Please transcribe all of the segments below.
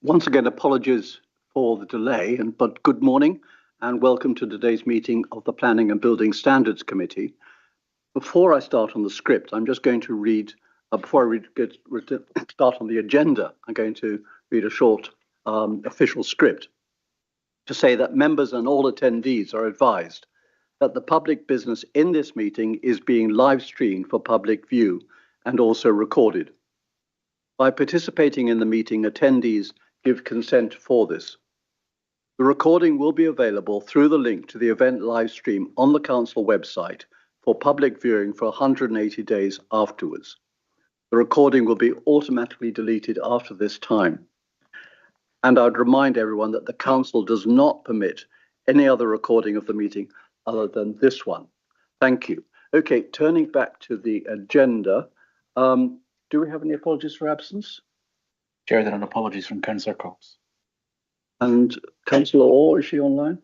Once again, apologies for the delay, but good morning and welcome to today's meeting of the Planning and Building Standards Committee. Before I start on the script, I'm just going to read, before I start on the agenda, I'm going to read a short official script to say that members and all attendees are advised that the public business in this meeting is being live streamed for public view and also recorded. By participating in the meeting, attendees give consent for this. The recording will be available through the link to the event live stream on the Council website for public viewing for 180 days afterwards. The recording will be automatically deleted after this time. And I'd remind everyone that the Council does not permit any other recording of the meeting other than this one. Thank you. Okay, turning back to the agenda. Do we have any apologies for absence? Chair, there are apologies from Councillor Cox. And Councillor Orr, is she online?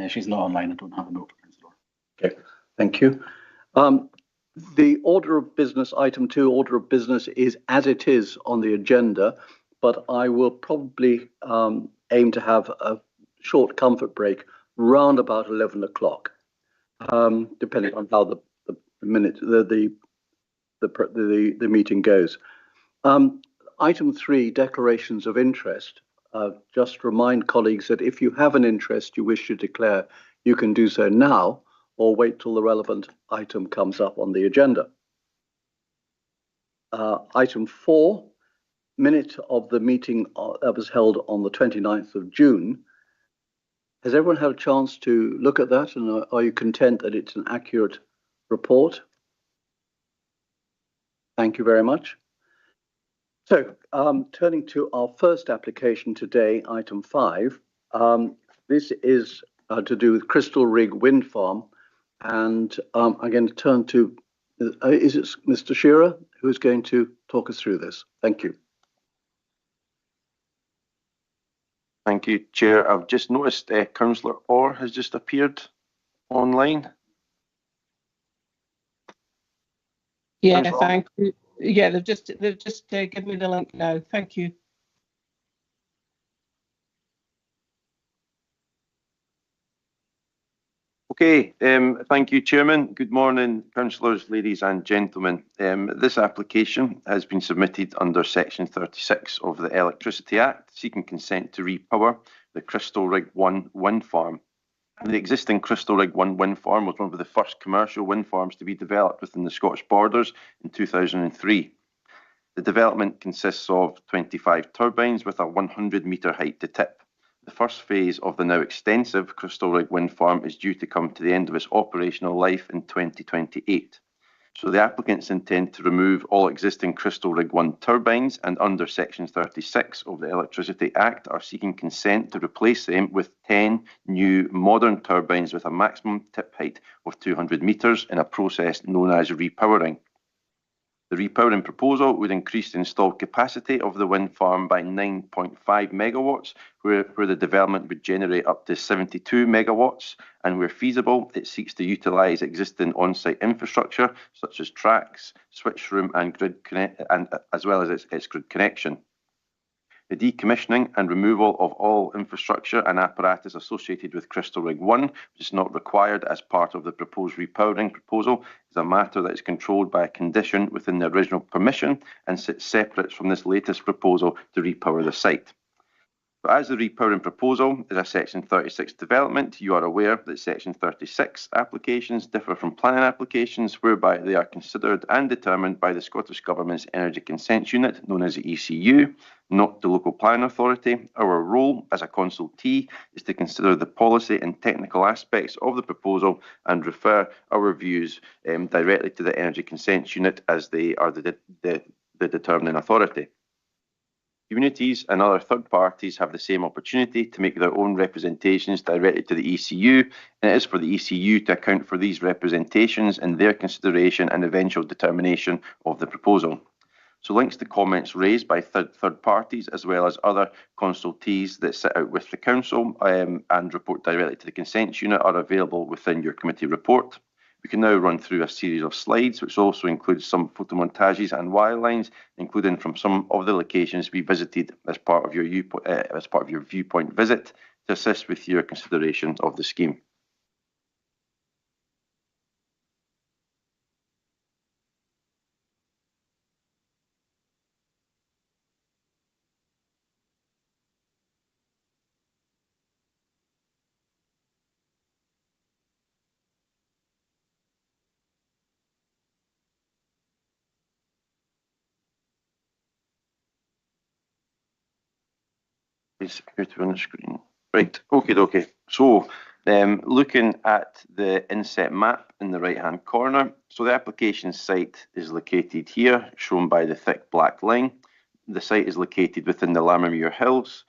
She's not online. I don't have a note for Councillor. Okay, thank you. The order of business, item 2, order of business is as it is on the agenda, but I will probably aim to have a short comfort break round about 11 o'clock, depending on how the meeting goes. Item 3, declarations of interest. Just remind colleagues that if you have an interest you wish to declare, you can do so now or wait till the relevant item comes up on the agenda. Item 4, minute of the meeting that was held on the 29th of June. Has everyone had a chance to look at that, and are you content that it's an accurate report? Thank you very much. So, turning to our first application today, item 5. This is to do with Crystal Rig Wind Farm, and I'm going to turn to, is it Mr. Shearer who is going to talk us through this? Thank you. Thank you, Chair. I've just noticed Councillor Orr has just appeared online. Yeah, thank you. Yeah, they've just given me the link now. Thank you. Okay, thank you, Chairman. Good morning, councillors, ladies and gentlemen. This application has been submitted under Section 36 of the Electricity Act, seeking consent to repower the Crystal Rig 1 wind farm. The existing Crystal Rig 1 wind farm was one of the first commercial wind farms to be developed within the Scottish Borders in 2003. The development consists of 25 turbines with a 100-metre height to tip. The first phase of the now extensive Crystal Rig wind farm is due to come to the end of its operational life in 2028. So the applicants intend to remove all existing Crystal Rig 1 turbines, and under Section 36 of the Electricity Act are seeking consent to replace them with 10 new modern turbines with a maximum tip height of 200 metres in a process known as repowering. The repowering proposal would increase the installed capacity of the wind farm by 9.5 megawatts, where the development would generate up to 72 megawatts, and where feasible, it seeks to utilise existing on-site infrastructure such as tracks, switch room, and grid as well as its grid connection. The decommissioning and removal of all infrastructure and apparatus associated with Crystal Rig 1, which is not required as part of the proposed repowering proposal, is a matter that is controlled by a condition within the original permission and sits separate from this latest proposal to repower the site. But as the repowering proposal is a Section 36 development, you are aware that Section 36 applications differ from planning applications, whereby they are considered and determined by the Scottish Government's Energy Consents Unit, known as the ECU, not the local planning authority. Our role as a consultee is to consider the policy and technical aspects of the proposal and refer our views directly to the Energy Consents Unit, as they are the determining authority. Communities and other third parties have the same opportunity to make their own representations directly to the ECU, and it is for the ECU to account for these representations in their consideration and eventual determination of the proposal. So links to comments raised by third parties, as well as other consultees that sit out with the Council and report directly to the Consents Unit, are available within your committee report. We can now run through a series of slides, which also includes some photomontages and wirelines, including from some of the locations we visited as part of your viewpoint visit to assist with your consideration of the scheme. Please appear to be on the screen. Right, okay. So, looking at the inset map in the right-hand corner, so the application site is located here, shown by the thick black line. The site is located within the Lammermuir Hills,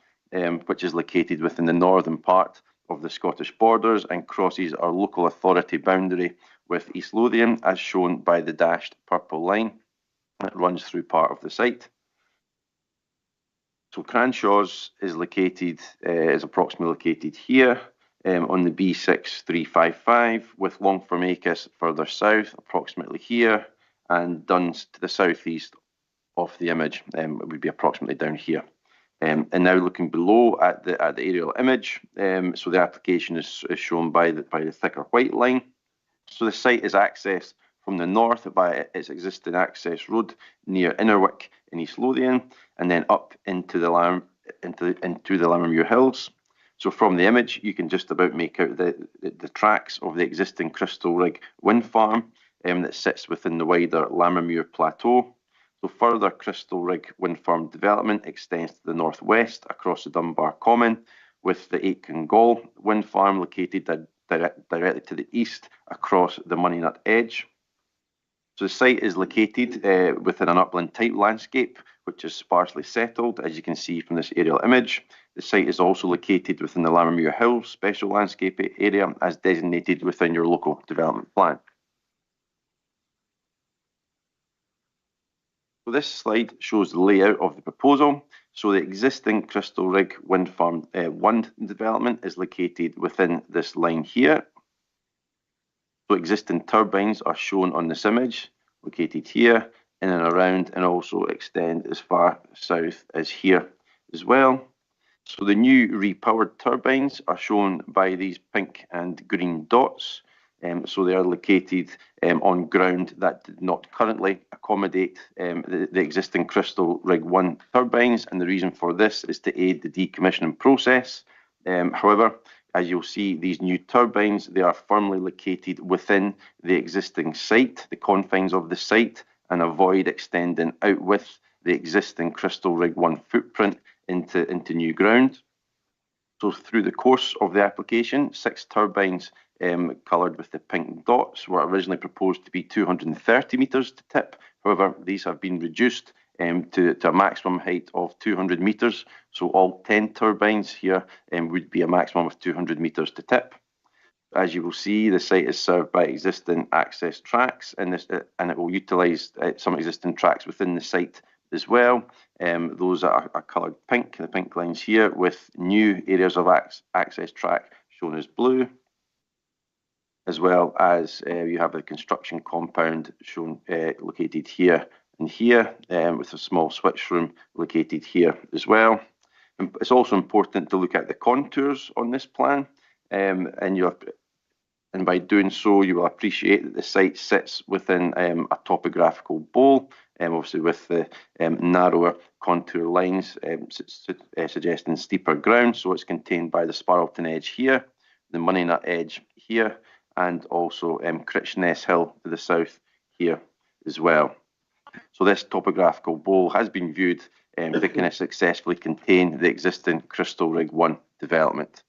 which is located within the northern part of the Scottish borders and crosses our local authority boundary with East Lothian, as shown by the dashed purple line that runs through part of the site. So Cranshaws is approximately located here on the B6355, with Longformacus further south, approximately here, and Duns to the southeast of the image would be approximately down here. And now looking below at the aerial image, so the application is shown by the thicker white line. So the site is accessed from the north by its existing access road near Innerwick in East Lothian, and then up into the Lammermuir Hills. So from the image, you can just about make out the tracks of the existing Crystal Rig wind farm that sits within the wider Lammermuir Plateau. So further Crystal Rig wind farm development extends to the northwest across the Dunbar Common, with the Aitken Gall wind farm located directly to the east across the Moneynut Edge. So the site is located within an upland type landscape, which is sparsely settled, as you can see from this aerial image. The site is also located within the Lammermuir Hills Special Landscape Area, as designated within your local development plan. So this slide shows the layout of the proposal. So the existing Crystal Rig Wind Farm 1 development is located within this line here. So existing turbines are shown on this image, located here, in and around, and also extend as far south as here as well. So the new repowered turbines are shown by these pink and green dots. So they are located on ground that did not currently accommodate the existing Crystal Rig 1 turbines, and the reason for this is to aid the decommissioning process. However, as you'll see, these new turbines, they are firmly located within the existing site, the confines of the site, and avoid extending out with the existing Crystal Rig 1 footprint into new ground. So through the course of the application, 6 turbines coloured with the pink dots were originally proposed to be 230 metres to tip. However, these have been reduced to a maximum height of 200 metres. So all 10 turbines here would be a maximum of 200 metres to tip. As you will see, the site is served by existing access tracks, and it will utilise some existing tracks within the site as well. Those are coloured pink, the pink lines here, with new areas of access track shown as blue, as well as you have a construction compound shown located here and here, with a small switch room located here as well. And it's also important to look at the contours on this plan, and by doing so, you will appreciate that the site sits within a topographical bowl, obviously with the narrower contour lines suggesting steeper ground. So it's contained by the Sparleton Edge here, the Moneynut Edge here, and also Critchness Hill to the south here as well. So this topographical bowl has been viewed to kind of successfully contain the existing Crystal Rig 1 development.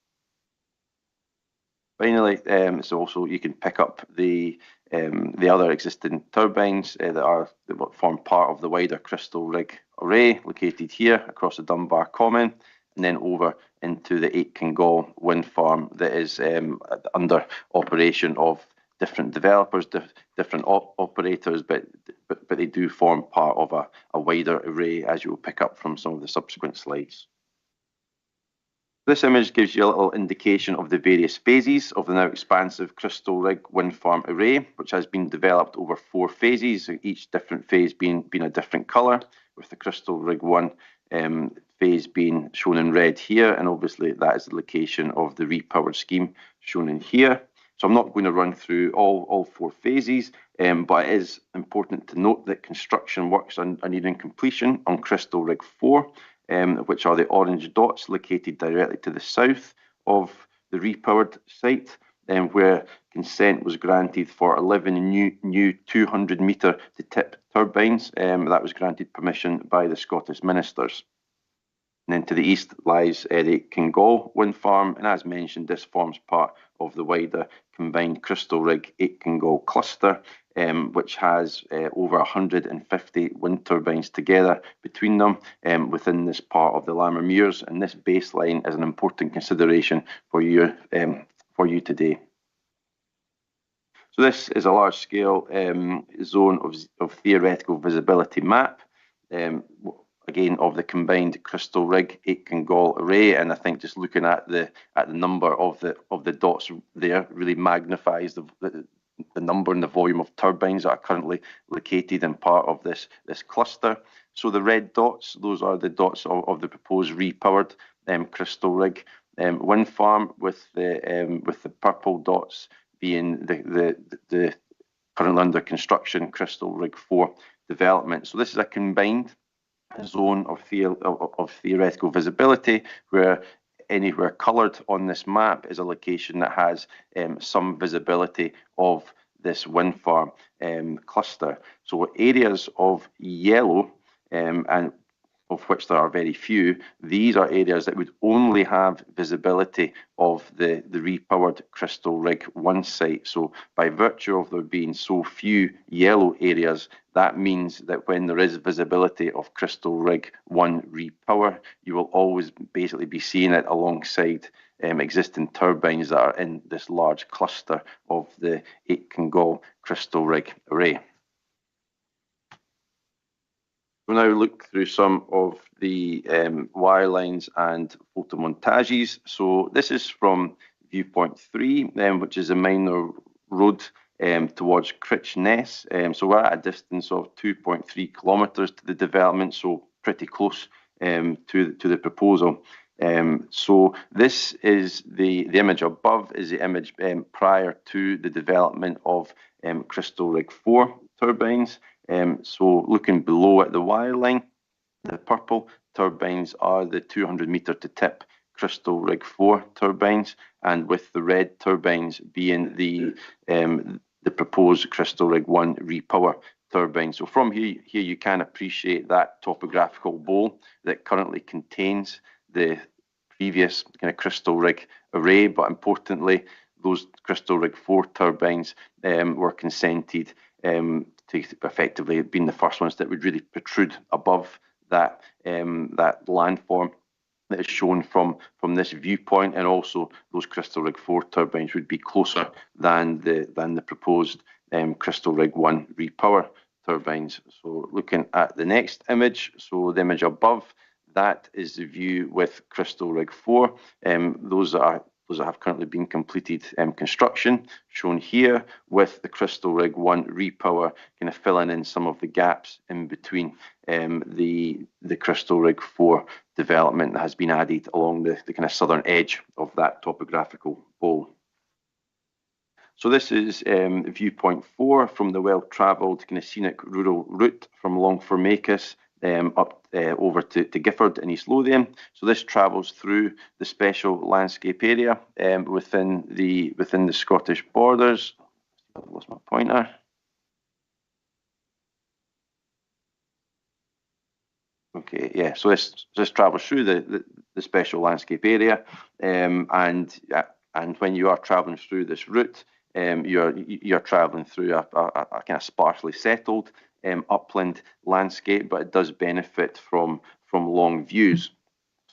Finally, so also you can pick up the other existing turbines that form part of the wider Crystal Rig array located here across the Dunbar Common, and then over into the Aitken Gall wind farm that is under operation of different developers, different operators, but they do form part of a wider array, as you will pick up from some of the subsequent slides. This image gives you a little indication of the various phases of the now expansive Crystal Rig wind farm array, which has been developed over 4 phases, each different phase being a different colour, with the Crystal Rig 1 phase being shown in red here, and obviously that is the location of the repowered scheme shown in here. So I'm not going to run through all 4 phases, but it is important to note that construction works are nearing completion on Crystal Rig 4, which are the orange dots located directly to the south of the repowered site, where consent was granted for 11 new 200-metre to tip turbines. That was granted permission by the Scottish ministers. And then to the east lies the Kingall wind farm, and as mentioned, this forms part of the wider combined Crystal Rig 8 Kingall cluster, which has over 150 wind turbines together between them within this part of the Lammermuirs, and this baseline is an important consideration for you today. So this is a large-scale zone of theoretical visibility map. Again, of the combined Crystal Rig 8 Kingall array, and I think just looking at the number of the dots there really magnifies the number and the volume of turbines that are currently located in part of this cluster. So the red dots, those are the dots of the proposed repowered Crystal Rig wind farm, with the purple dots being the currently under construction Crystal Rig 4 development. So this is a combined zone of theoretical visibility, where anywhere coloured on this map is a location that has some visibility of this wind farm cluster. So areas of yellow, and of which there are very few, these are areas that would only have visibility of the repowered Crystal Rig 1 site. So by virtue of there being so few yellow areas, that means that when there is visibility of Crystal Rig 1 repower, you will always basically be seeing it alongside existing turbines that are in this large cluster of the 8 Kingall Crystal Rig array. We'll now look through some of the wire lines and photomontages. So this is from viewpoint 3, which is a minor road towards Critchness. So we're at a distance of 2.3 kilometres to the development, so pretty close to the proposal. So this is the image above is the image prior to the development of Crystal Rig 4 turbines. So looking below at the wire line, the purple turbines are the 200-metre to tip Crystal Rig 4 turbines, and with the red turbines being the proposed Crystal Rig 1 repower turbine. So from here you can appreciate that topographical bowl that currently contains the previous kind of Crystal Rig array, but importantly, those Crystal Rig 4 turbines were consented to effectively being the first ones that would really protrude above that landform that is shown from this viewpoint, and also those Crystal Rig 4 turbines would be closer than the proposed Crystal Rig 1 repower turbines. So looking at the next image, so the image above, that is the view with Crystal Rig 4. Those that have currently been completed construction, shown here, with the Crystal Rig 1 repower kind of filling in some of the gaps in between the Crystal Rig 4 development that has been added along the kind of southern edge of that topographical bowl. So this is viewpoint 4 from the well-travelled kind of scenic rural route from Longformacus up over to Gifford in East Lothian. So this travels through the special landscape area within the Scottish borders. I've lost my pointer. Okay, yeah. So this travels through the special landscape area, and when you are travelling through this route, you're travelling through a kind of sparsely settled upland landscape, but it does benefit from long views.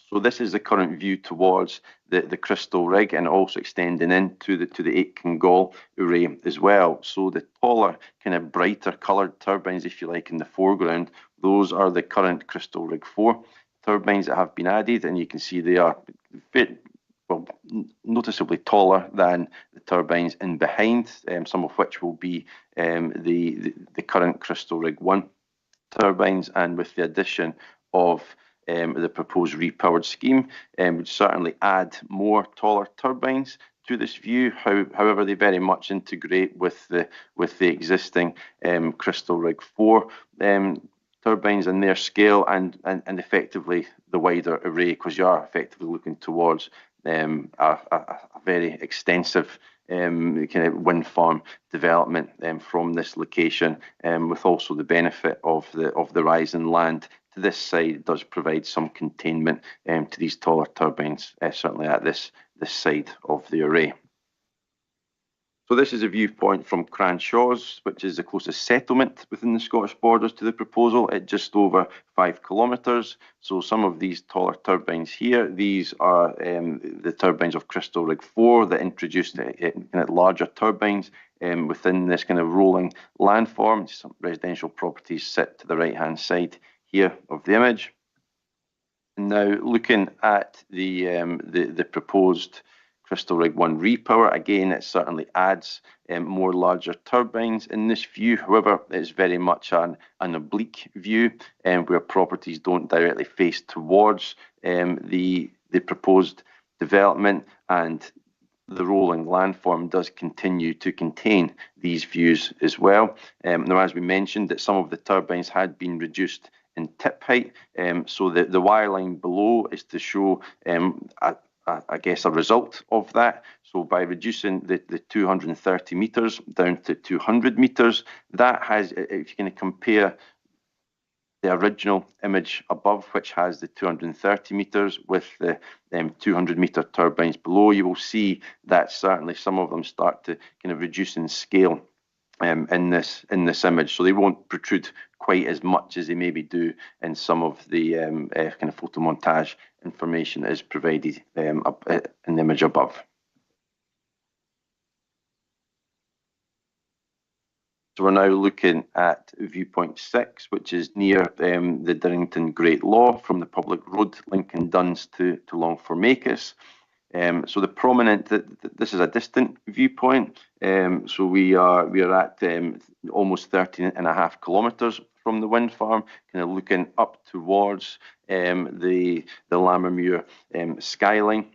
So this is the current view towards the Crystal Rig, and also extending into the 8 Kingall array as well. So the taller, kind of brighter coloured turbines, if you like, in the foreground, those are the current Crystal Rig 4 turbines that have been added, and you can see they are noticeably taller than the turbines in behind, some of which will be the current Crystal Rig 1 turbines, and with the addition of the proposed repowered scheme, would certainly add more taller turbines to this view. However, they very much integrate with the existing Crystal Rig 4 turbines and their scale, and effectively the wider array, because you are effectively looking towards a very extensive kind of wind farm development from this location, with also the benefit of the rising land to this side does provide some containment to these taller turbines, certainly at this side of the array. So this is a viewpoint from Cranshaws, which is the closest settlement within the Scottish Borders to the proposal, at just over 5 kilometres. So some of these taller turbines here, these are the turbines of Crystal Rig 4 that introduced kind of larger turbines within this kind of rolling landform. Some residential properties sit to the right-hand side here of the image. And now looking at the proposed Crystal Rig 1 repower, again, it certainly adds more larger turbines in this view. However, it's very much an oblique view, where properties don't directly face towards the proposed development, and the rolling landform does continue to contain these views as well. Now, as we mentioned, that some of the turbines had been reduced in tip height, so the wireline below is to show I guess a result of that. So by reducing the 230 metres down to 200 metres, that has, if you can compare the original image above, which has the 230 metres, with the 200 metre turbines below, you will see that certainly some of them start to kind of reduce in scale in this image. So they won't protrude quite as much as they maybe do in some of the kind of photo montage information that is provided in the image above. So we're now looking at viewpoint 6, which is near the Dirrington Great Law, from the public road Lincoln Duns to Longformacus. So the prominent, this is a distant viewpoint. So we are at almost 13.5 kilometres from the wind farm, kind of looking up towards the Lammermuir skyline.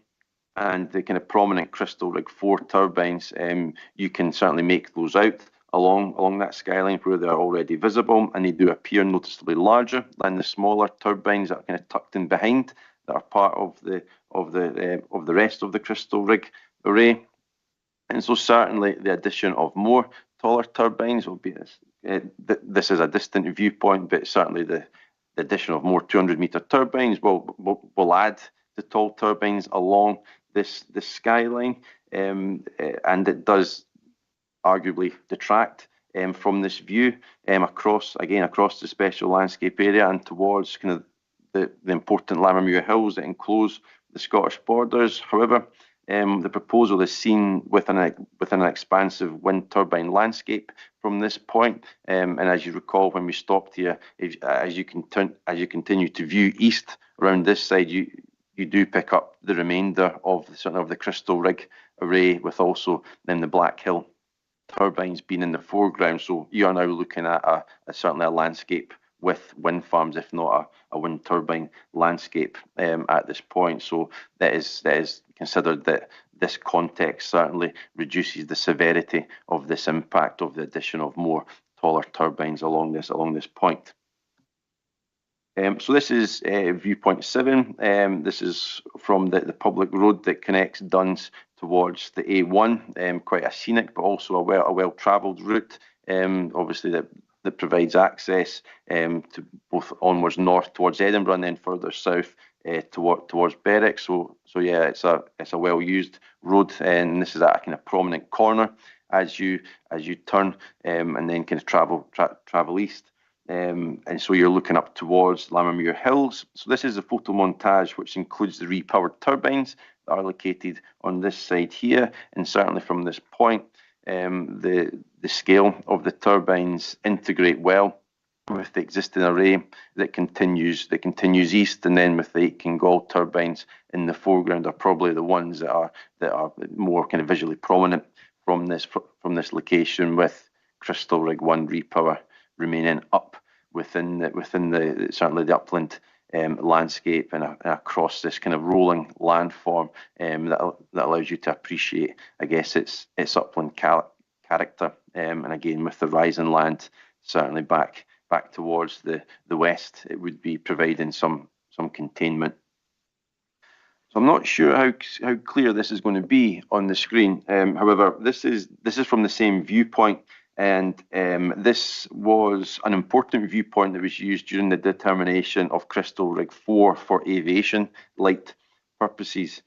And the kind of prominent Crystal Rig 4 turbines, you can certainly make those out along that skyline where they are already visible, and they do appear noticeably larger than the smaller turbines that are kind of tucked in behind, that are part of the rest of the Crystal Rig array. And so certainly the addition of more taller turbines will be, this is a distant viewpoint, but certainly the addition of more 200 metre turbines will add the tall turbines along this skyline, and it does arguably detract from this view across the special landscape area and towards kind of the important Lammermuir Hills that enclose the Scottish Borders. However, the proposal is seen within an expansive wind turbine landscape from this point. And as you recall, when we stopped here, as you continue to view east around this side, you do pick up the remainder of the Crystal Rig array, with also then the Black Hill turbines being in the foreground. So you are now looking at certainly a landscape with wind farms, if not a wind turbine landscape at this point. So that is considered that this context certainly reduces the severity of this impact of the addition of more taller turbines along this point. So this is viewpoint 7. This is from the public road that connects Duns towards the A1, quite a scenic but also a well-travelled route, obviously that provides access to both onwards north towards Edinburgh and then further south towards Berwick. So yeah, it's a well-used road, and this is at a kind of prominent corner as you turn and then kind of travel east. And so you're looking up towards Lammermuir Hills. So this is a photo montage which includes the repowered turbines that are located on this side here, and certainly from this point, the scale of the turbines integrate well with the existing array that continues east, and then with the 8 Kingaul turbines in the foreground are probably the ones that are more kind of visually prominent from this location, with Crystal Rig 1 repower remaining up within the certainly the upland landscape and across this kind of rolling landform that allows you to appreciate, I guess, its upland character, and again with the rising land certainly back towards the west, it would be providing some containment. So I'm not sure how clear this is going to be on the screen. However, this is from the same viewpoint, and this was an important viewpoint that was used during the determination of Crystal Rig 4 for aviation light purposes.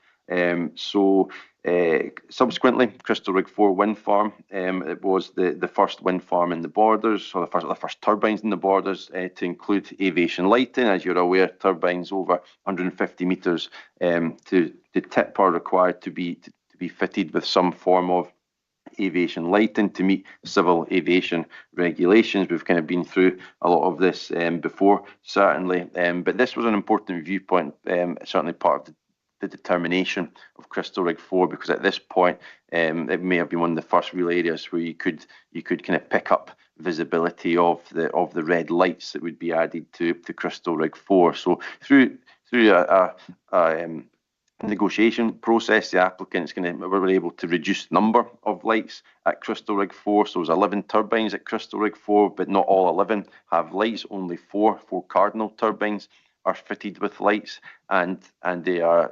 Subsequently, Crystal Rig 4 wind farm, it was the first wind farm in the borders, or the first turbines in the borders to include aviation lighting. As you're aware, turbines over 150 metres to tip are required to be fitted with some form of aviation lighting to meet civil aviation regulations. We've kind of been through a lot of this before, certainly, but this was an important viewpoint, certainly part of the determination of Crystal Rig 4, because at this point it may have been one of the first real areas where you could kind of pick up visibility of the red lights that would be added to Crystal Rig 4. So through a negotiation process, the applicants were able to reduce the number of lights at Crystal Rig 4. So there's 11 turbines at Crystal Rig 4, but not all 11 have lights. Only four cardinal turbines are fitted with lights, and they are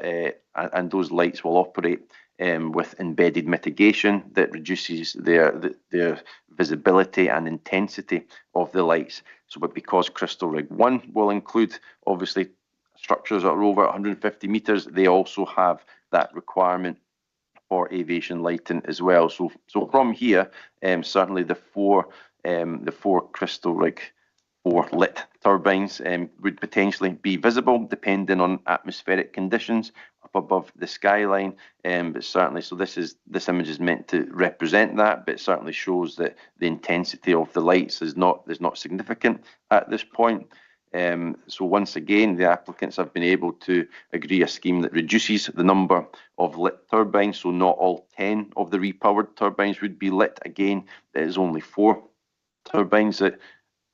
and those lights will operate with embedded mitigation that reduces their visibility and intensity of the lights. So, but because Crystal Rig 1 will include obviously structures that are over 150 metres, they also have that requirement for aviation lighting as well. So from here, certainly the four Crystal Rig 4 lit turbines would potentially be visible depending on atmospheric conditions up above the skyline. But certainly, so this image is meant to represent that, but it certainly shows that the intensity of the lights is not significant at this point. So once again, the applicants have been able to agree a scheme that reduces the number of lit turbines. So not all 10 of the repowered turbines would be lit. Again, there is only 4 turbines that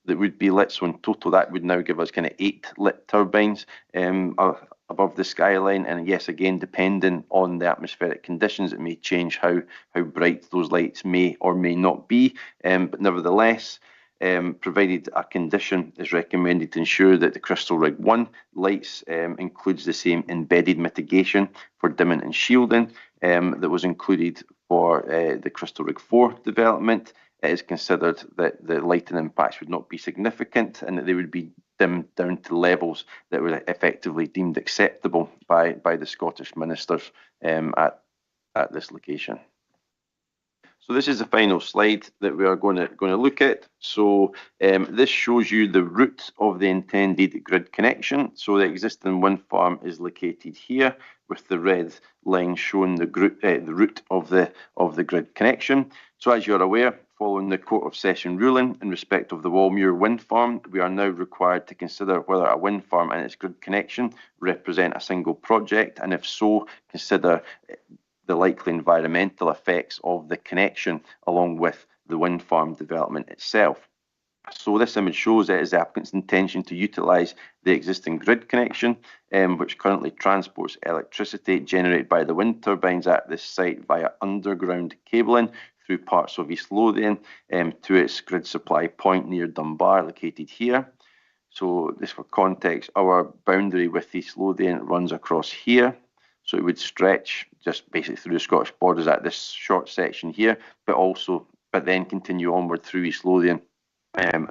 would be lit. So in total, that would now give us kind of 8 lit turbines above the skyline. And yes, again, depending on the atmospheric conditions, it may change how bright those lights may or may not be. But nevertheless, provided a condition is recommended to ensure that the Crystal Rig 1 lights includes the same embedded mitigation for dimming and shielding that was included for the Crystal Rig 4 development. It is considered that the lighting impacts would not be significant and that they would be dimmed down to levels that were effectively deemed acceptable by the Scottish ministers at this location. So this is the final slide that we are going to look at. So this shows you the route of the intended grid connection. So the existing wind farm is located here, with the red line showing the route of the grid connection. So as you're aware, following the Court of Session ruling in respect of the Walmuir wind farm, we are now required to consider whether a wind farm and its grid connection represent a single project, and if so, consider the likely environmental effects of the connection along with the wind farm development itself. So this image shows it is the applicant's intention to utilise the existing grid connection, which currently transports electricity generated by the wind turbines at this site via underground cabling through parts of East Lothian to its grid supply point near Dunbar, located here. So this, for context, our boundary with East Lothian runs across here. So it would stretch just basically through the Scottish borders at this short section here, but then continue onward through East Lothian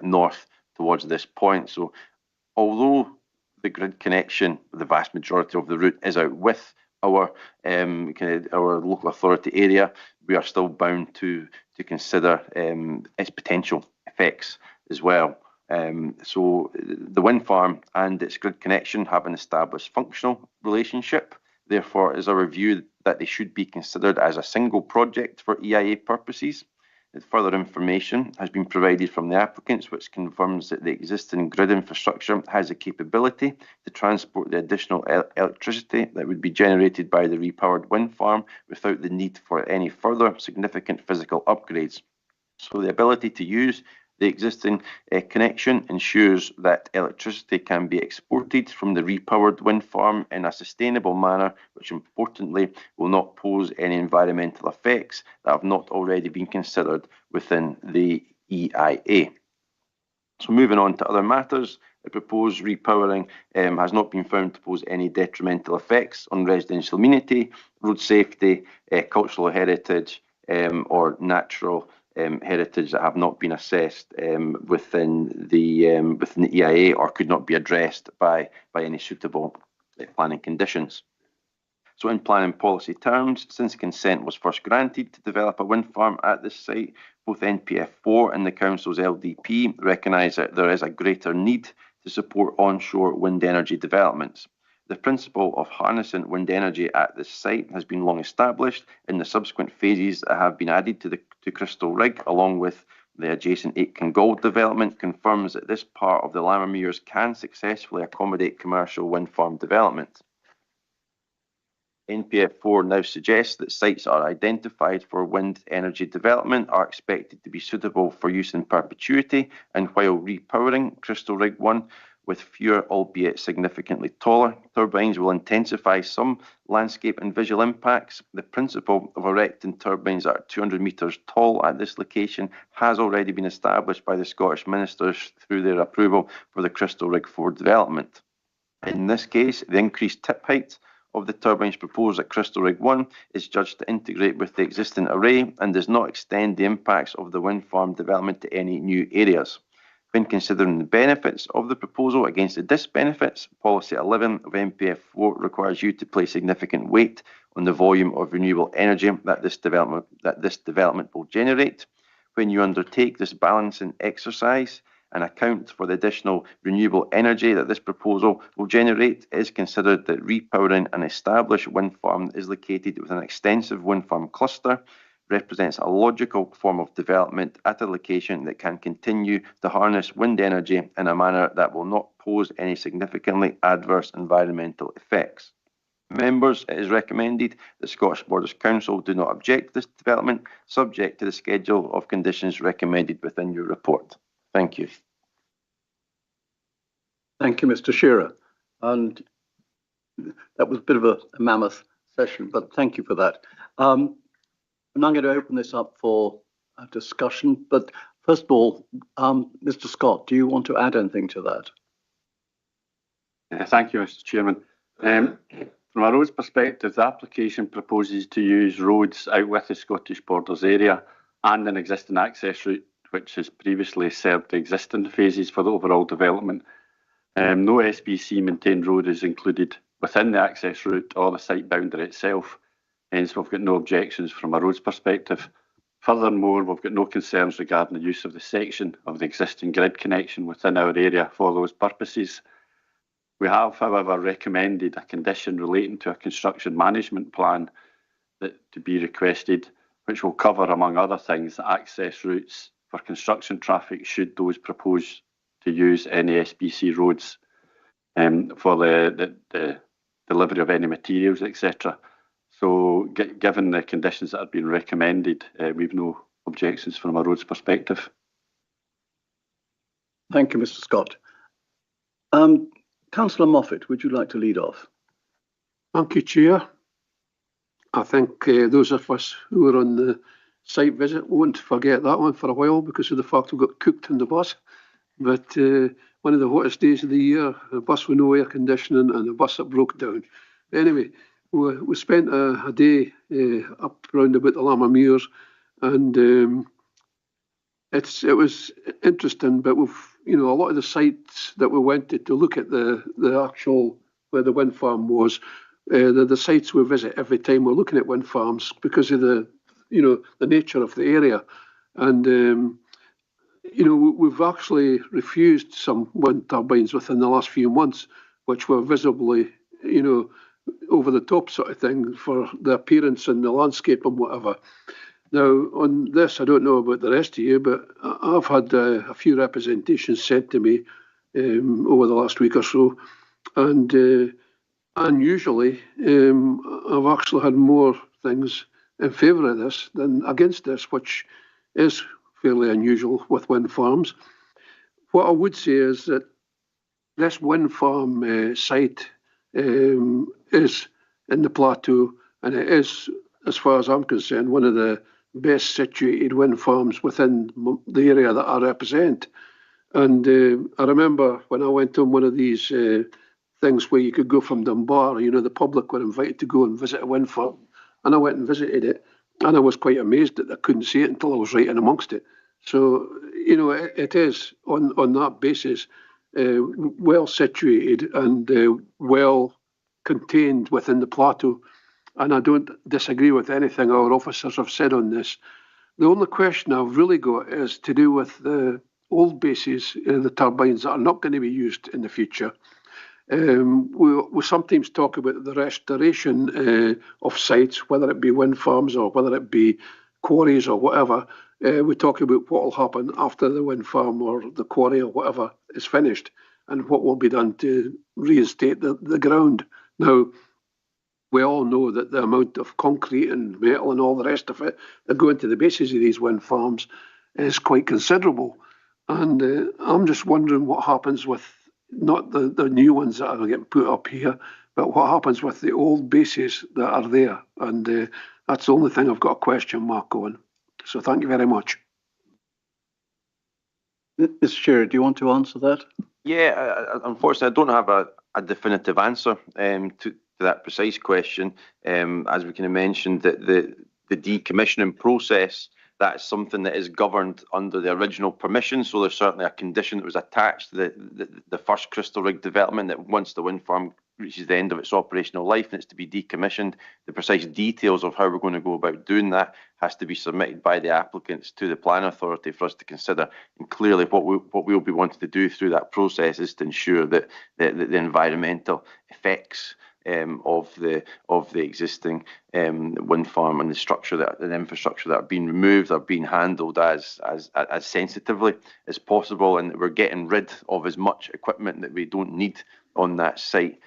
north towards this point. So although the grid connection, the vast majority of the route is out with our local authority area, we are still bound to consider its potential effects as well. So the wind farm and its grid connection have an established functional relationship. Therefore, it is our view that they should be considered as a single project for EIA purposes. that further information has been provided from the applicants, which confirms that the existing grid infrastructure has the capability to transport the additional electricity that would be generated by the repowered wind farm without the need for any further significant physical upgrades. So the ability to use the existing connection ensures that electricity can be exported from the repowered wind farm in a sustainable manner, which importantly will not pose any environmental effects that have not already been considered within the EIA. So moving on to other matters, the proposed repowering has not been found to pose any detrimental effects on residential amenity, road safety, cultural heritage, or natural heritage that have not been assessed within the EIA or could not be addressed by any suitable planning conditions. So in planning policy terms, since consent was first granted to develop a wind farm at this site, both NPF4 and the Council's LDP recognise that there is a greater need to support onshore wind energy developments. The principle of harnessing wind energy at this site has been long established in the subsequent phases that have been added to Crystal Rig, along with the adjacent Aitken Gold development, confirms that this part of the Lammermuirs can successfully accommodate commercial wind farm development. NPF4 now suggests that sites that are identified for wind energy development are expected to be suitable for use in perpetuity, and while repowering Crystal Rig 1 with fewer, albeit significantly taller, turbines will intensify some landscape and visual impacts. The principle of erecting turbines that are 200 metres tall at this location has already been established by the Scottish ministers through their approval for the Crystal Rig 4 development. In this case, the increased tip height of the turbines proposed at Crystal Rig 1 is judged to integrate with the existing array and does not extend the impacts of the wind farm development to any new areas. When considering the benefits of the proposal against the disbenefits, Policy 11 of NPF4 requires you to place significant weight on the volume of renewable energy that this development will generate. When you undertake this balancing exercise and account for the additional renewable energy that this proposal will generate, it is considered that repowering an established wind farm that is located within an extensive wind farm cluster represents a logical form of development at a location that can continue to harness wind energy in a manner that will not pose any significantly adverse environmental effects. Members, it is recommended that Scottish Borders Council do not object to this development, subject to the schedule of conditions recommended within your report. Thank you. Thank you, Mr. Shearer. And that was a bit of a mammoth session, but thank you for that. I'm now going to open this up for a discussion, but first of all, Mr. Scott, do you want to add anything to that? Thank you, Mr. Chairman. From a roads perspective, the application proposes to use roads out with the Scottish Borders area and an existing access route, which has previously served the existing phases for the overall development. No SBC maintained road is included within the access route or the site boundary itself. Hence, we've got no objections from a roads perspective. Furthermore, we've got no concerns regarding the use of the section of the existing grid connection within our area for those purposes. We have, however, recommended a condition relating to a construction management plan that to be requested, which will cover, among other things, the access routes for construction traffic should those propose to use any SBC roads for the delivery of any materials, etc. So given the conditions that have been recommended, we've no objections from a roads perspective. Thank you, Mr. Scott. Councillor Moffat, would you like to lead off? Thank you, Chair. I think those of us who were on the site visit won't forget that one for a while because of the fact we got cooked on the bus. But one of the hottest days of the year, a bus with no air conditioning and a bus that broke down. Anyway, we spent a day up round about the Lammermuirs, and it was interesting. But we've, a lot of the sites that we went to look at the actual where the wind farm was, the sites we visit every time we're looking at wind farms because of the nature of the area, and we've actually refused some wind turbines within the last few months, which were visibly, over the top sort of thing for the appearance and the landscape and whatever. Now, on this, I don't know about the rest of you, but I've had a few representations sent to me over the last week or so, and unusually, I've actually had more things in favour of this than against this, which is fairly unusual with wind farms. What I would say is that this wind farm site is in the plateau, and it is, as far as I'm concerned, one of the best situated wind farms within the area that I represent. And I remember when I went on one of these things where you could go from Dunbar, you know, the public were invited to go and visit a wind farm, and I went and visited it, and I was quite amazed that I couldn't see it until I was right in amongst it. So, you know, it is on that basis well situated and well contained within the plateau. And I don't disagree with anything our officers have said on this. The only question I've really got is to do with the old bases, the turbines that are not going to be used in the future. We sometimes talk about the restoration of sites, whether it be wind farms or whether it be quarries or whatever. We talk about what will happen after the wind farm or the quarry or whatever is finished, and what will be done to reinstate the ground. Now, we all know that the amount of concrete and metal and all the rest of it that go into the bases of these wind farms is quite considerable. And I'm just wondering what happens with not the new ones that are getting put up here, but what happens with the old bases that are there. And that's the only thing I've got a question mark on. So thank you very much. Mr. Chair, do you want to answer that? Yeah, unfortunately, I don't have a definitive answer to that precise question. As we kind of mentioned, that the decommissioning process, that's something that is governed under the original permission. So there's certainly a condition that was attached to the first crystal rig development, that once the wind farm reaches the end of its operational life and it's to be decommissioned, the precise details of how we're going to go about doing that has to be submitted by the applicants to the planning authority for us to consider. And clearly what we'll be wanting to do through that process is to ensure that the environmental effects of the existing wind farm and the infrastructure that are being removed are being handled as sensitively as possible, and that we're getting rid of as much equipment that we don't need on that site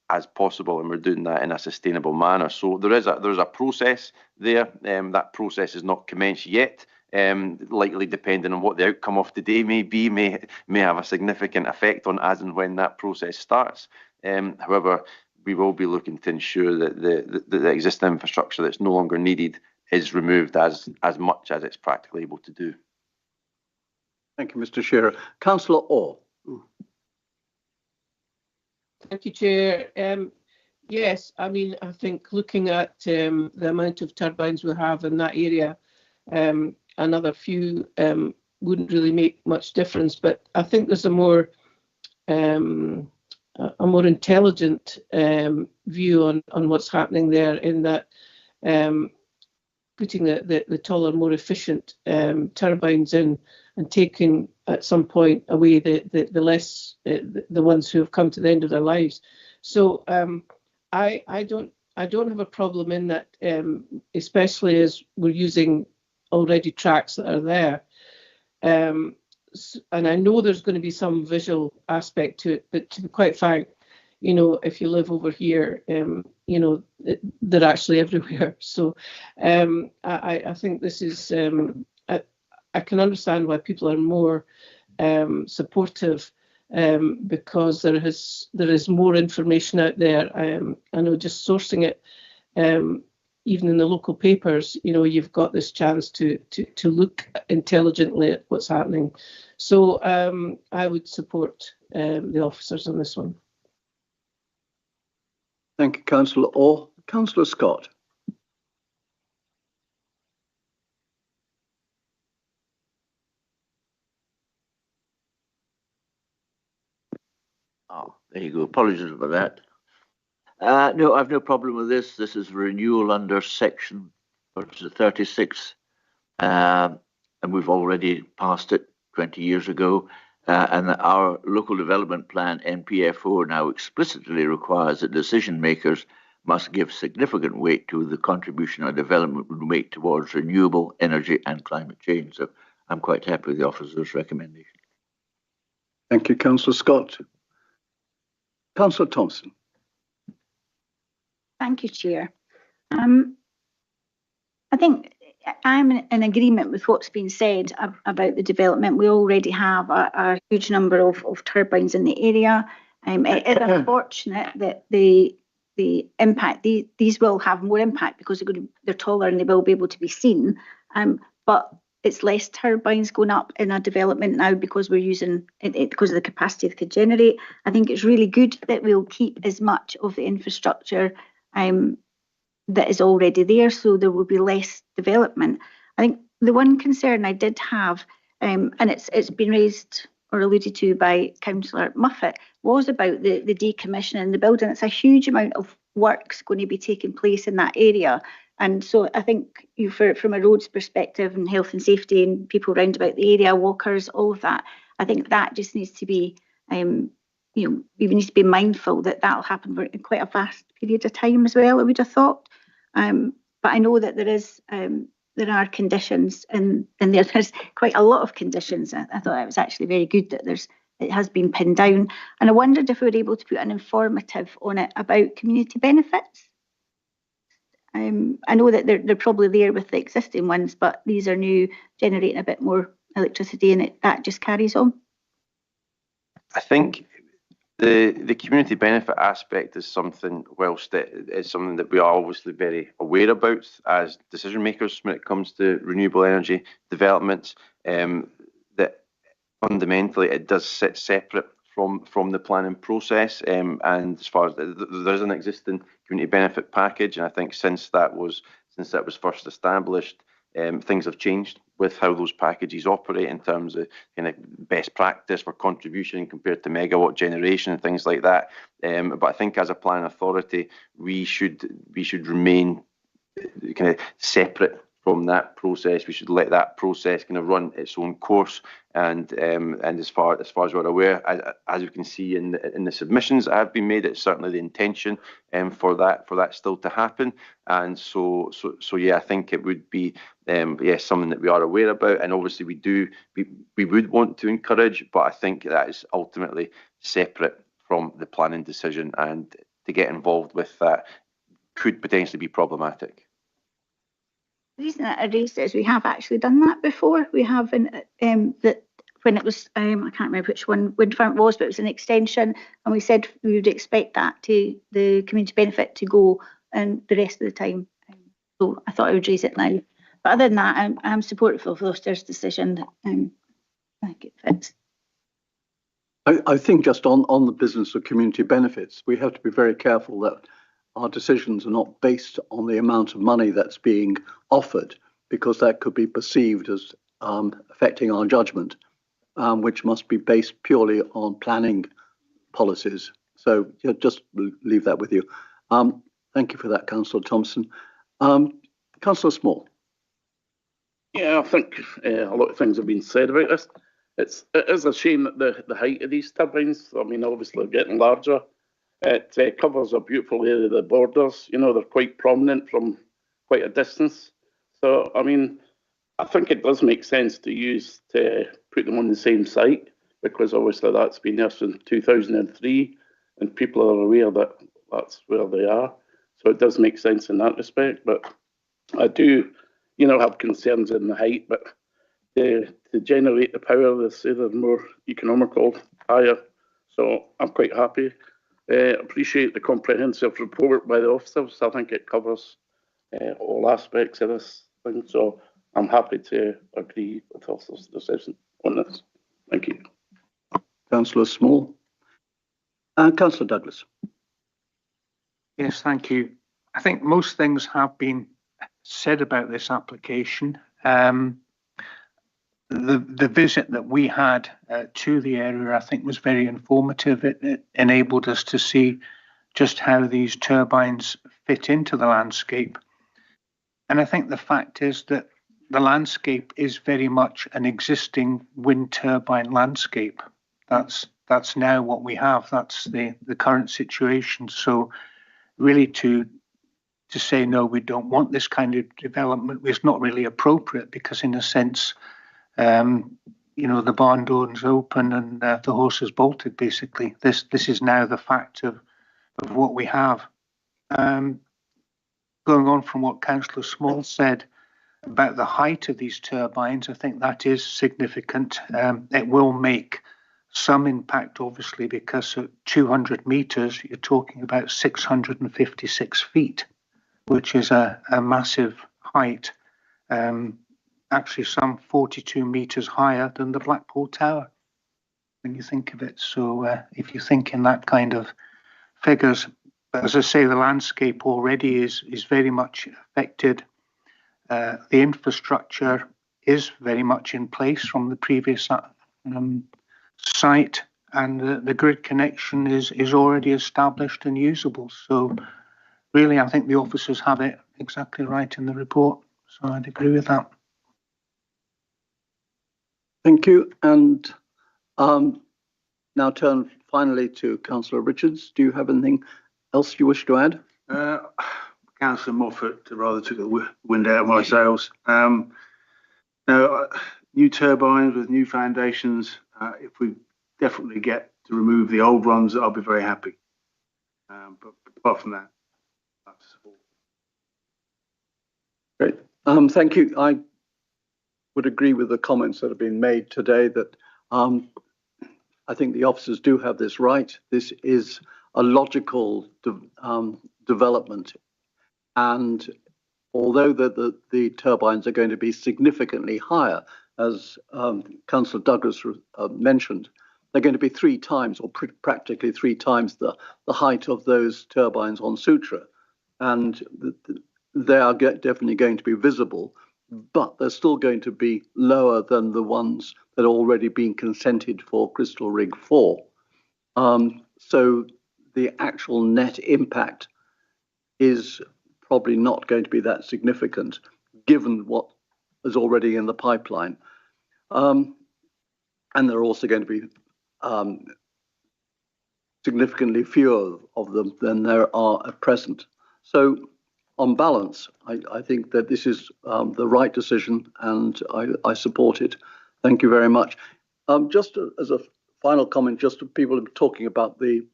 as possible, and we're doing that in a sustainable manner. So there's a process there. That process is not commenced yet. Likely, depending on what the outcome of today may be, may have a significant effect on as and when that process starts. However, we will be looking to ensure that the existing infrastructure that's no longer needed is removed as much as it's practically able to do. Thank you, Mr. Shearer. Councillor Orr. Thank you, Chair. Yes, I mean, I think looking at the amount of turbines we have in that area, another few wouldn't really make much difference. But I think there's a more intelligent view on what's happening there, in that putting the taller, more efficient turbines in and taking at some point away the ones who have come to the end of their lives. So I don't have a problem in that, especially as we're using already tracks that are there. And I know there's going to be some visual aspect to it, but to be quite frank, you know, if you live over here, you know, they're actually everywhere. So I think this is, I can understand why people are more supportive, because there is more information out there. I know just sourcing it, even in the local papers, you know, you've got this chance to look intelligently at what's happening. So I would support the officers on this one. Thank you, Councillor Orr. Councillor Scott. Oh, there you go. Apologies for that. No, I've no problem with this. This is renewal under section 36, and we've already passed it 20 years ago. And our local development plan, NPFO, now explicitly requires that decision makers must give significant weight to the contribution our development would make towards renewable energy and climate change. So I'm quite happy with the officer's recommendation. Thank you, Councillor Scott. Councillor Thompson. Thank you, Chair. I think I'm in agreement with what's been said about the development. We already have a huge number of turbines in the area. It is unfortunate that the impact, these will have more impact because they're taller and they will be able to be seen. But it's less turbines going up in a development now because we're using it because of the capacity they could generate. I think it's really good that we'll keep as much of the infrastructure that is already there, so there will be less development. I think the one concern I did have, and it's been raised or alluded to by Councillor Muffet, was about the decommissioning the building. It's a huge amount of work's going to be taking place in that area. And so I think from a roads perspective and health and safety and people round about the area, walkers, all of that, I think that just needs to be, we need to be mindful that that'll happen in quite a fast period of time as well, I would have thought. But I know that there are conditions and there's quite a lot of conditions. I thought it was actually very good that it has been pinned down. And I wondered if we were able to put an informative on it about community benefits. I know that they're probably there with the existing ones, but these are new, generating a bit more electricity, and that just carries on. I think the community benefit aspect is something, whilst it is something that we are obviously very aware about as decision makers when it comes to renewable energy developments, that fundamentally it does sit separate from the planning process, and as far as there's an existing community benefit package, and I think since that was first established, things have changed with how those packages operate in terms of kind of best practice for contribution compared to megawatt generation and things like that. But I think as a planning authority, we should remain kind of separate from that process. We should let that process kind of run its own course. And as far as we're aware, as you can see in the submissions that have been made, it's certainly the intention for that still to happen. And so yeah, I think it would be something that we are aware about, and obviously we would want to encourage, but I think that is ultimately separate from the planning decision, and to get involved with that could potentially be problematic. The reason that I raised it is we have actually done that before. We have that when it was, I can't remember which one wind farm it was, but it was an extension, and we said we would expect that to the community benefit to go and the rest of the time. So I thought I would raise it now. But other than that, I'm supportive of Gloucester's decision. I think it fits. I think just on the business of community benefits, we have to be very careful that our decisions are not based on the amount of money that's being offered, because that could be perceived as affecting our judgment, which must be based purely on planning policies. So just leave that with you. Thank you for that, Councillor Thompson. Councillor Small. Yeah, I think a lot of things have been said about this. It is a shame that the height of these turbines, I mean, obviously they're getting larger. It covers a beautiful area of the borders. You know, they're quite prominent from quite a distance. So, I mean, I think it does make sense to put them on the same site, because obviously that's been there since 2003, and people are aware that that's where they are. So it does make sense in that respect. But I do, have concerns in the height. But to generate the power, they say they're more economical, higher. So I'm quite happy. Appreciate the comprehensive report by the officers. I think it covers all aspects of this thing. So I'm happy to agree with the officers' decision on this. Thank you. Councillor Small. Councillor Douglas. Yes, thank you. I think most things have been said about this application. The visit that we had to the area, I think, was very informative. It enabled us to see just how these turbines fit into the landscape. And I think the fact is that the landscape is very much an existing wind turbine landscape. That's now what we have. That's the current situation. So really to to say, no, we don't want this kind of development is not really appropriate, because in a sense, the barn door's open and the horse is bolted, basically. This is now the fact of what we have. Going on from what Councillor Small said about the height of these turbines, I think that is significant. It will make some impact, obviously, because at 200 metres, you're talking about 656 feet, which is a massive height. Actually, some 42 metres higher than the Blackpool Tower, when you think of it. So if you think in that kind of figures, but as I say, the landscape already is very much affected. The infrastructure is very much in place from the previous site, and the grid connection is already established and usable. So really, I think the officers have it exactly right in the report. So I'd agree with that. Thank you. And now turn finally to Councillor Richards. Do you have anything else you wish to add? Councillor Moffat rather took the wind out of my sails. Now, new turbines with new foundations, if we definitely get to remove the old ones, I'll be very happy. But apart from that, that's support. Great. Thank you. I would agree with the comments that have been made today that I think the officers do have this right. This is a logical development. And although the turbines are going to be significantly higher, as Councillor Douglas mentioned, they're going to be 3 times or practically 3 times the height of those turbines on Sutra. And they are definitely going to be visible, but they're still going to be lower than the ones that are already being consented for Crystal Rig 4. So the actual net impact is probably not going to be that significant, given what is already in the pipeline. And there are also going to be significantly fewer of them than there are at present. So on balance, I think that this is the right decision, and I support it. Thank you very much. Just as a final comment, just to people talking about the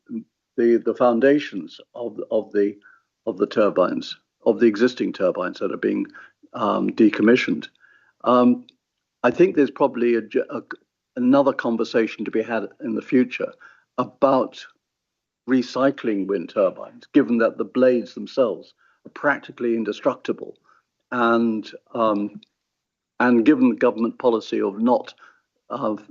foundations of the turbines, of the existing turbines that are being decommissioned. I think there's probably another conversation to be had in the future about recycling wind turbines, given that the blades themselves are practically indestructible, and given the government policy of not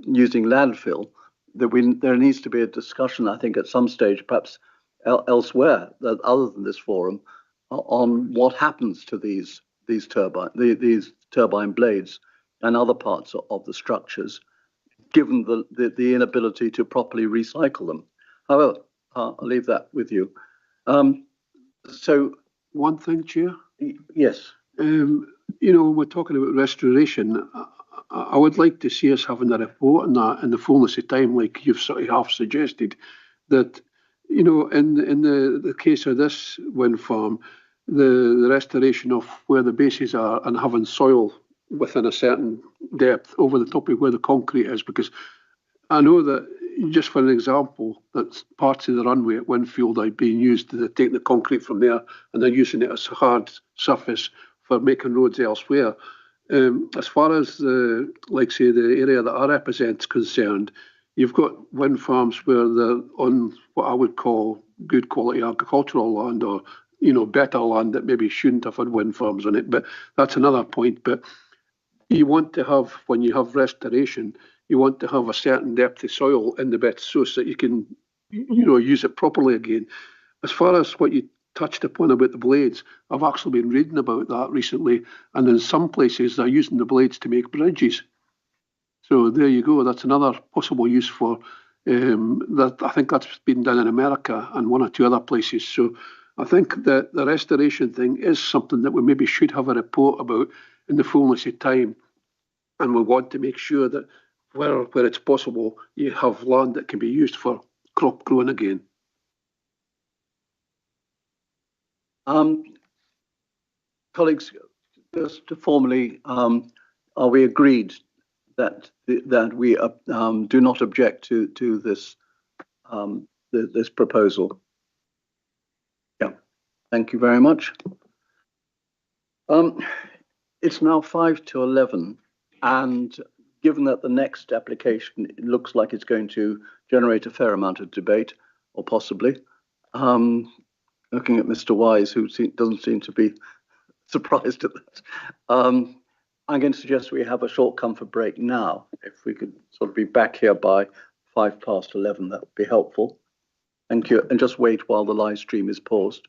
using landfill, there needs to be a discussion, I think, at some stage, perhaps elsewhere, that other than this forum, on what happens to these turbine blades and other parts of the structures, given the inability to properly recycle them. However, I'll leave that with you. So one thing, Chair. Yes. When we're talking about restoration, I would like to see us having a report on that in the fullness of time, like you've sort of half suggested, that in the case of this wind farm, the restoration of where the bases are and having soil within a certain depth over the top of where the concrete is, because I know that, just for an example, that parts of the runway at Winfield are being used to take the concrete from there and they're using it as a hard surface for making roads elsewhere. As far as the area that I represent is concerned, you've got wind farms where they're on what I would call good quality agricultural land, or better land that maybe shouldn't have had wind farms on it. But that's another point. But you want to have, when you have restoration, you want to have a certain depth of soil in the bed so that you can, use it properly again. As far as what you touched upon about the blades, I've actually been reading about that recently, and in some places they're using the blades to make bridges. So there you go. That's another possible use for that. I think that's been done in America and 1 or 2 other places. So I think that the restoration thing is something that we maybe should have a report about in the fullness of time, and we want to make sure that where it's possible, you have land that can be used for crop growing again. Colleagues, just to formally, are we agreed that we do not object to this this proposal? Yeah, thank you very much. It's now 5 to 11, and given that the next application looks like it's going to generate a fair amount of debate, or possibly, looking at Mr. Wise, who doesn't seem to be surprised at that, I'm going to suggest we have a short comfort break now. If we could sort of be back here by 11:05, that would be helpful. Thank you, and just wait while the live stream is paused.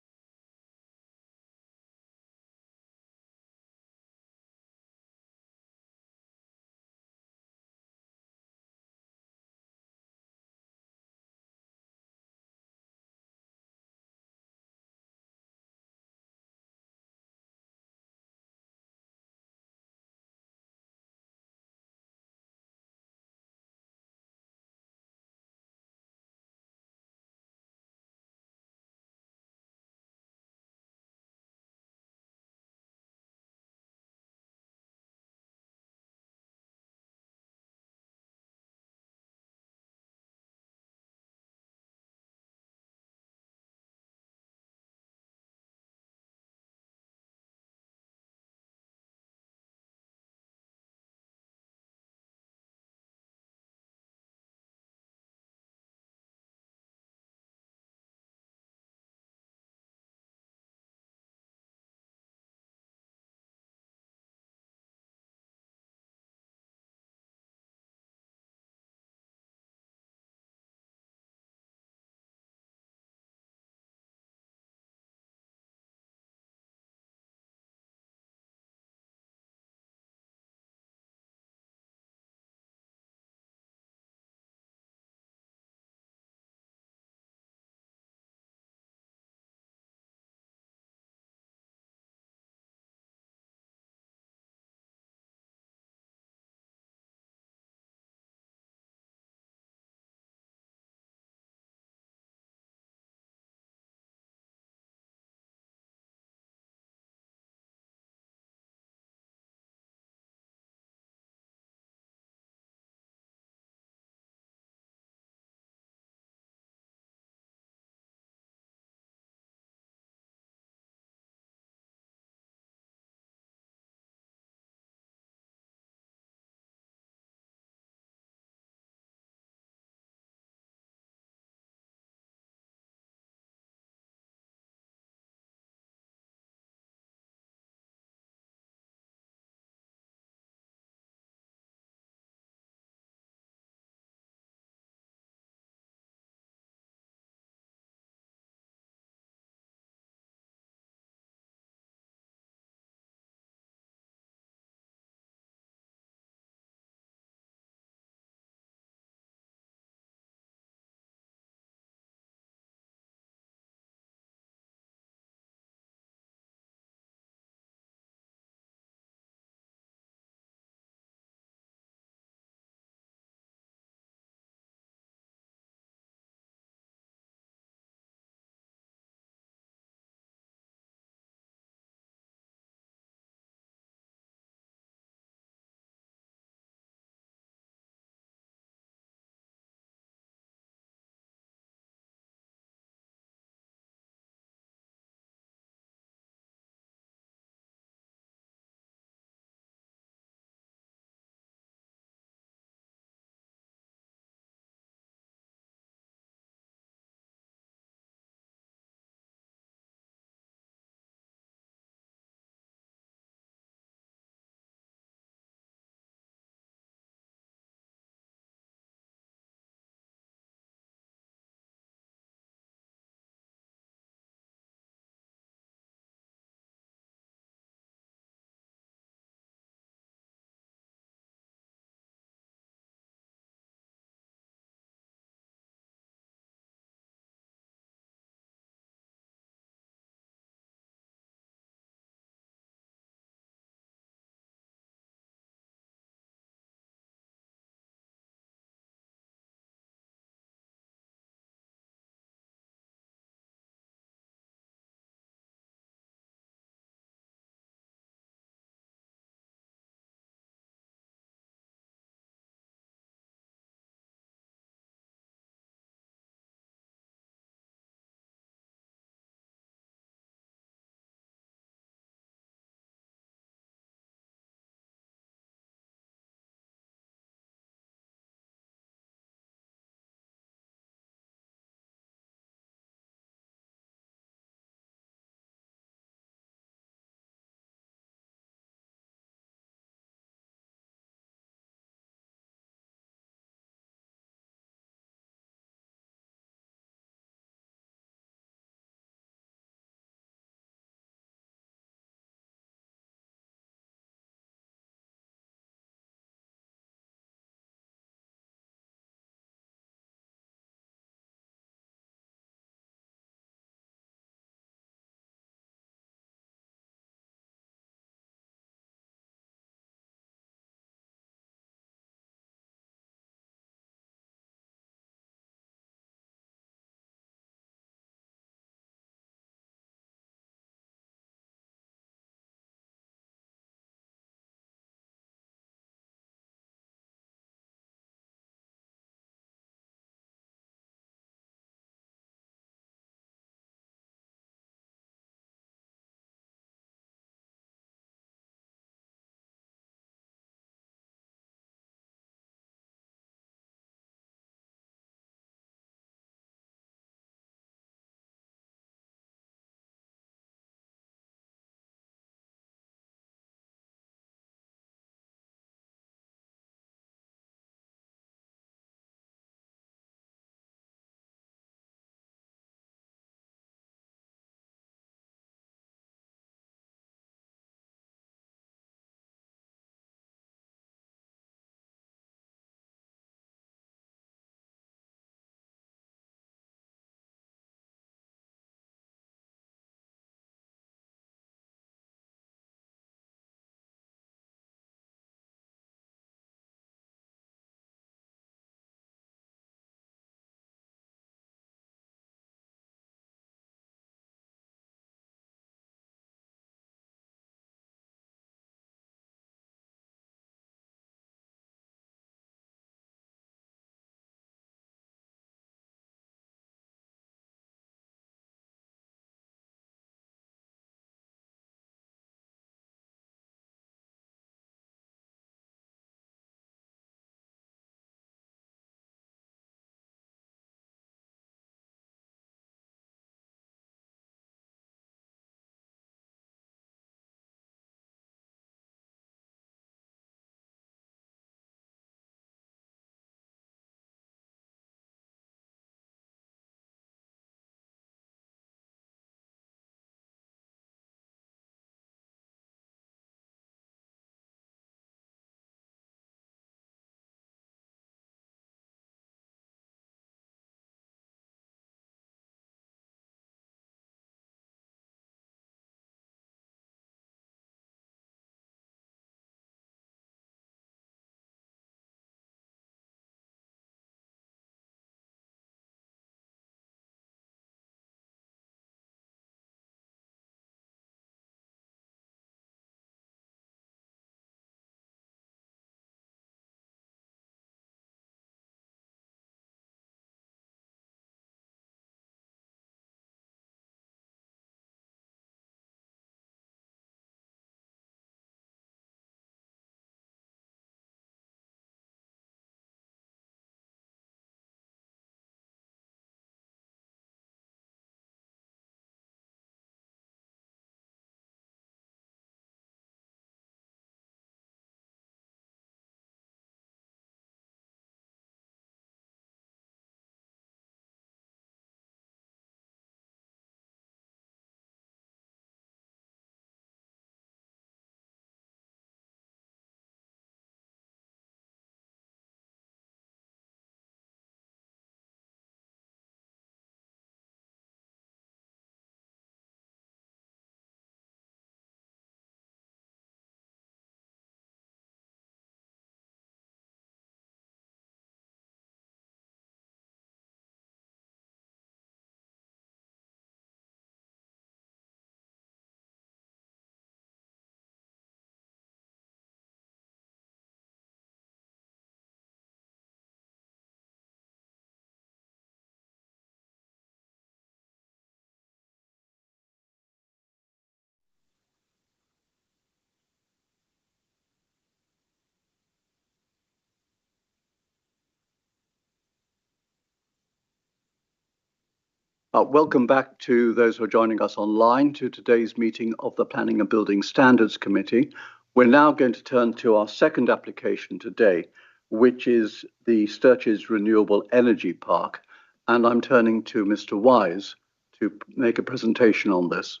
Welcome back to those who are joining us online to today's meeting of the Planning and Building Standards Committee. We're now going to turn to our second application today, which is the Sturges Renewable Energy Park. And I'm turning to Mr. Wise to make a presentation on this.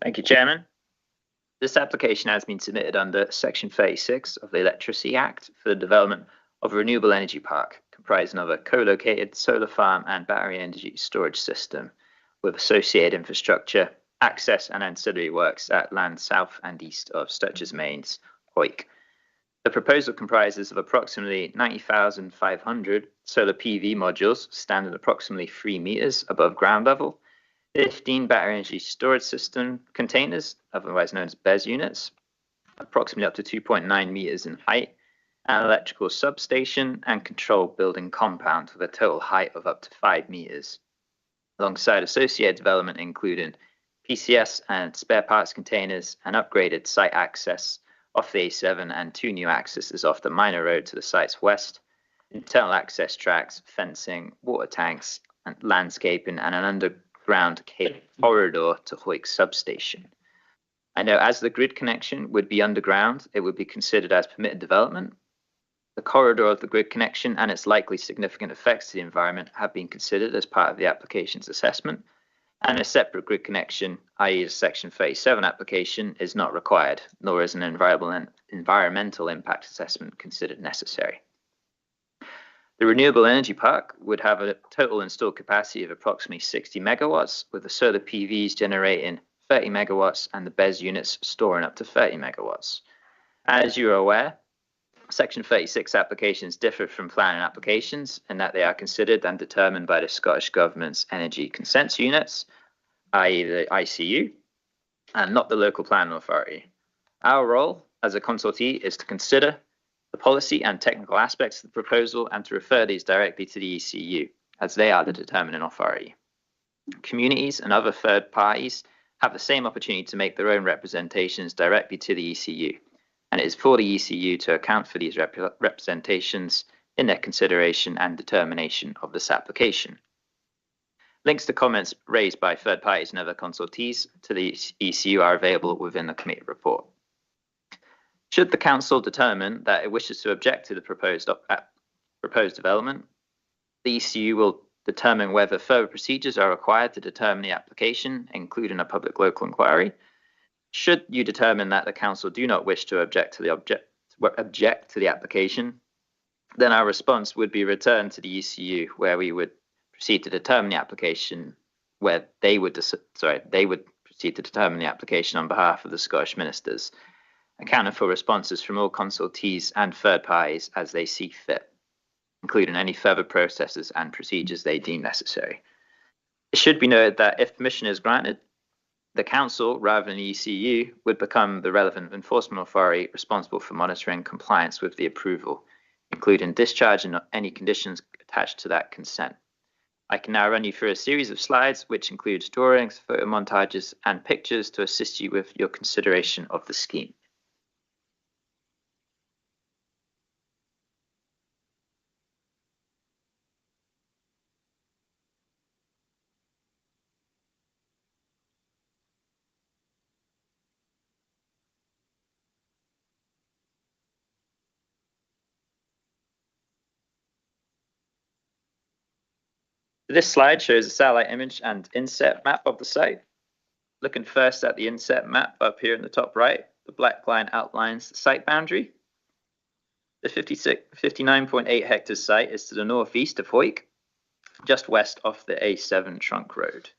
Thank you, Chairman. This application has been submitted under Section 36 of the Electricity Act for the development of a renewable energy park comprising of a co-located solar farm and battery energy storage system with associated infrastructure, access and ancillary works at land south and east of Sturges Mains, Hoyk. The proposal comprises of approximately 90,500 solar PV modules standing approximately 3 meters above ground level, 15 battery energy storage system containers, otherwise known as BESS units, approximately up to 2.9 meters in height, an electrical substation and control building compound with a total height of up to 5 meters, alongside associated development including PCS and spare parts containers and upgraded site access off the A7 and 2 new accesses off the minor road to the site's west, internal access tracks, fencing, water tanks, and landscaping, and an underground cable corridor to Hoyk substation. I know as the grid connection would be underground, it would be considered as permitted development. The corridor of the grid connection and its likely significant effects to the environment have been considered as part of the application's assessment, and a separate grid connection, i.e. a Section 37 application, is not required, nor is an environmental impact assessment considered necessary. The renewable energy park would have a total installed capacity of approximately 60 megawatts, with the solar PVs generating 30 megawatts and the BESS units storing up to 30 megawatts. As you are aware, Section 36 applications differ from planning applications in that they are considered and determined by the Scottish Government's Energy Consents Units, i.e. the ICU, and not the local planning authority. Our role as a consultee is to consider the policy and technical aspects of the proposal and to refer these directly to the ECU, as they are the determining authority. Communities and other third parties have the same opportunity to make their own representations directly to the ECU, and it is for the ECU to account for these representations in their consideration and determination of this application. Links to comments raised by third parties and other consultees to the ECU are available within the committee report. Should the Council determine that it wishes to object to the proposed development, the ECU will determine whether further procedures are required to determine the application, including a public local inquiry. Should you determine that the Council do not wish to object to the application, then our response would be returned to the ECU, where we would proceed to determine the application, where they would proceed to determine the application on behalf of the Scottish ministers, accounting for responses from all consultees and third parties as they see fit, including any further processes and procedures they deem necessary. It should be noted that if permission is granted, the Council, rather than the ECU, would become the relevant enforcement authority responsible for monitoring compliance with the approval, including discharge and any conditions attached to that consent. I can now run you through a series of slides which includes drawings, photo montages, and pictures to assist you with your consideration of the scheme. This slide shows a satellite image and inset map of the site. Looking first at the inset map up here in the top right, the black line outlines the site boundary. The 59.8 hectares site is to the northeast of Hoyk, just west of the A7 trunk road.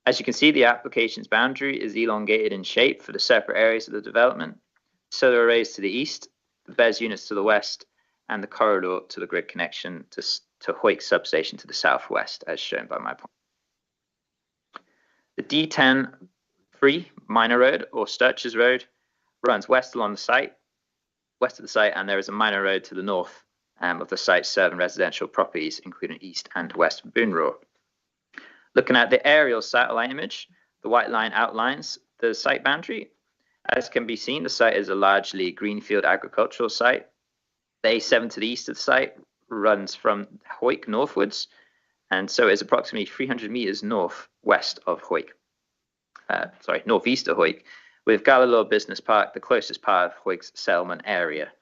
As you can see, the application's boundary is elongated in shape for the separate areas of the development. Solar arrays to the east, the BESS units to the west, and the corridor to the grid connection to Hoyk substation to the southwest, as shown by my point. The D10-3 minor road, or Sturges Road, runs west along the site, and there is a minor road to the north of the site serving residential properties, including east and west of Boonrow. Looking at the aerial satellite image, the white line outlines the site boundary. As can be seen, the site is a largely greenfield agricultural site. The A7 to the east of the site runs from Hoyk northwards, and so is approximately 300 meters northwest of Hawick. Northeast of Hawick, with Galalor Business Park the closest part of Hawick's settlement area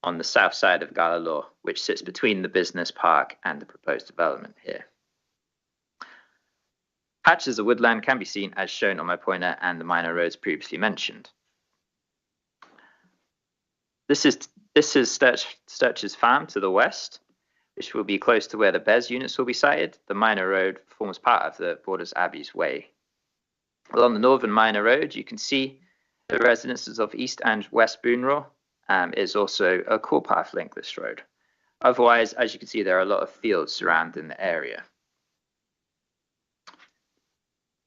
on the south side of Galalor, which sits between the business park and the proposed development here. Patches of woodland can be seen as shown on my pointer and the minor roads previously mentioned. This is Sturch's Farm to the west, which will be close to where the BES units will be sited. The minor road forms part of the Borders Abbey's Way. Along the northern minor road, you can see the residences of East and West Booneraw. Is also a core path link this road. Otherwise, as you can see, there are a lot of fields surrounding the area.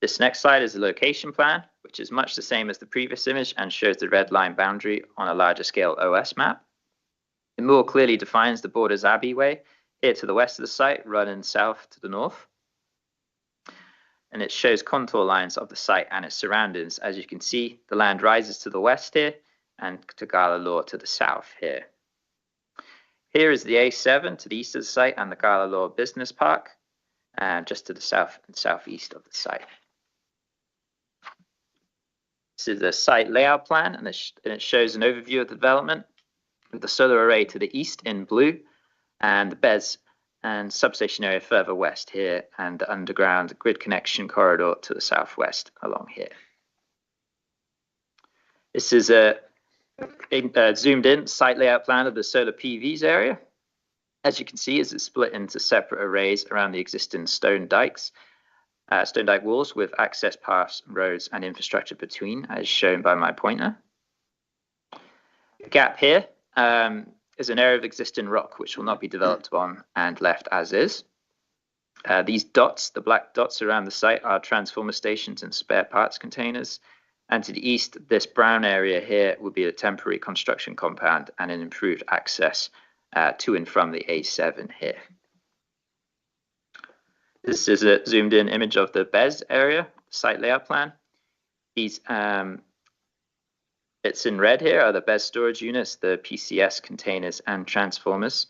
This next slide is a location plan, which is much the same as the previous image and shows the red line boundary on a larger scale OS map. It more clearly defines the Borders Abbey Way here to the west of the site, running south to the north. And it shows contour lines of the site and its surroundings. As you can see, the land rises to the west here and to Galalor to the south here. Here is the A7 to the east of the site and the Galalor Business Park, just to the south and southeast of the site. This is a site layout plan, and it shows an overview of the development with the solar array to the east in blue and the BES and substation area further west here and the underground grid connection corridor to the southwest along here. This is a zoomed in site layout plan of the solar PVs area. As you can see, it's split into separate arrays around the existing stone dyke walls with access paths, roads and infrastructure between, as shown by my pointer. The gap here is an area of existing rock which will not be developed on and left as is. These dots, the black dots around the site, are transformer stations and spare parts containers. And to the east, this brown area here will be a temporary construction compound and an improved access to and from the A7 here. This is a zoomed in image of the BES area, site layout plan. These, it's in red here, are the BES storage units, the PCS containers and transformers.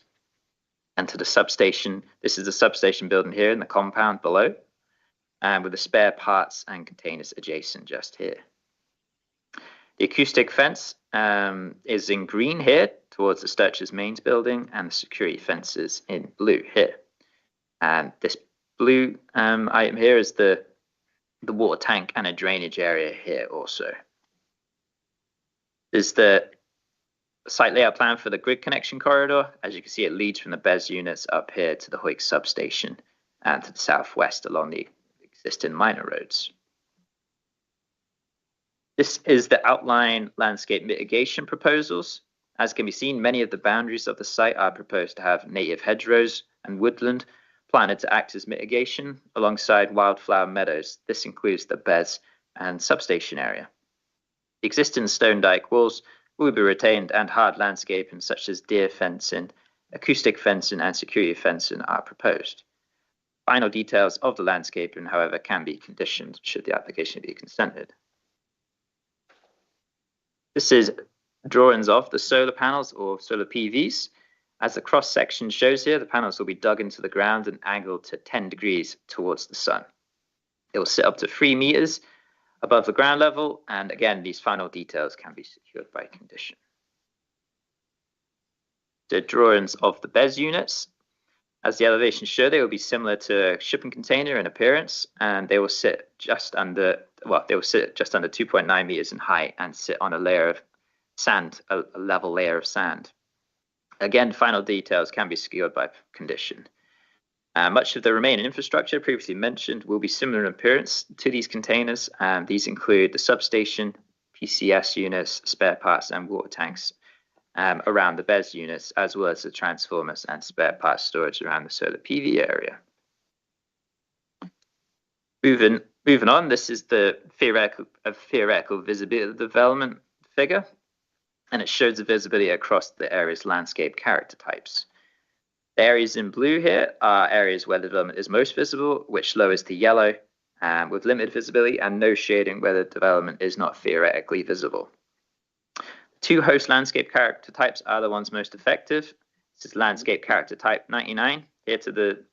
And to the substation, this is the substation building here in the compound below, and with the spare parts and containers adjacent just here. The acoustic fence is in green here towards the Sturch's Mains building, and the security fences in blue here. And this blue item here is the water tank and a drainage area here also. There's the site layout plan for the grid connection corridor. As you can see, it leads from the BES units up here to the Hawick substation and to the southwest along the existing minor roads. This is the outline landscape mitigation proposals. As can be seen, many of the boundaries of the site are proposed to have native hedgerows and woodland planted to act as mitigation alongside wildflower meadows. This includes the BES and substation area. The existing stone dyke walls will be retained and hard landscaping such as deer fencing, acoustic fencing and security fencing are proposed. Final details of the landscaping, however, can be conditioned should the application be consented. This is drawings of the solar panels or solar PVs. As the cross section shows here, the panels will be dug into the ground and angled to 10 degrees towards the sun. It will sit up to 3 meters above the ground level, and again, these final details can be secured by condition. The drawings of the BES units, as the elevations show, they will be similar to a shipping container in appearance, and they will sit just under, well, they will sit just under 2.9 meters in height and sit on a layer of sand, a level layer of sand. Again, final details can be secured by condition. Much of the remaining infrastructure previously mentioned will be similar in appearance to these containers. These include the substation, PCS units, spare parts and water tanks around the BES units, as well as the transformers and spare parts storage around the solar PV area. Moving on, this is the theoretical visibility of the development figure, and it shows the visibility across the area's landscape character types. The areas in blue here are areas where the development is most visible, which lowers to yellow with limited visibility, and no shading where the development is not theoretically visible. Two host landscape character types are the ones most effective. This is landscape character type 99 here to the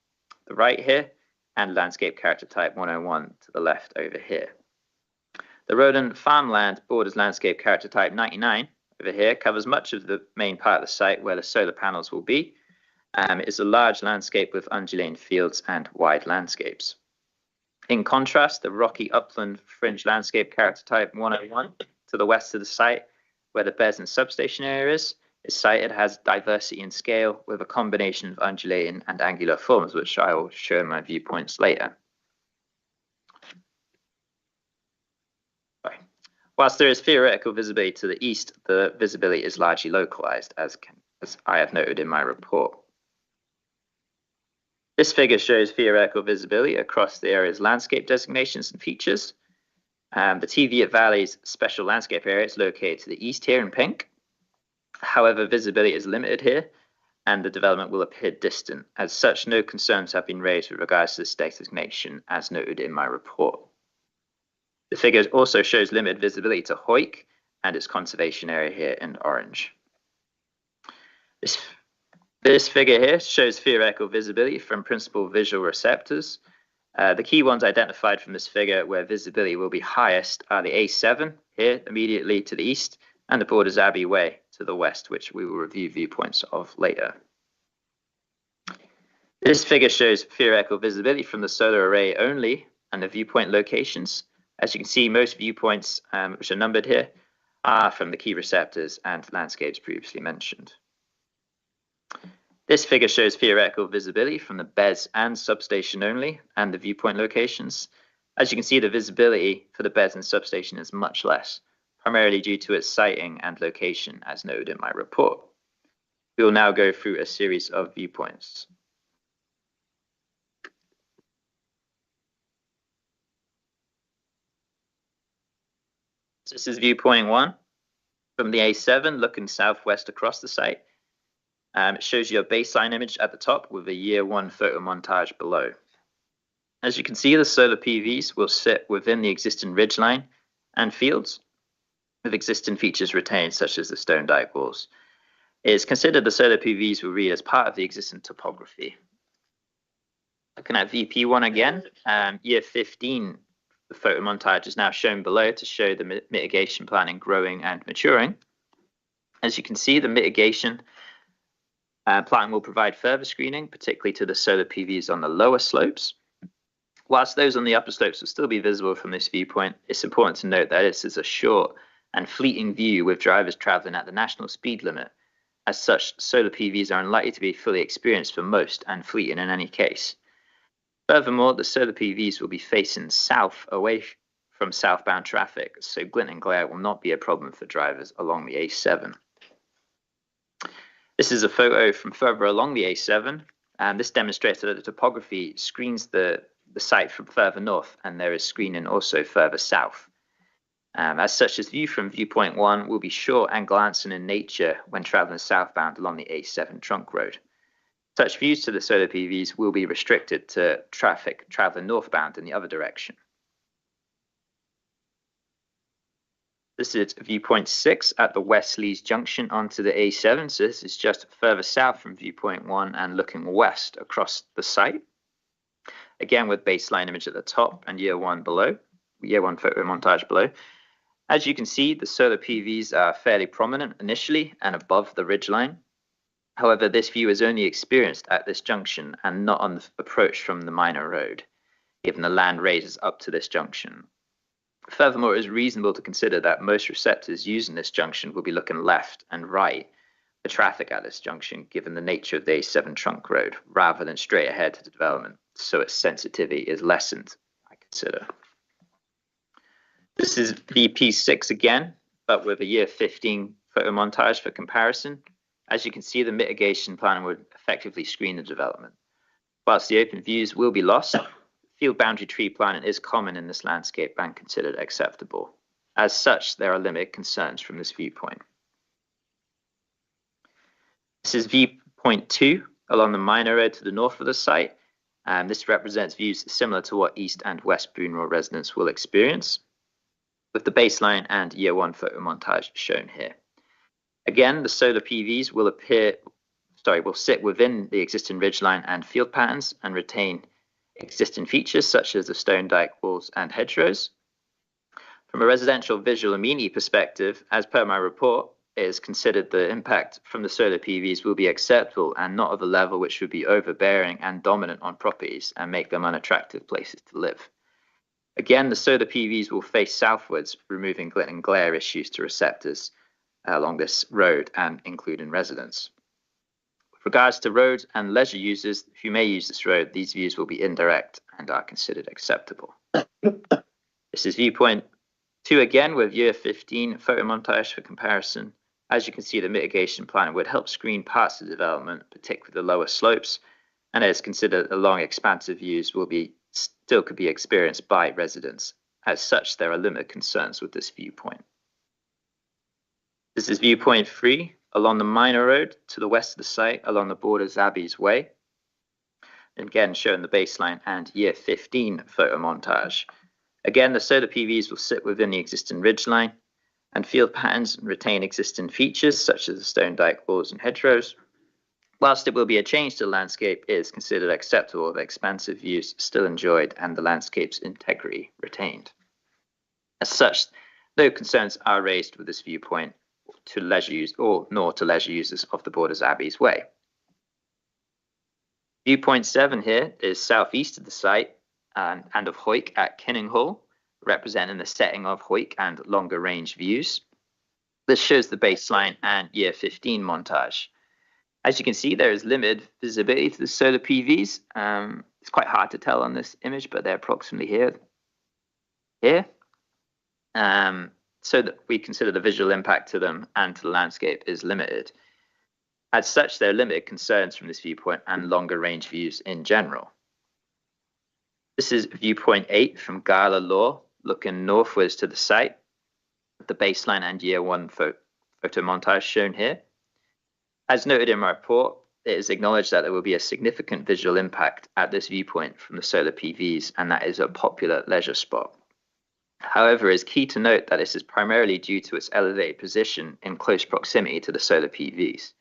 right here, and landscape character type 101 to the left over here. The Roden farmland borders landscape character type 99 over here, covers much of the main part of the site where the solar panels will be. It is a large landscape with undulating fields and wide landscapes. In contrast, the rocky upland fringe landscape character type 101 to the west of the site, where the BES and substation area is sited, has diversity in scale with a combination of undulating and angular forms, which I will show in my viewpoints later. Whilst there is theoretical visibility to the east, the visibility is largely localized, as I have noted in my report. This figure shows theoretical visibility across the area's landscape designations and features. The Teviot Valley's special landscape area is located to the east here in pink. However, visibility is limited here, and the development will appear distant. As such, no concerns have been raised with regards to this designation, as noted in my report. The figure also shows limited visibility to Hoyk and its conservation area here in orange. This figure here shows theoretical visibility from principal visual receptors. The key ones identified from this figure where visibility will be highest are the A7 here immediately to the east and the Borders Abbey Way to the west, which we will review viewpoints of later. This figure shows theoretical visibility from the solar array only and the viewpoint locations. As you can see, most viewpoints, which are numbered here, are from the key receptors and landscapes previously mentioned. This figure shows theoretical visibility from the BES and substation only and the viewpoint locations. As you can see, the visibility for the BES and substation is much less, primarily due to its siting and location, as noted in my report. We will now go through a series of viewpoints. This is viewpoint 1 from the A7 looking southwest across the site. It shows you a baseline image at the top with a year 1 photo montage below. As you can see, the solar PVs will sit within the existing ridgeline and fields with existing features retained, such as the stone dike walls. It is considered the solar PVs will read as part of the existing topography. Looking at VP1 again, year 15, the photo montage is now shown below to show the mitigation planning growing and maturing. As you can see, the mitigation planning will provide further screening, particularly to the solar PVs on the lower slopes. Whilst those on the upper slopes will still be visible from this viewpoint, it's important to note that this is a short and fleeting view with drivers traveling at the national speed limit. As such, solar PVs are unlikely to be fully experienced for most and fleeting in any case. Furthermore, the solar PVs will be facing south away from southbound traffic, so glint and glare will not be a problem for drivers along the A7. This is a photo from further along the A7, and this demonstrates that the topography screens the site from further north, and there is screening also further south. As such, this view from viewpoint 1 will be short and glancing in nature when traveling southbound along the A7 trunk road. Such views to the solar PVs will be restricted to traffic traveling northbound in the other direction. This is viewpoint 6 at the West Lees Junction onto the A7. So this is just further south from viewpoint 1 and looking west across the site. Again, with baseline image at the top and year 1 below, year 1 photo montage below. As you can see, the solar PVs are fairly prominent initially and above the ridgeline. However, this view is only experienced at this junction and not on the approach from the minor road, given the land raises up to this junction. Furthermore, it is reasonable to consider that most receptors using this junction will be looking left and right for traffic at this junction, given the nature of the A7 trunk road, rather than straight ahead to the development, so its sensitivity is lessened, I consider. This is VP6 again, but with a year 15 photo montage for comparison. As you can see, the mitigation plan would effectively screen the development. Whilst the open views will be lost, field boundary tree planting is common in this landscape and considered acceptable. As such, there are limited concerns from this viewpoint. This is viewpoint 2 along the minor road to the north of the site. This represents views similar to what East and West Boonville residents will experience, with the baseline and year 1 photo montage shown here. Again, the solar PVs will sit within the existing ridgeline and field patterns and retain existing features such as the stone dyke walls and hedgerows. From a residential visual amenity perspective, as per my report, it is considered the impact from the solar PVs will be acceptable and not of a level which would be overbearing and dominant on properties and make them unattractive places to live. Again, the solar PVs will face southwards, removing glint and glare issues to receptors along this road and including residents. With regards to road and leisure users who may use this road, these views will be indirect and are considered acceptable. This is viewpoint 2 again with year 15 photo montage for comparison. As you can see, the mitigation plan would help screen parts of the development, particularly the lower slopes, and it is considered the long expansive views will be still could be experienced by residents. As such, there are limited concerns with this viewpoint. This is viewpoint 3 along the minor road to the west of the site along the Borders Abbeys Way. Again, showing the baseline and year 15 photo montage. Again, the solar PVs will sit within the existing ridgeline and field patterns and retain existing features such as the stone dyke walls and hedgerows. Whilst it will be a change to the landscape, it is considered acceptable if expansive views still enjoyed and the landscape's integrity retained. As such, no concerns are raised with this viewpoint to leisure use nor to leisure users of the Borders Abbeys Way. Viewpoint 7 here is southeast of the site and of Hoyk at Kinninghall, representing the setting of Hoyk and longer range views. This shows the baseline and year 15 montage. As you can see, there is limited visibility to the solar PVs. It's quite hard to tell on this image, but they're approximately here. So that we consider the visual impact to them and to the landscape is limited. As such, there are limited concerns from this viewpoint and longer range views in general. This is viewpoint 8 from Gala Law, looking northwards to the site, with the baseline and year 1 photo montage shown here. As noted in my report, it is acknowledged that there will be a significant visual impact at this viewpoint from the solar PVs, and that is a popular leisure spot. However, it is key to note that this is primarily due to its elevated position in close proximity to the solar PVs.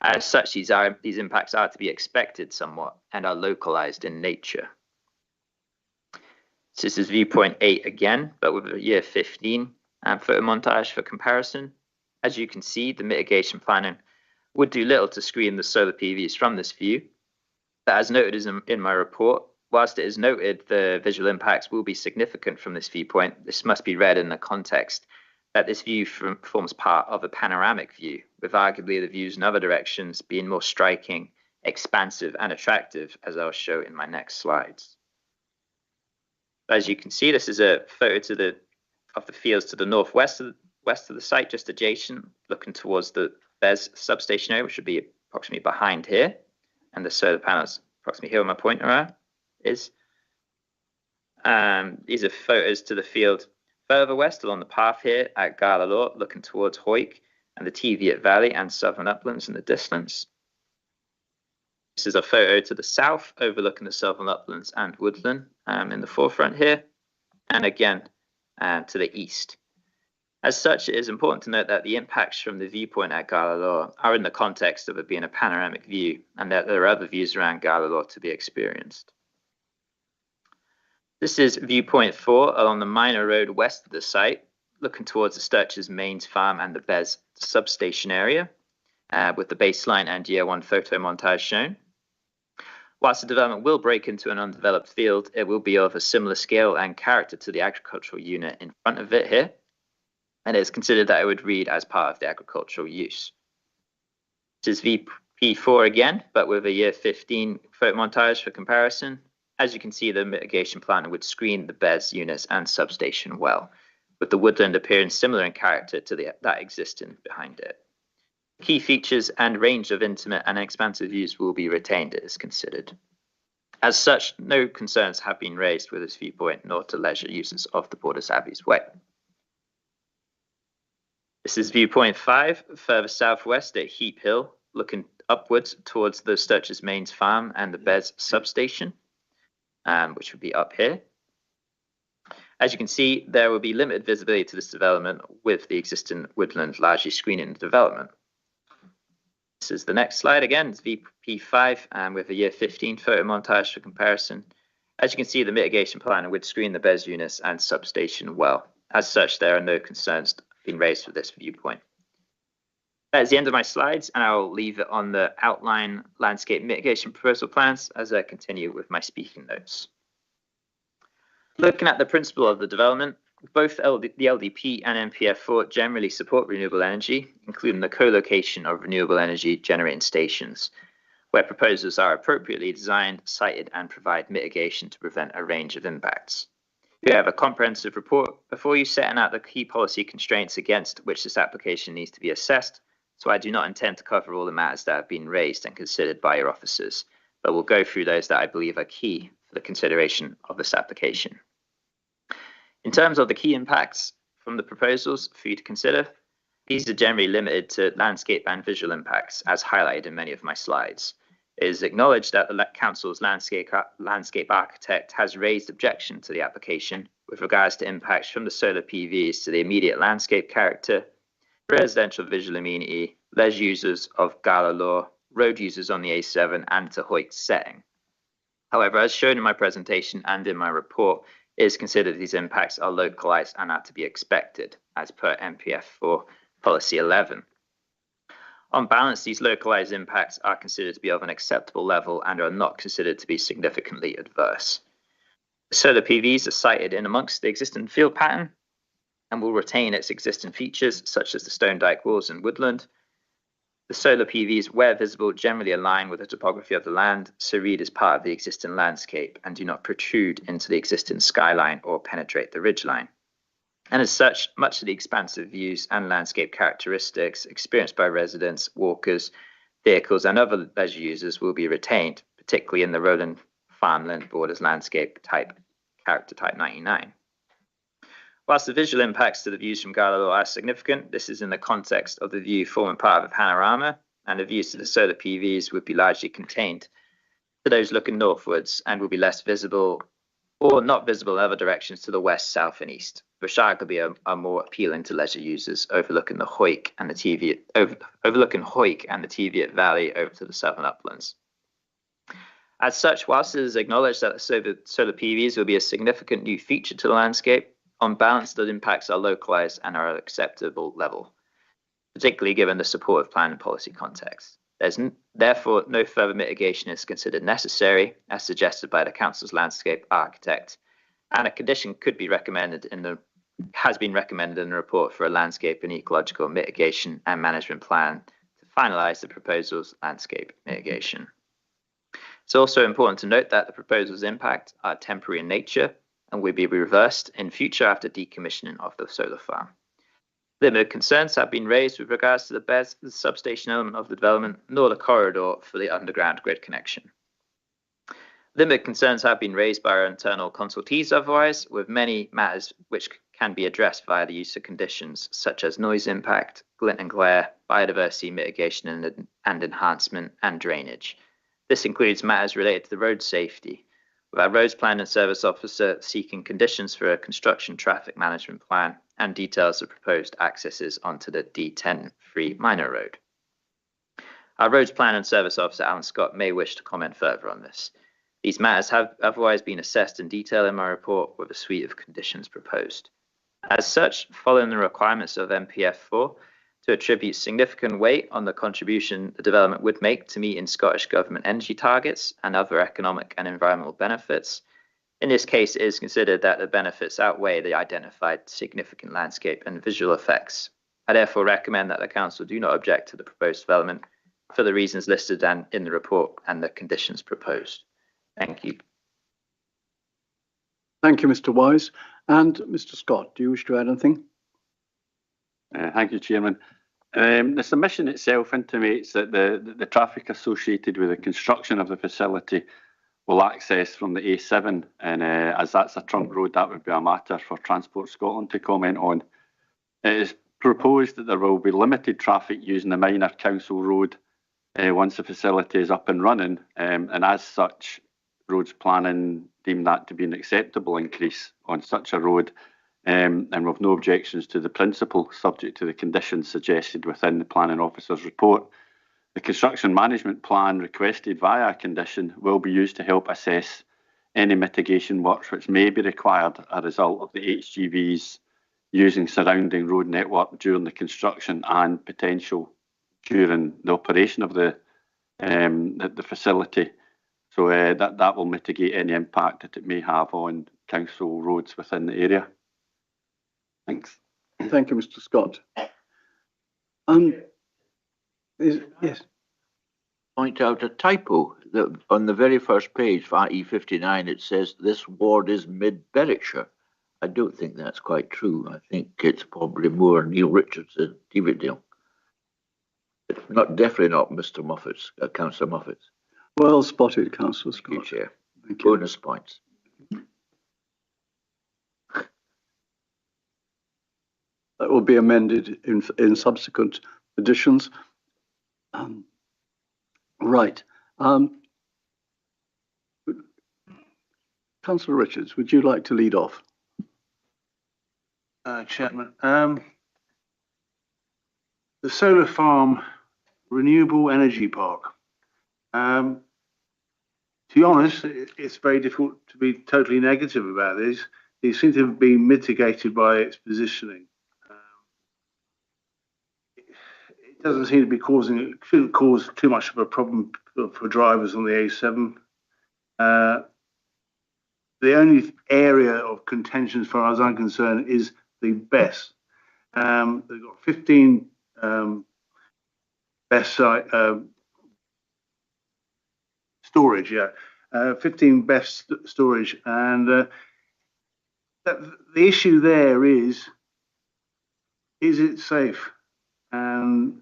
As such, these impacts are to be expected somewhat and are localized in nature. This is viewpoint 8 again, but with a year 15 photo montage for comparison. As you can see, the mitigation planning would do little to screen the solar PVs from this view. But as noted in my report, whilst it is noted the visual impacts will be significant from this viewpoint, this must be read in the context that this view forms part of a panoramic view, with arguably the views in other directions being more striking, expansive, and attractive, as I'll show in my next slides. As you can see, this is a photo of the fields to the northwest of the site, just adjacent, looking towards the BES substation area, which would be approximately behind here, and the solar panels approximately here where my pointer is. These are photos to the field further west along the path here at Gala Law, looking towards Hoyk and the Teviot Valley and Southern Uplands in the distance. This is a photo to the south, overlooking the Southern Uplands and woodland in the forefront here, and again to the east. As such, it is important to note that the impacts from the viewpoint at Gala Law are in the context of it being a panoramic view, and that there are other views around Gala Law to be experienced. This is viewpoint 4 along the minor road west of the site, looking towards the Sturches Mains Farm and the BES substation area, with the baseline and year 1 photo montage shown. Whilst the development will break into an undeveloped field, it will be of a similar scale and character to the agricultural unit in front of it here, and it is considered that it would read as part of the agricultural use. This is VP4 again, but with a year 15 photo montage for comparison. As you can see, the mitigation plan would screen the BES units and substation well, with the woodland appearing similar in character to that existing behind it. Key features and range of intimate and expansive views will be retained, it is considered. As such, no concerns have been raised with this viewpoint nor to leisure users of the Borders Abbeys Way. This is viewpoint 5, further southwest at Heap Hill, looking upwards towards the Sturches Mains Farm and the BES substation, which would be up here. As you can see, there will be limited visibility to this development with the existing woodland largely screening the development. This is the next slide again, it's VP5 with a year 15 photo montage for comparison. As you can see, the mitigation plan would screen the BESS units and substation well. As such, there are no concerns being raised for this viewpoint. That is the end of my slides, and I'll leave it on the outline landscape mitigation proposal plans as I continue with my speaking notes. Looking at the principle of the development, both the LDP and NPF4 generally support renewable energy, including the co-location of renewable energy generating stations, where proposals are appropriately designed, sited, and provide mitigation to prevent a range of impacts. You have a comprehensive report before you, setting out the key policy constraints against which this application needs to be assessed, so I do not intend to cover all the matters that have been raised and considered by your officers, but will go through those that I believe are key for the consideration of this application. In terms of the key impacts from the proposals for you to consider, these are generally limited to landscape and visual impacts, as highlighted in many of my slides. It is acknowledged that the Council's landscape architect has raised objection to the application with regards to impacts from the solar PVs to the immediate landscape character, residential visual amenity, leisure users of Gala Law, road users on the A7, and to Hoyt setting. However, as shown in my presentation and in my report, it is considered these impacts are localised and are to be expected, as per NPF4 Policy 11. On balance, these localised impacts are considered to be of an acceptable level and are not considered to be significantly adverse. The solar PVs are sited in amongst the existing field pattern and will retain its existing features, such as the stone dyke walls and woodland. The solar PVs, where visible, generally align with the topography of the land, so read as part of the existing landscape and do not protrude into the existing skyline or penetrate the ridgeline. And as such, much of the expansive views and landscape characteristics experienced by residents, walkers, vehicles, and other leisure users will be retained, particularly in the rolling farmland borders landscape type, character type 99. Whilst the visual impacts to the views from Gala Law are significant, this is in the context of the view forming part of a panorama, and the views to the solar PVs would be largely contained to those looking northwards and will be less visible or not visible in other directions to the west, south, and east, which arguably are more appealing to leisure users overlooking the Hoyk and the Teviot Valley over to the southern uplands. As such, whilst it is acknowledged that the solar PVs will be a significant new feature to the landscape, on balance, the impacts are localised and are at an acceptable level, particularly given the supportive plan and policy context. There's therefore no further mitigation is considered necessary, as suggested by the Council's landscape architect, and a condition could be has been recommended in the report for a landscape and ecological mitigation and management plan to finalise the proposal's landscape mitigation. It's also important to note that the proposal's impact are temporary in nature and will be reversed in future after decommissioning of the solar farm. Limited concerns have been raised with regards to the BESS, the substation element of the development, nor the corridor for the underground grid connection. Limited concerns have been raised by our internal consultees otherwise, with many matters which can be addressed via the use of conditions such as noise impact, glint and glare, biodiversity mitigation and enhancement, and drainage. This includes matters related to the road safety, with our roads plan and service officer seeking conditions for a construction traffic management plan and details of proposed accesses onto the D10-free minor road. Our roads plan and service officer, Alan Scott, may wish to comment further on this. These matters have otherwise been assessed in detail in my report with a suite of conditions proposed. As such, following the requirements of NPF4 to attribute significant weight on the contribution the development would make to meeting Scottish Government energy targets and other economic and environmental benefits, in this case, it is considered that the benefits outweigh the identified significant landscape and visual effects. I therefore recommend that the Council do not object to the proposed development for the reasons listed in the report and the conditions proposed. Thank you. Thank you, Mr. Wise. And Mr. Scott, do you wish to add anything? Thank you, Chairman. The submission itself intimates that the traffic associated with the construction of the facility will access from the A7, and as that's a trunk road, that would be a matter for Transport Scotland to comment on. It is proposed that there will be limited traffic using the minor council road once the facility is up and running, and as such, roads planning deem that to be an acceptable increase on such a road, and we've no objections to the principle, subject to the conditions suggested within the planning officer's report. The construction management plan requested via a condition will be used to help assess any mitigation works which may be required as a result of the HGVs using surrounding road network during the construction and potential during the operation of the facility. So that will mitigate any impact that it may have on council roads within the area. Thanks. Thank you, Mr. Scott. Yes. Point out a typo that on the very first page for E59 it says this ward is mid-Berwickshire. I don't think that's quite true. I think it's probably more Neil Richardson, Davidale. It's definitely not Mr. Moffat's, Councillor Moffat's. Well spotted, Councillor Scott. Thank you, Chair. Thank you. Bonus points. That will be amended in subsequent editions. Right. Councillor Richards, would you like to lead off? Chairman, the solar farm renewable energy park. To be honest, it's very difficult to be totally negative about this. It seems to have been mitigated by its positioning. It doesn't seem to be shouldn't cause too much of a problem for drivers on the A7. The only area of contention, as far as I'm concerned, is the BESS. They've got 15 BESS site storage, 15 BESS storage, and the issue there is it safe? And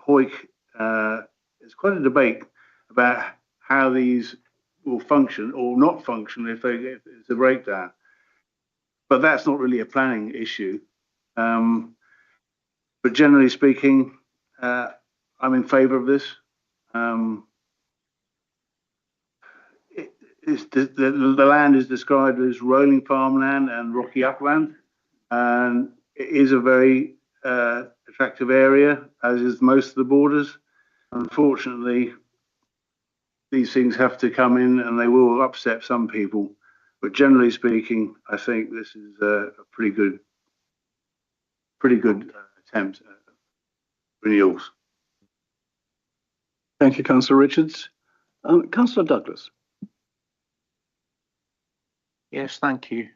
Hoyk, there's quite a debate about how these will function or not function if it's a breakdown. But that's not really a planning issue. But generally speaking, I'm in favour of this. The land is described as rolling farmland and rocky upland, and it is a very attractive area, as is most of the borders. Unfortunately, these things have to come in and they will upset some people. But generally speaking, I think this is a pretty good attempt at renewals. Thank you, Councillor Richards. Councillor Douglas. Yes, thank you.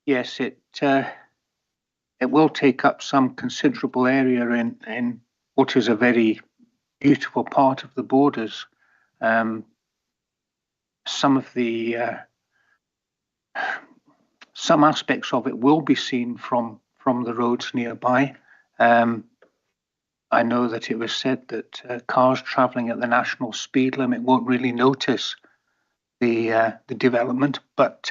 Yes, it will take up some considerable area in what is a very beautiful part of the borders. Some aspects of it will be seen from the roads nearby. I know that it was said that cars travelling at the national speed limit won't really notice the development, but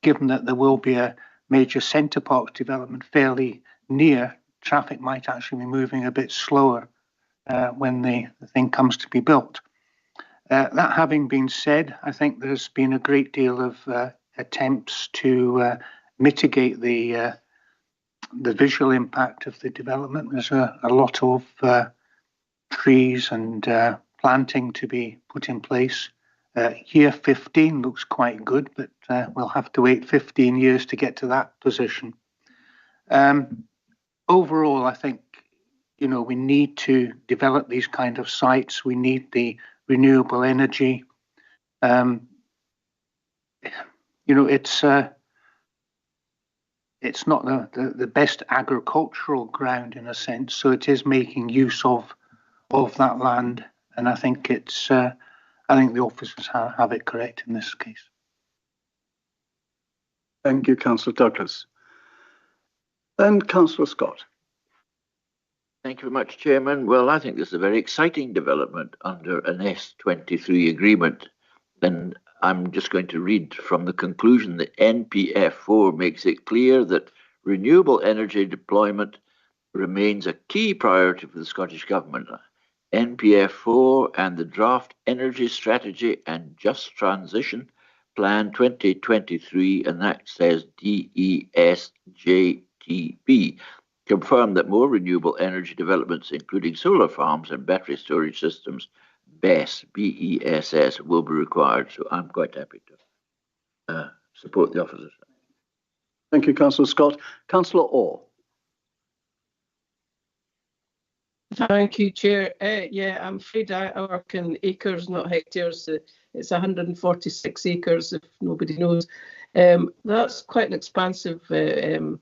given that there will be a major centre park development fairly near, traffic might actually be moving a bit slower when the thing comes to be built. That having been said, I think there's been a great deal of attempts to mitigate the visual impact of the development. There's a lot of trees and planting to be put in place. Year 15 looks quite good, but we'll have to wait 15 years to get to that position. Overall, I think, we need to develop these kind of sites. We need the renewable energy. It's not the best agricultural ground in a sense, so it is making use of that land, and I think it's I think the officers have it correct in this case. Thank you, Councillor Douglas. And Councillor Scott. Thank you very much, Chairman. Well, I think this is a very exciting development under an S23 agreement. Then I'm just going to read from the conclusion that NPF4 makes it clear that renewable energy deployment remains a key priority for the Scottish Government. NPF4 and the Draft Energy Strategy and Just Transition Plan 2023, and that says DESJTB, confirm that more renewable energy developments, including solar farms and battery storage systems, BESS, B-E-S-S, will be required. So I'm quite happy to support the officers. Thank you, Councillor Scott. Councillor Orr. Thank you, Chair. Yeah, I'm afraid I work in acres, not hectares. It's 146 acres, if nobody knows. That's quite an expansive for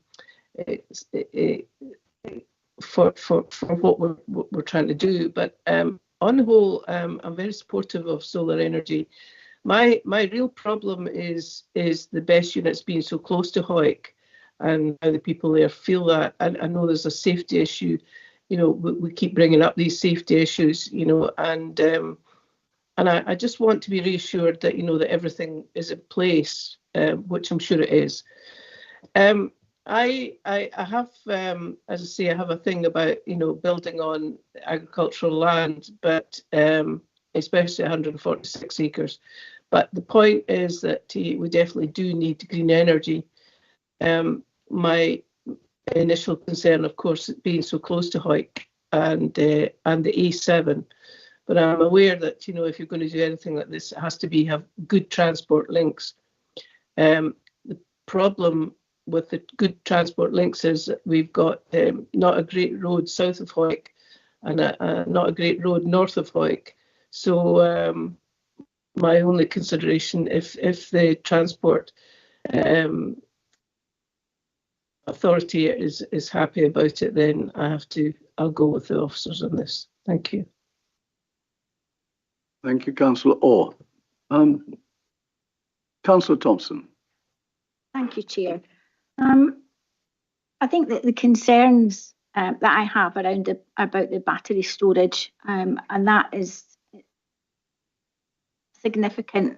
what we're trying to do. But on the whole, I'm very supportive of solar energy. My real problem is the BESS units being so close to Hoyk, and how the people there feel that. And I know there's a safety issue. You know, we keep bringing up these safety issues. You know, and I just want to be reassured that that everything is in place, which I'm sure it is. I have, as I say, I have a thing about building on agricultural land, but especially 146 acres. But the point is that we definitely do need green energy. My initial concern, of course, being so close to Hoyk and the A7. But I'm aware that if you're going to do anything like this, it has to have good transport links. The problem with the good transport links is that we've got not a great road south of Hoyk and not a great road north of Hoyk. So my only consideration, if the transport authority is happy about it, then I'll go with the officers on this. Thank you. Thank you, Councillor Orr. Councillor Thompson. Thank you, Chair. I think that the concerns that I have about the battery storage, and that is a significant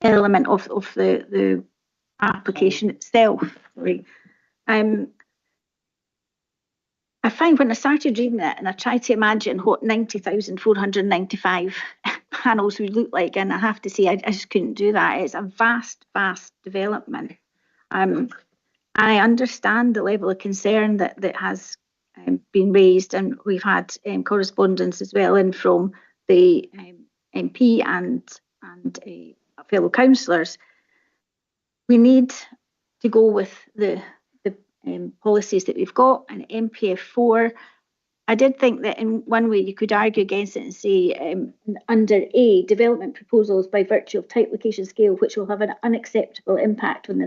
element of the application itself. Right? I find when I started reading it and I tried to imagine what 90,495 panels would look like, and I have to say I just couldn't do that. It's a vast, vast development. I understand the level of concern that has been raised, and we've had correspondence as well in from the MP and fellow councillors. We need to go with the policies that we've got, and MPF4. I did think that in one way you could argue against it and say under A, development proposals by virtue of type location scale which will have an unacceptable impact on the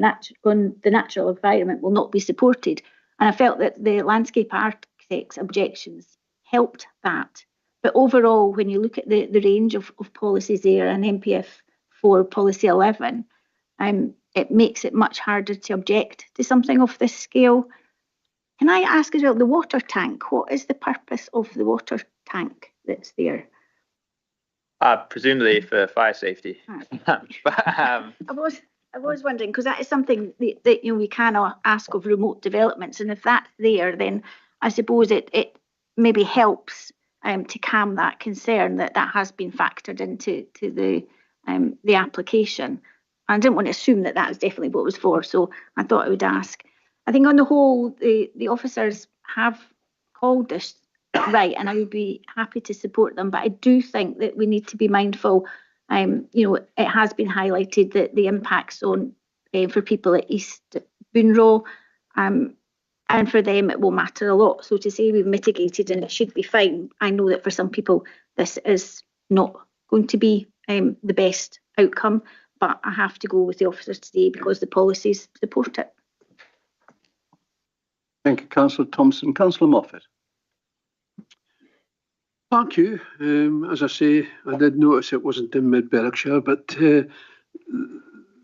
natural environment will not be supported. And I felt that the landscape architect's objections helped that. But overall, when you look at the range of policies there and MPF4 policy 11, it makes it much harder to object to something of this scale. Can I ask as well, the water tank, what is the purpose of the water tank that's there? Presumably for fire safety. But, I was wondering, because that is something that we can ask of remote developments, and if that's there, then I suppose it maybe helps to calm that concern that has been factored into the application. I didn't want to assume that was definitely what it was for, so I thought I would ask. I think on the whole, the officers have called this right, and I would be happy to support them. But I do think that we need to be mindful. It has been highlighted that the impacts on for people at East Bunro, and for them it will matter a lot. So to say we've mitigated and it should be fine, I know that for some people this is not going to be the best outcome. But I have to go with the officers today because the policies support it. Thank you, Councillor Thompson. Councillor Moffat. Thank you. As I say, I did notice it wasn't in Mid-Berwickshire, but the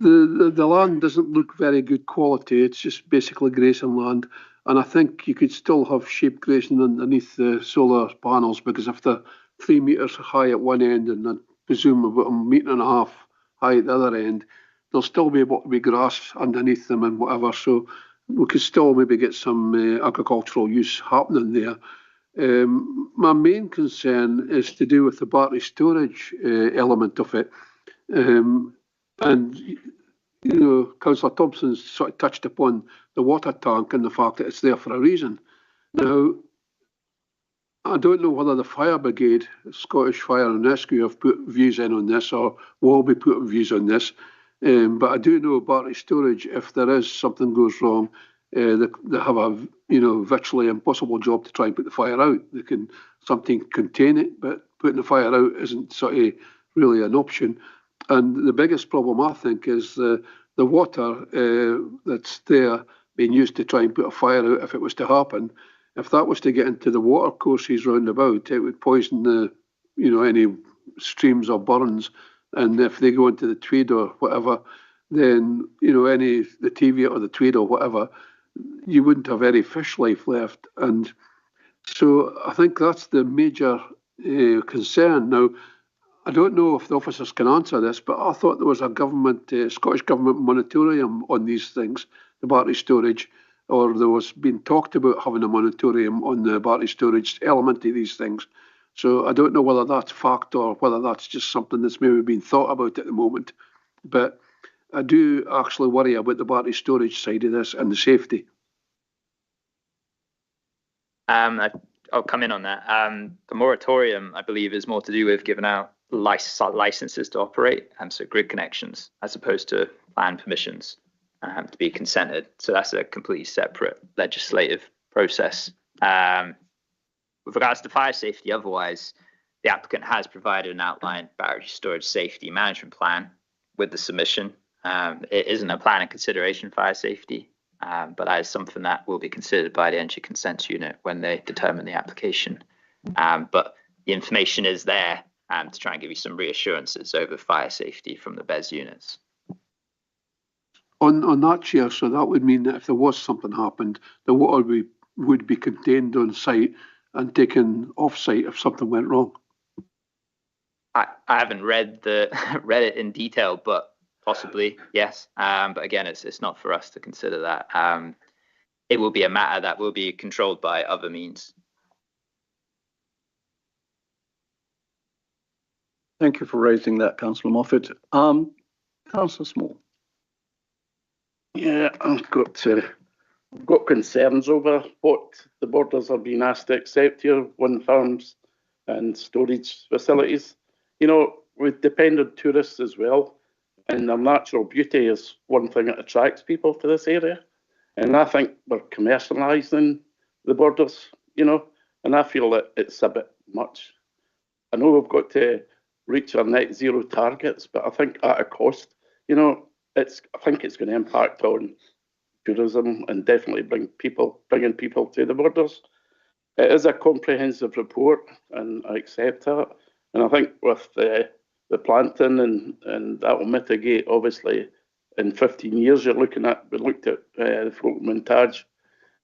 land doesn't look very good quality. It's just basically grazing land. And I think you could still have sheep grazing underneath the solar panels, because if they're 3 metres high at one end and I presume about 1.5 metres high at the other end, there'll still be able to be grass underneath them and whatever. So we could still maybe get some agricultural use happening there. My main concern is to do with the battery storage element of it. Councillor Thompson's sort of touched upon the water tank and the fact that it's there for a reason. Now, I don't know whether the Fire Brigade, Scottish Fire and Rescue, have put views in on this or will be putting views on this. But I do know battery storage, if there is something goes wrong, they have a virtually impossible job to try and put the fire out. They can something contain it, but putting the fire out isn't sort of really an option. And the biggest problem, I think, is the water that's there being used to try and put a fire out if it was to happen. If that was to get into the water courses round about, it would poison the, any streams or burns. And if they go into the Tweed or whatever, then, the Teviot or the Tweed or whatever, you wouldn't have any fish life left. And so I think that's the major concern. Now, I don't know if the officers can answer this, but I thought there was a Scottish Government moratorium on these things, the battery storage, or there was being talked about having a moratorium on the battery storage element of these things. So I don't know whether that's fact or whether that's just something that's maybe being thought about at the moment. But I do actually worry about the battery storage side of this and the safety. I'll come in on that. The moratorium, I believe, is more to do with giving out licenses to operate, so grid connections, as opposed to plan permissions to be consented. So that's a completely separate legislative process. With regards to fire safety, otherwise, the applicant has provided an outlined battery storage safety management plan with the submission. It isn't a plan and consideration fire safety, but that is something that will be considered by the Energy Consents Unit when they determine the application. But the information is there to try and give you some reassurances over fire safety from the BES units. On that, Chair, so that would mean that if there was something happened, the water would be contained on site and taken off site if something went wrong. I haven't read it in detail, but possibly yes. But again, it's not for us to consider that. It will be a matter that will be controlled by other means. Thank you for raising that, Councillor Moffat. Councillor Small. Yeah, I've got concerns over what the borders are being asked to accept here, wind farms and storage facilities. We depend on tourists as well, and their natural beauty is one thing that attracts people to this area. And I think we're commercialising the borders, and I feel that it's a bit much. I know we've got to reach our net zero targets, but I think at a cost, I think it's going to impact on tourism and definitely bringing people to the borders. It is a comprehensive report, and I accept that. And I think with the planting and that will mitigate, obviously, in 15 years we looked at the floating montage,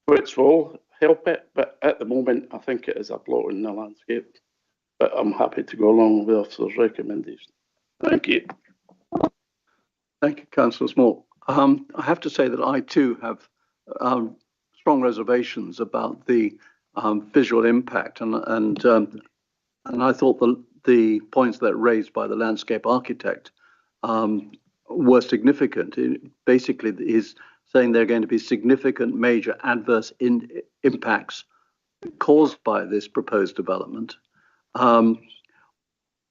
which will help it. But at the moment, I think it is a blot in the landscape. But I'm happy to go along with the officer's recommendation. Thank you. Thank you, Councillor Small. I have to say that I too have strong reservations about the visual impact, and I thought the points that raised by the landscape architect were significant. Basically, he's saying there are going to be significant major adverse impacts caused by this proposed development.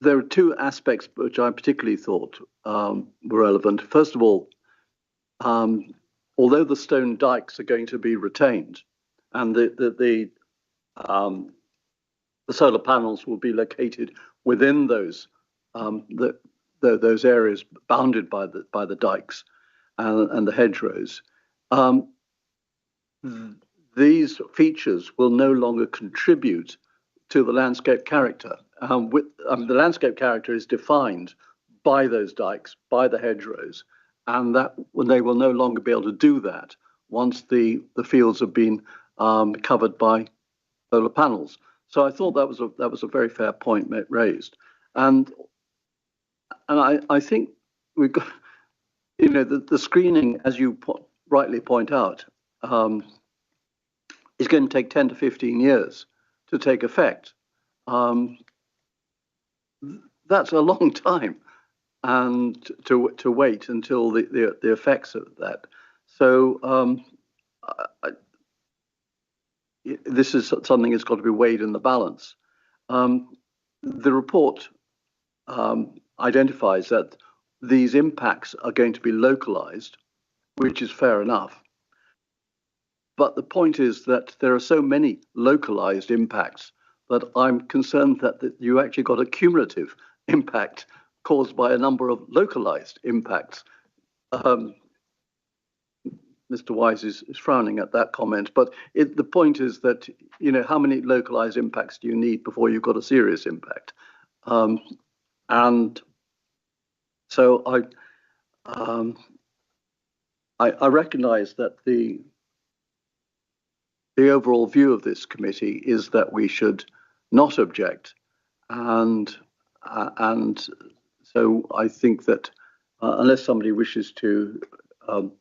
There are two aspects which I particularly thought were relevant. First of all, although the stone dikes are going to be retained and the solar panels will be located within those areas bounded by the dikes and the hedgerows, these features will no longer contribute to the landscape character. The landscape character is defined by those dikes, by the hedgerows, and that they will no longer be able to do that once the fields have been covered by solar panels. So I thought that was a very fair point raised, and I think we've got, the screening, as you rightly point out, is going to take 10 to 15 years to take effect. That's a long time, and to wait until the effects of that. So this is something that's got to be weighed in the balance. The report identifies that these impacts are going to be localized, which is fair enough. But the point is that there are so many localized impacts that I'm concerned that you actually got a cumulative impact caused by a number of localized impacts. Mr. Wise is frowning at that comment, but the point is that, you know, how many localized impacts do you need before you've got a serious impact? And so I recognise that the overall view of this committee is that we should not object, and so I think that unless somebody wishes to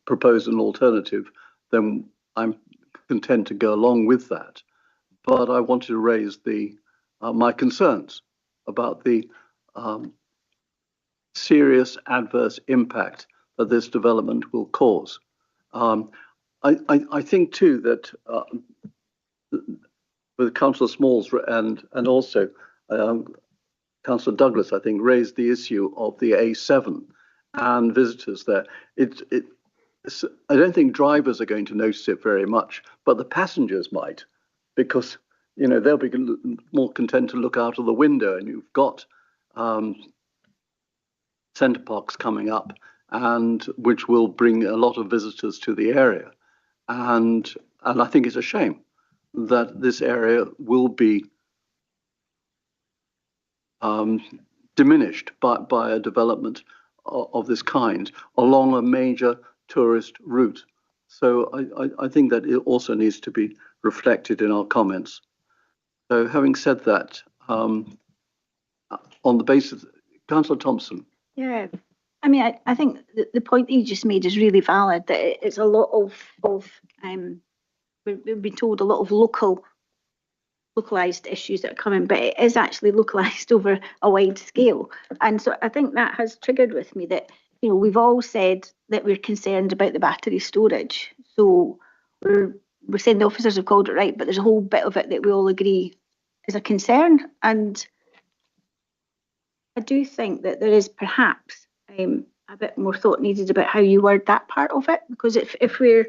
propose an alternative, then I'm content to go along with that. But I wanted to raise my concerns about the serious adverse impact that this development will cause. I think too that with Councillor Smalls and also Councillor Douglas, I think, raised the issue of the A7 and visitors there. I don't think drivers are going to notice it very much, but the passengers might, because, you know, they'll be more content to look out of the window, and you've got Centre Parks coming up, and which will bring a lot of visitors to the area. And I think it's a shame that this area will be diminished by a development of this kind along a major tourist route. So I think that it also needs to be reflected in our comments. So having said that, on the basis, Councillor Thompson. Yeah, I mean, I think the point that you just made is really valid, that it's a lot of we've been told a lot of localized issues that are coming, but it is actually localized over a wide scale. And so I think that has triggered with me that, you know, we've all said that we're concerned about the battery storage. So we're saying the officers have called it right, but there's a whole bit of it that we all agree is a concern. And I do think that there is perhaps a bit more thought needed about how you word that part of it, because if we're,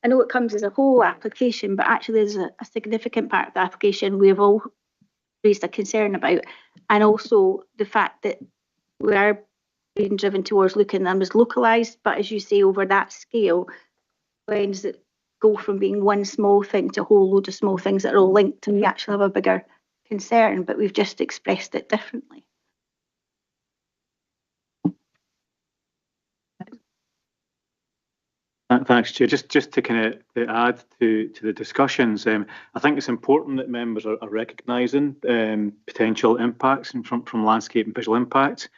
I know it comes as a whole application, but actually there's a significant part of the application we have all raised a concern about, and also the fact that we are being driven towards looking at them as localised, but as you say, over that scale, when does it go from being one small thing to a whole load of small things that are all linked, and we actually have a bigger concern, but we've just expressed it differently. Thanks, Chair. Just to kind of add to the discussions, I think it's important that members are recognising potential impacts from landscape and visual impacts.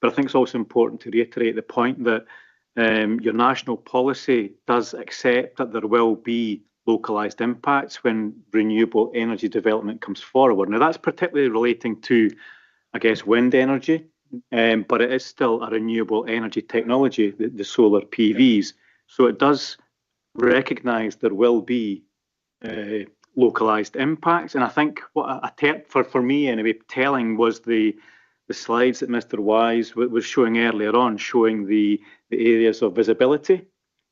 But I think it's also important to reiterate the point that your national policy does accept that there will be localised impacts when renewable energy development comes forward. Now, that's particularly relating to, I guess, wind energy, but it is still a renewable energy technology, the solar PVs. So it does recognise there will be localised impacts. And I think what for me anyway, telling was the slides that Mr. Wise was showing earlier on, showing the areas of visibility.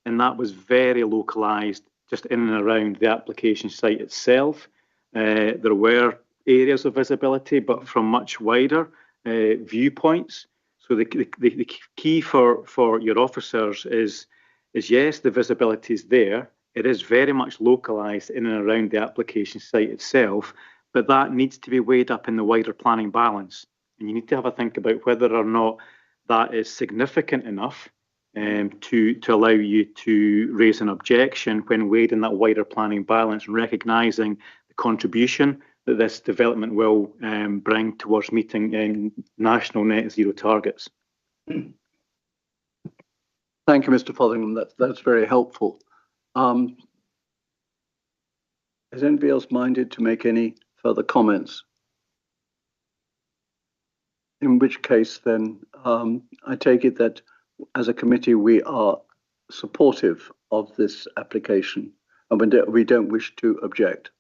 And that was very localised just in and around the application site itself. There were areas of visibility, but from much wider viewpoints. So the key for your officers is yes, the visibility is there. It is very much localised in and around the application site itself, but that needs to be weighed up in the wider planning balance. And you need to have a think about whether or not that is significant enough to allow you to raise an objection when weighed in that wider planning balance and recognising the contribution that this development will bring towards meeting national net zero targets. Thank you, Mr. Fotheringham. That's very helpful. Is anybody else minded to make any further comments? In which case, then, I take it that as a committee we are supportive of this application, and we don't wish to object.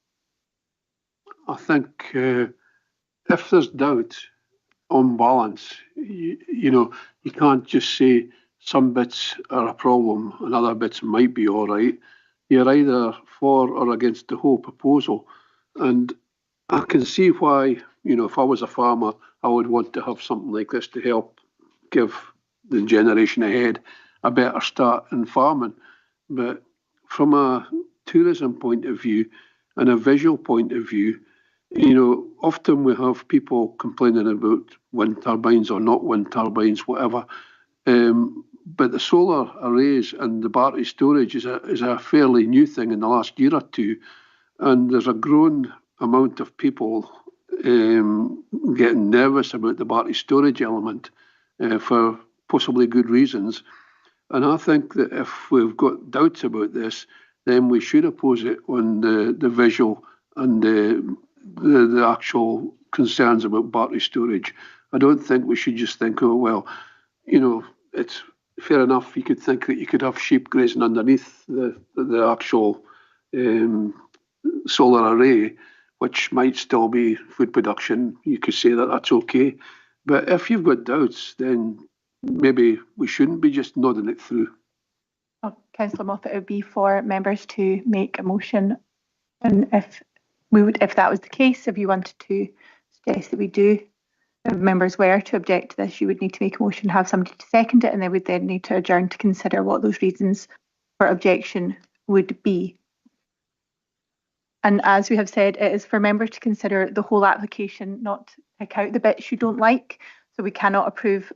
I think if there's doubt on balance, you know, you can't just say some bits are a problem and other bits might be all right. You're either for or against the whole proposal. And I can see why, you know, if I was a farmer, I would want to have something like this to help give the generation ahead a better start in farming. But from a tourism point of view and a visual point of view, you know, often we have people complaining about wind turbines or not wind turbines, whatever. But the solar arrays and the battery storage is a fairly new thing in the last year or two. And there's a growing amount of people getting nervous about the battery storage element for possibly good reasons. And I think that if we've got doubts about this, then we should oppose it on the visual and the actual concerns about battery storage. I don't think we should just think, oh, well, you know, it's fair enough. You could think that you could have sheep grazing underneath the actual solar array, which might still be food production. You could say that that's okay. But if you've got doubts, then maybe we shouldn't be just nodding it through. Oh, Councillor Moffat, it would be for members to make a motion, and if that was the case, if you wanted to suggest that we do, if members were to object to this, you would need to make a motion, have somebody to second it, and they would then need to adjourn to consider what those reasons for objection would be. And as we have said, it is for members to consider the whole application, not pick out the bits you don't like. So we cannot approve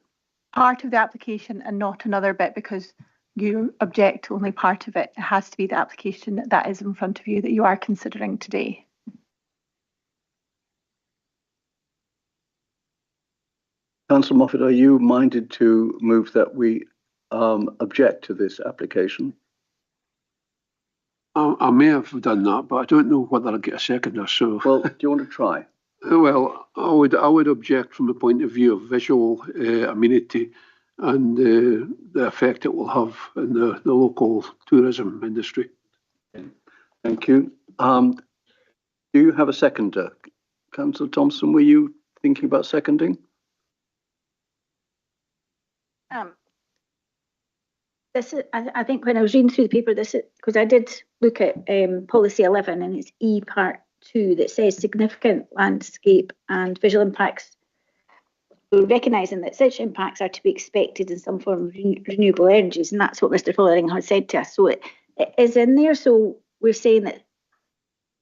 part of the application and not another bit because you object to only part of it. It has to be the application that is in front of you that you are considering today. Councillor Moffat, are you minded to move that we object to this application? I may have done that, but I don't know whether I'll get a seconder. So, well, do you want to try? Well, I would object from the point of view of visual amenity and the effect it will have in the local tourism industry. Thank you. Do you have a seconder? Councillor Thompson, were you thinking about seconding? This is, I think when I was reading through the paper, this is because I did look at policy 11 and it's E part 2 that says significant landscape and visual impacts. We're recognising that such impacts are to be expected in some form of renewable energies, and that's what Mr. Follering has said to us. So it is in there. So we're saying that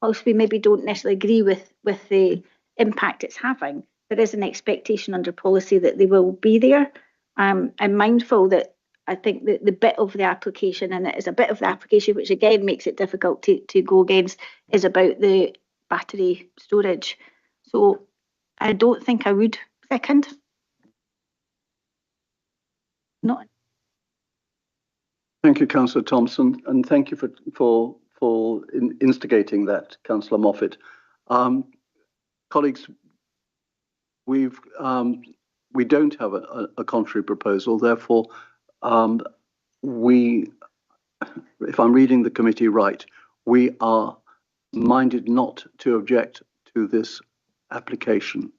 whilst we maybe don't necessarily agree with the impact it's having, there is an expectation under policy that they will be there. I'm mindful that I think that the bit of the application, and it is a bit of the application which again makes it difficult to go against, is about the battery storage. So I don't think I would second. Not. Thank you, Councillor Thompson, and thank you for instigating that, Councillor Moffat. Colleagues, we don't have a contrary proposal, therefore. If I'm reading the committee right, we are minded not to object to this application.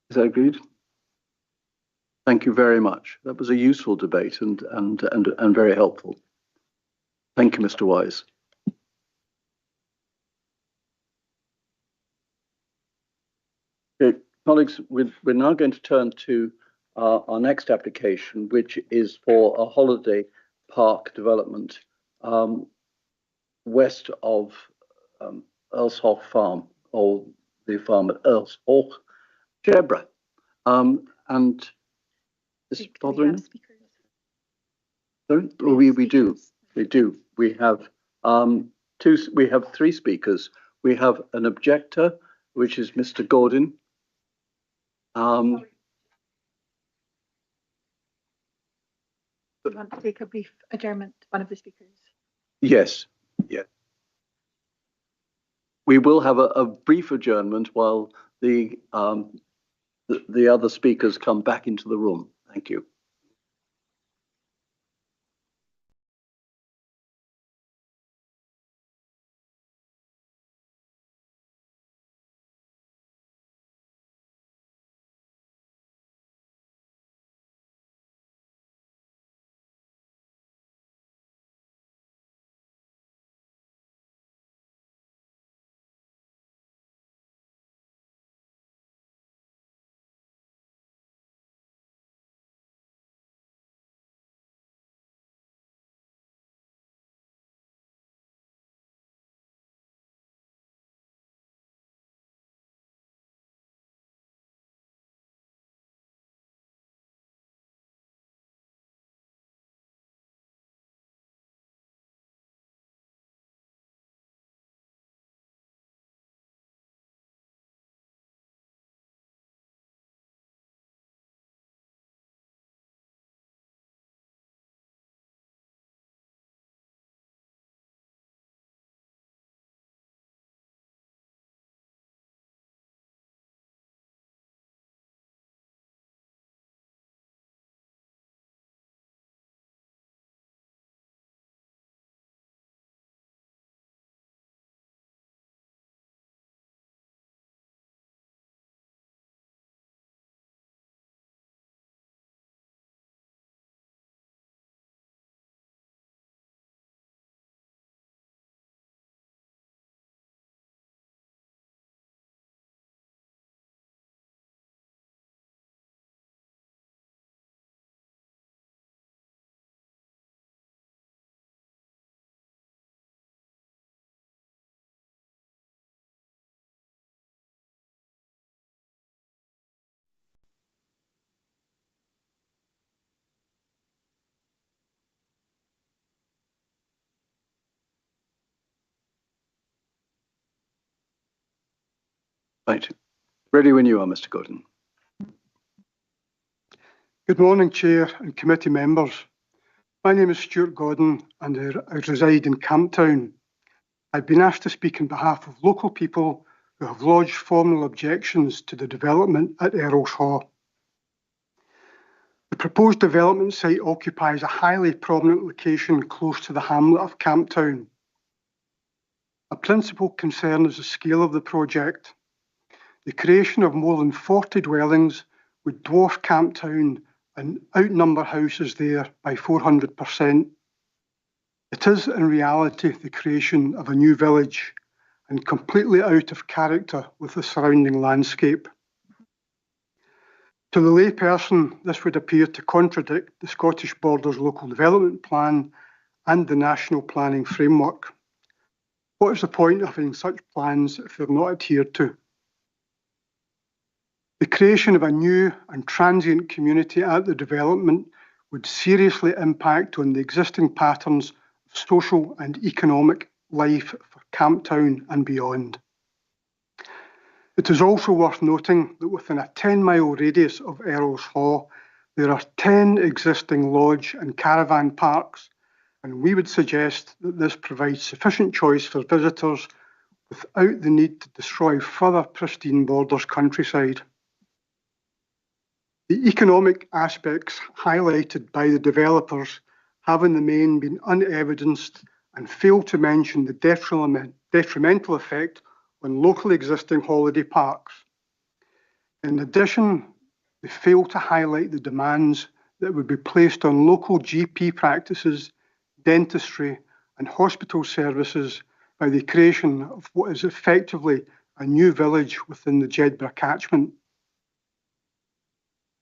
Is that agreed? Thank you very much. That was a useful debate and very helpful. Thank you, Mr. Wise. Okay, colleagues, we're now going to turn to our next application, which is for a holiday park development west of Earlshof Farm, or the farm at Earlshof, Deborah. And is it bothering? Sorry? Oh, we do. We have we have three speakers. We have an objector, which is Mr. Gordon. Do you want to take a brief adjournment, one of the speakers? Yes, yeah. We will have a brief adjournment while the other speakers come back into the room. Thank you. Right. Ready when you are, Mr. Gordon. Good morning, Chair and committee members. My name is Stuart Gordon and I reside in Camptown. I've been asked to speak on behalf of local people who have lodged formal objections to the development at Earlshaw. The proposed development site occupies a highly prominent location close to the hamlet of Camptown. A principal concern is the scale of the project. The creation of more than 40 dwellings would dwarf Camptown and outnumber houses there by 400%. It is in reality the creation of a new village and completely out of character with the surrounding landscape. To the layperson, this would appear to contradict the Scottish Borders Local Development Plan and the National Planning Framework. What is the point of having such plans if they're not adhered to? The creation of a new and transient community at the development would seriously impact on the existing patterns of social and economic life for Camptown and beyond. It is also worth noting that within a 10-mile radius of Earlshaw, there are 10 existing lodge and caravan parks, and we would suggest that this provides sufficient choice for visitors without the need to destroy further pristine Borders countryside. The economic aspects highlighted by the developers have in the main been unevidenced and fail to mention the detrimental effect on local existing holiday parks. In addition, they fail to highlight the demands that would be placed on local GP practices, dentistry and hospital services by the creation of what is effectively a new village within the Jedburgh catchment.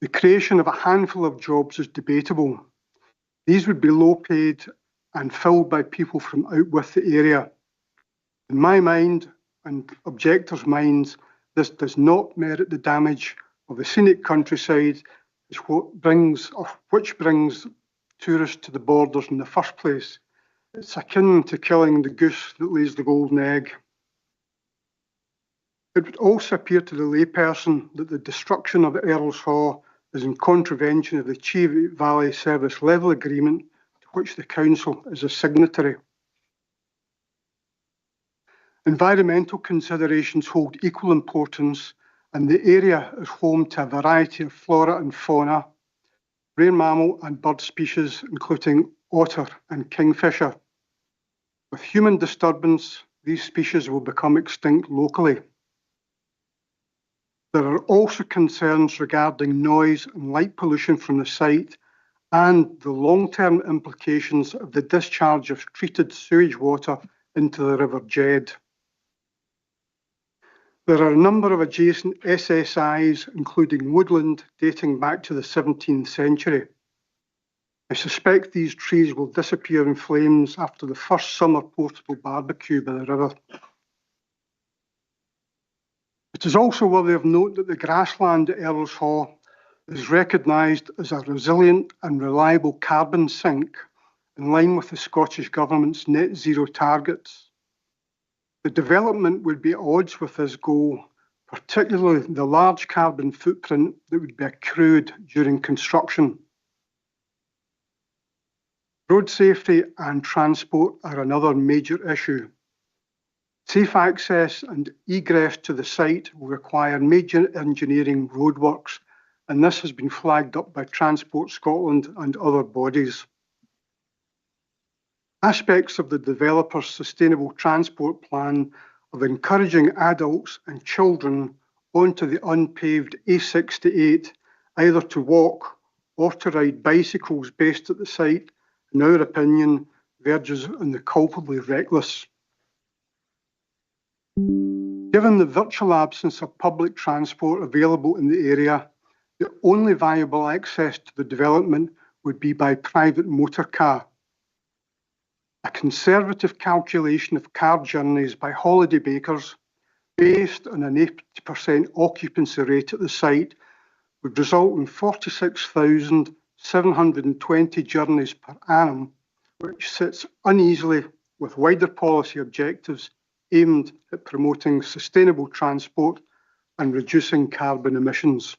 The creation of a handful of jobs is debatable. These would be low paid and filled by people from out with the area. In my mind and objectors' minds, this does not merit the damage of the scenic countryside, which brings tourists to the Borders in the first place. It's akin to killing the goose that lays the golden egg. It would also appear to the layperson that the destruction of Earlshaw is in contravention of the Cheviot Valley Service Level Agreement, to which the Council is a signatory. Environmental considerations hold equal importance, and the area is home to a variety of flora and fauna, rare mammal and bird species, including otter and kingfisher. With human disturbance, these species will become extinct locally. There are also concerns regarding noise and light pollution from the site and the long-term implications of the discharge of treated sewage water into the River Jed. There are a number of adjacent SSIs, including woodland dating back to the 17th century. I suspect these trees will disappear in flames after the first summer portable barbecue by the river. It is also worthy of note that the grassland at Earlshaw is recognised as a resilient and reliable carbon sink in line with the Scottish Government's net zero targets. The development would be at odds with this goal, particularly the large carbon footprint that would be accrued during construction. Road safety and transport are another major issue. Safe access and egress to the site will require major engineering roadworks, and this has been flagged up by Transport Scotland and other bodies. Aspects of the developer's sustainable transport plan of encouraging adults and children onto the unpaved A68, either to walk or to ride bicycles based at the site, in our opinion, verges on the culpably reckless. Given the virtual absence of public transport available in the area, the only viable access to the development would be by private motor car. A conservative calculation of car journeys by holiday makers, based on an 80% occupancy rate at the site, would result in 46,720 journeys per annum, which sits uneasily with wider policy objectives aimed at promoting sustainable transport and reducing carbon emissions.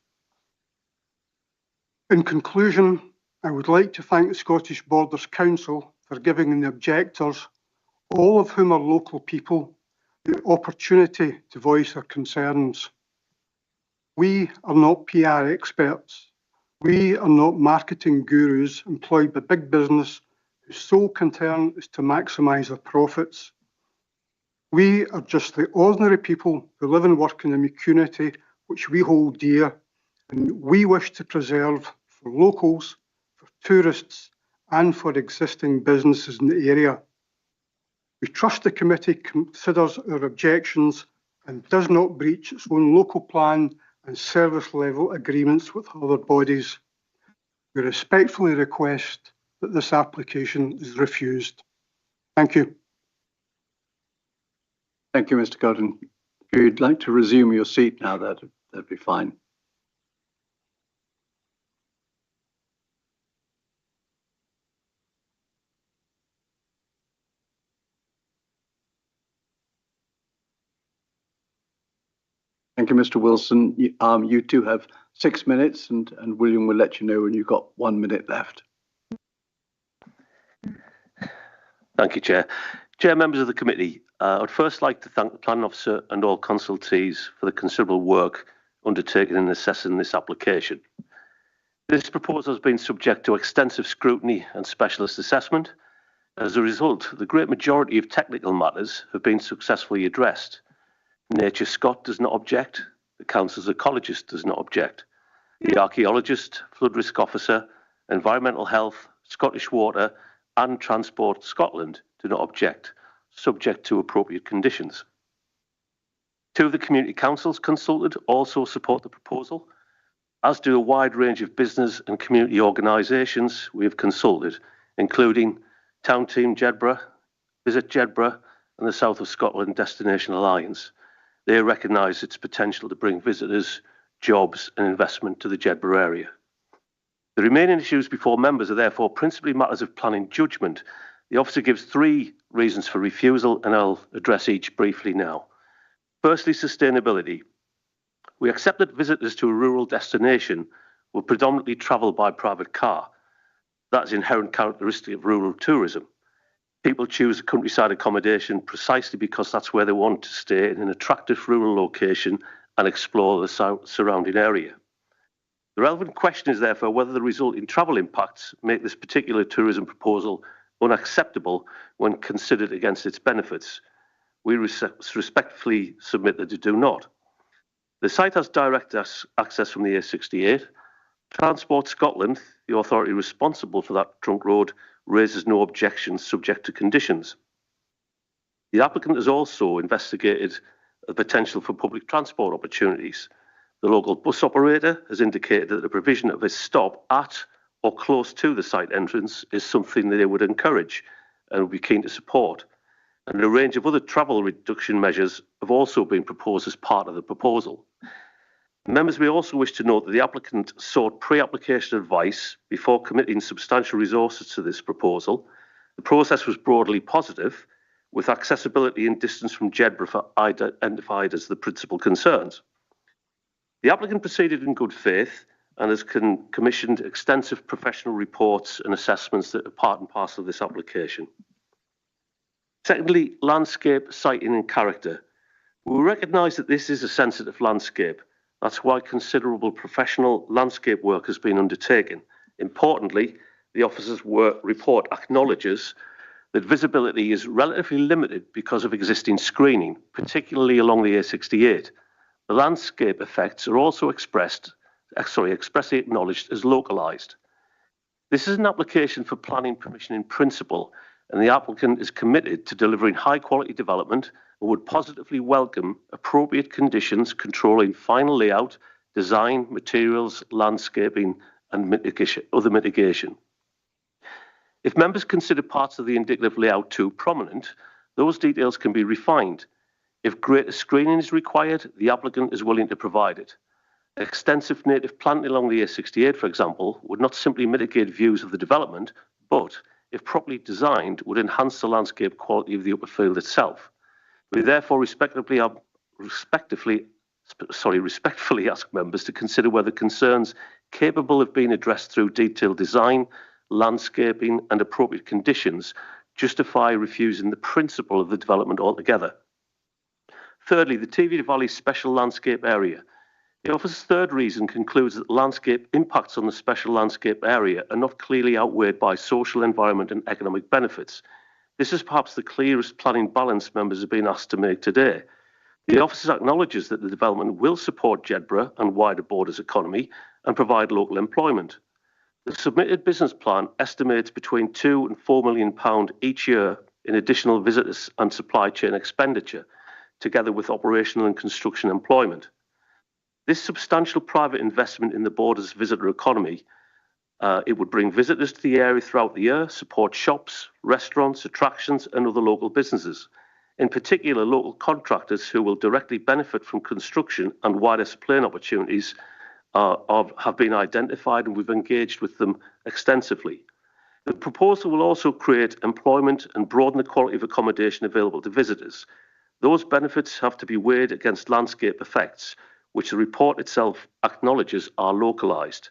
In conclusion, I would like to thank the Scottish Borders Council for giving the objectors, all of whom are local people, the opportunity to voice their concerns. We are not PR experts. We are not marketing gurus employed by big business whose sole concern is to maximise their profits. We are just the ordinary people who live and work in a community which we hold dear, and we wish to preserve for locals, for tourists, and for existing businesses in the area. We trust the committee considers our objections and does not breach its own local plan and service level agreements with other bodies. We respectfully request that this application is refused. Thank you. Thank you, Mr. Godden. If you'd like to resume your seat now, that'd be fine. Thank you, Mr. Wilson. You two have 6 minutes, and William will let you know when you've got 1 minute left. Thank you, Chair. Chair, members of the committee, I would first like to thank the Planning Officer and all consultees for the considerable work undertaken in assessing this application. This proposal has been subject to extensive scrutiny and specialist assessment. As a result, the great majority of technical matters have been successfully addressed. Nature Scott does not object. The Council's ecologist does not object. The archaeologist, flood risk officer, environmental health, Scottish Water and Transport Scotland do not object, subject to appropriate conditions. 2 of the community councils consulted also support the proposal, as do a wide range of business and community organisations we have consulted, including Town Team Jedburgh, Visit Jedburgh and the South of Scotland Destination Alliance. They recognise its potential to bring visitors, jobs and investment to the Jedburgh area. The remaining issues before members are therefore principally matters of planning judgment. The officer gives 3 reasons for refusal, and I'll address each briefly now. Firstly, sustainability. We accept that visitors to a rural destination will predominantly travel by private car. That is an inherent characteristic of rural tourism. People choose a countryside accommodation precisely because that's where they want to stay in an attractive rural location and explore the surrounding area. The relevant question is therefore whether the resulting travel impacts make this particular tourism proposal unacceptable when considered against its benefits. We respectfully submit that they do not. The site has direct access from the A68. Transport Scotland, the authority responsible for that trunk road, raises no objections subject to conditions. The applicant has also investigated the potential for public transport opportunities. The local bus operator has indicated that the provision of a stop at or close to the site entrance is something that they would encourage and would be keen to support. And a range of other travel reduction measures have also been proposed as part of the proposal. Members may also wish to note that the applicant sought pre-application advice before committing substantial resources to this proposal. The process was broadly positive, with accessibility and distance from Jedburgh identified as the principal concerns. The applicant proceeded in good faith and has commissioned extensive professional reports and assessments that are part and parcel of this application. Secondly, landscape, siting and character. We recognise that this is a sensitive landscape. That's why considerable professional landscape work has been undertaken. Importantly, the officer's report acknowledges that visibility is relatively limited because of existing screening, particularly along the A68. The landscape effects are also expressly acknowledged as localised. This is an application for planning permission in principle, and the applicant is committed to delivering high quality development and would positively welcome appropriate conditions controlling final layout, design, materials, landscaping and other mitigation. If members consider parts of the indicative layout too prominent, those details can be refined. If greater screening is required, the applicant is willing to provide it. Extensive native planting along the A68, for example, would not simply mitigate views of the development, but, if properly designed, would enhance the landscape quality of the upper field itself. We therefore respectively respectfully ask members to consider whether concerns capable of being addressed through detailed design, landscaping and appropriate conditions justify refusing the principle of the development altogether. Thirdly, the TV Valley Special Landscape Area. The officer's third reason concludes that landscape impacts on the special landscape area are not clearly outweighed by social, environment and economic benefits. This is perhaps the clearest planning balance members have been asked to make today. The officer acknowledges that the development will support Jedburgh and wider Borders economy and provide local employment. The submitted business plan estimates between £2 and £4 million each year in additional visitors and supply chain expenditure, together with operational and construction employment. This substantial private investment in the Borders visitor economy, it would bring visitors to the area throughout the year, support shops, restaurants, attractions and other local businesses. In particular, local contractors who will directly benefit from construction and wider supplying opportunities have been identified, and we've engaged with them extensively. The proposal will also create employment and broaden the quality of accommodation available to visitors. Those benefits have to be weighed against landscape effects, which the report itself acknowledges are localised.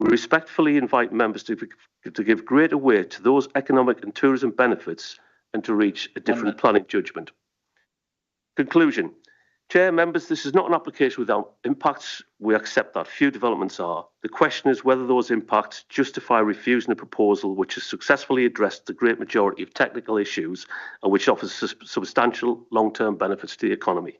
We respectfully invite members to give greater weight to those economic and tourism benefits and to reach a different planning judgment. Conclusion. Chair, members, this is not an application without impacts. We accept that few developments are. The question is whether those impacts justify refusing a proposal which has successfully addressed the great majority of technical issues and which offers substantial long-term benefits to the economy.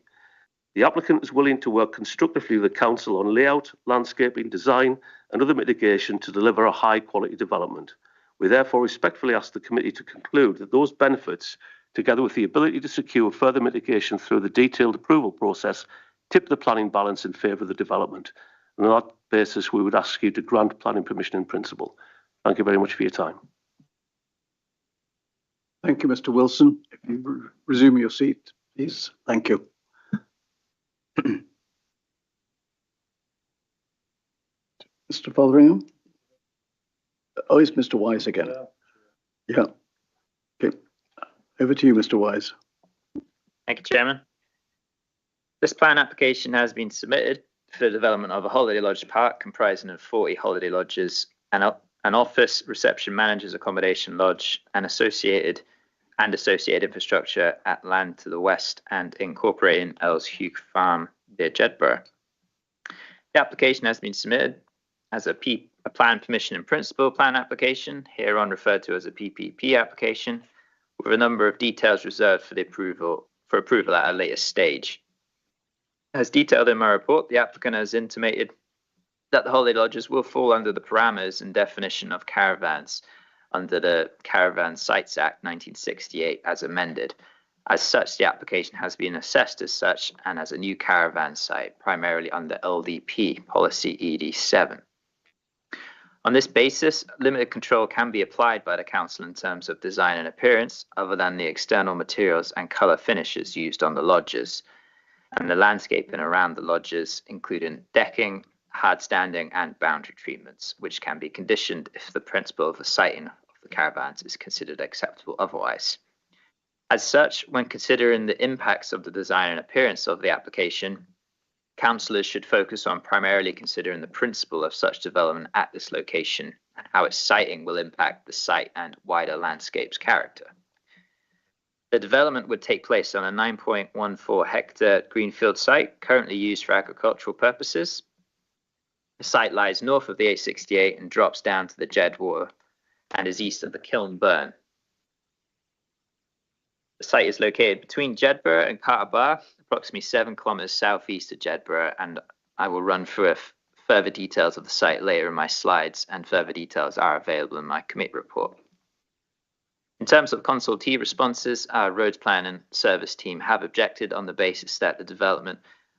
The applicant is willing to work constructively with the Council on layout, landscaping, design and other mitigation to deliver a high-quality development. We therefore respectfully ask the committee to conclude that those benefits, together with the ability to secure further mitigation through the detailed approval process, tip the planning balance in favour of the development. And on that basis, we would ask you to grant planning permission in principle. Thank you very much for your time. Thank you, Mr. Wilson. If you resume your seat, please. Thank you. Mr. Fotheringham? Oh, it's Mr. Wise again. Yeah. Okay. Over to you, Mr. Wise. Thank you, Chairman. This plan application has been submitted for the development of a holiday lodge park comprising of 40 holiday lodges, an office, reception, manager's accommodation lodge, and associated infrastructure at land to the west and incorporating Earls Hugh Farm near Jedburgh. The application has been submitted as a plan permission in principle plan application, hereon referred to as a PPP application, with a number of details reserved for approval at a later stage. As detailed in my report, the applicant has intimated that the holiday lodges will fall under the parameters and definition of caravans under the Caravan Sites Act 1968 as amended. As such, the application has been assessed as such and as a new caravan site, primarily under LDP policy ED7. On this basis, limited control can be applied by the Council in terms of design and appearance, other than the external materials and colour finishes used on the lodges, and the landscaping around the lodges, including decking, hard standing and boundary treatments, which can be conditioned if the principle of the siting of the caravans is considered acceptable otherwise. As such, when considering the impacts of the design and appearance of the application, councillors should focus on primarily considering the principle of such development at this location and how its siting will impact the site and wider landscape's character. The development would take place on a 9.14 hectare greenfield site currently used for agricultural purposes. The site lies north of the A68 and drops down to the Jedwater and is east of the Kiln Burn. The site is located between Jedburgh and Carter Bar, approximately 7 kilometres southeast of Jedburgh, and I will run through further details of the site later in my slides, and further details are available in my committee report. In terms of consultee responses, our roads plan and service team have objected on the basis that the development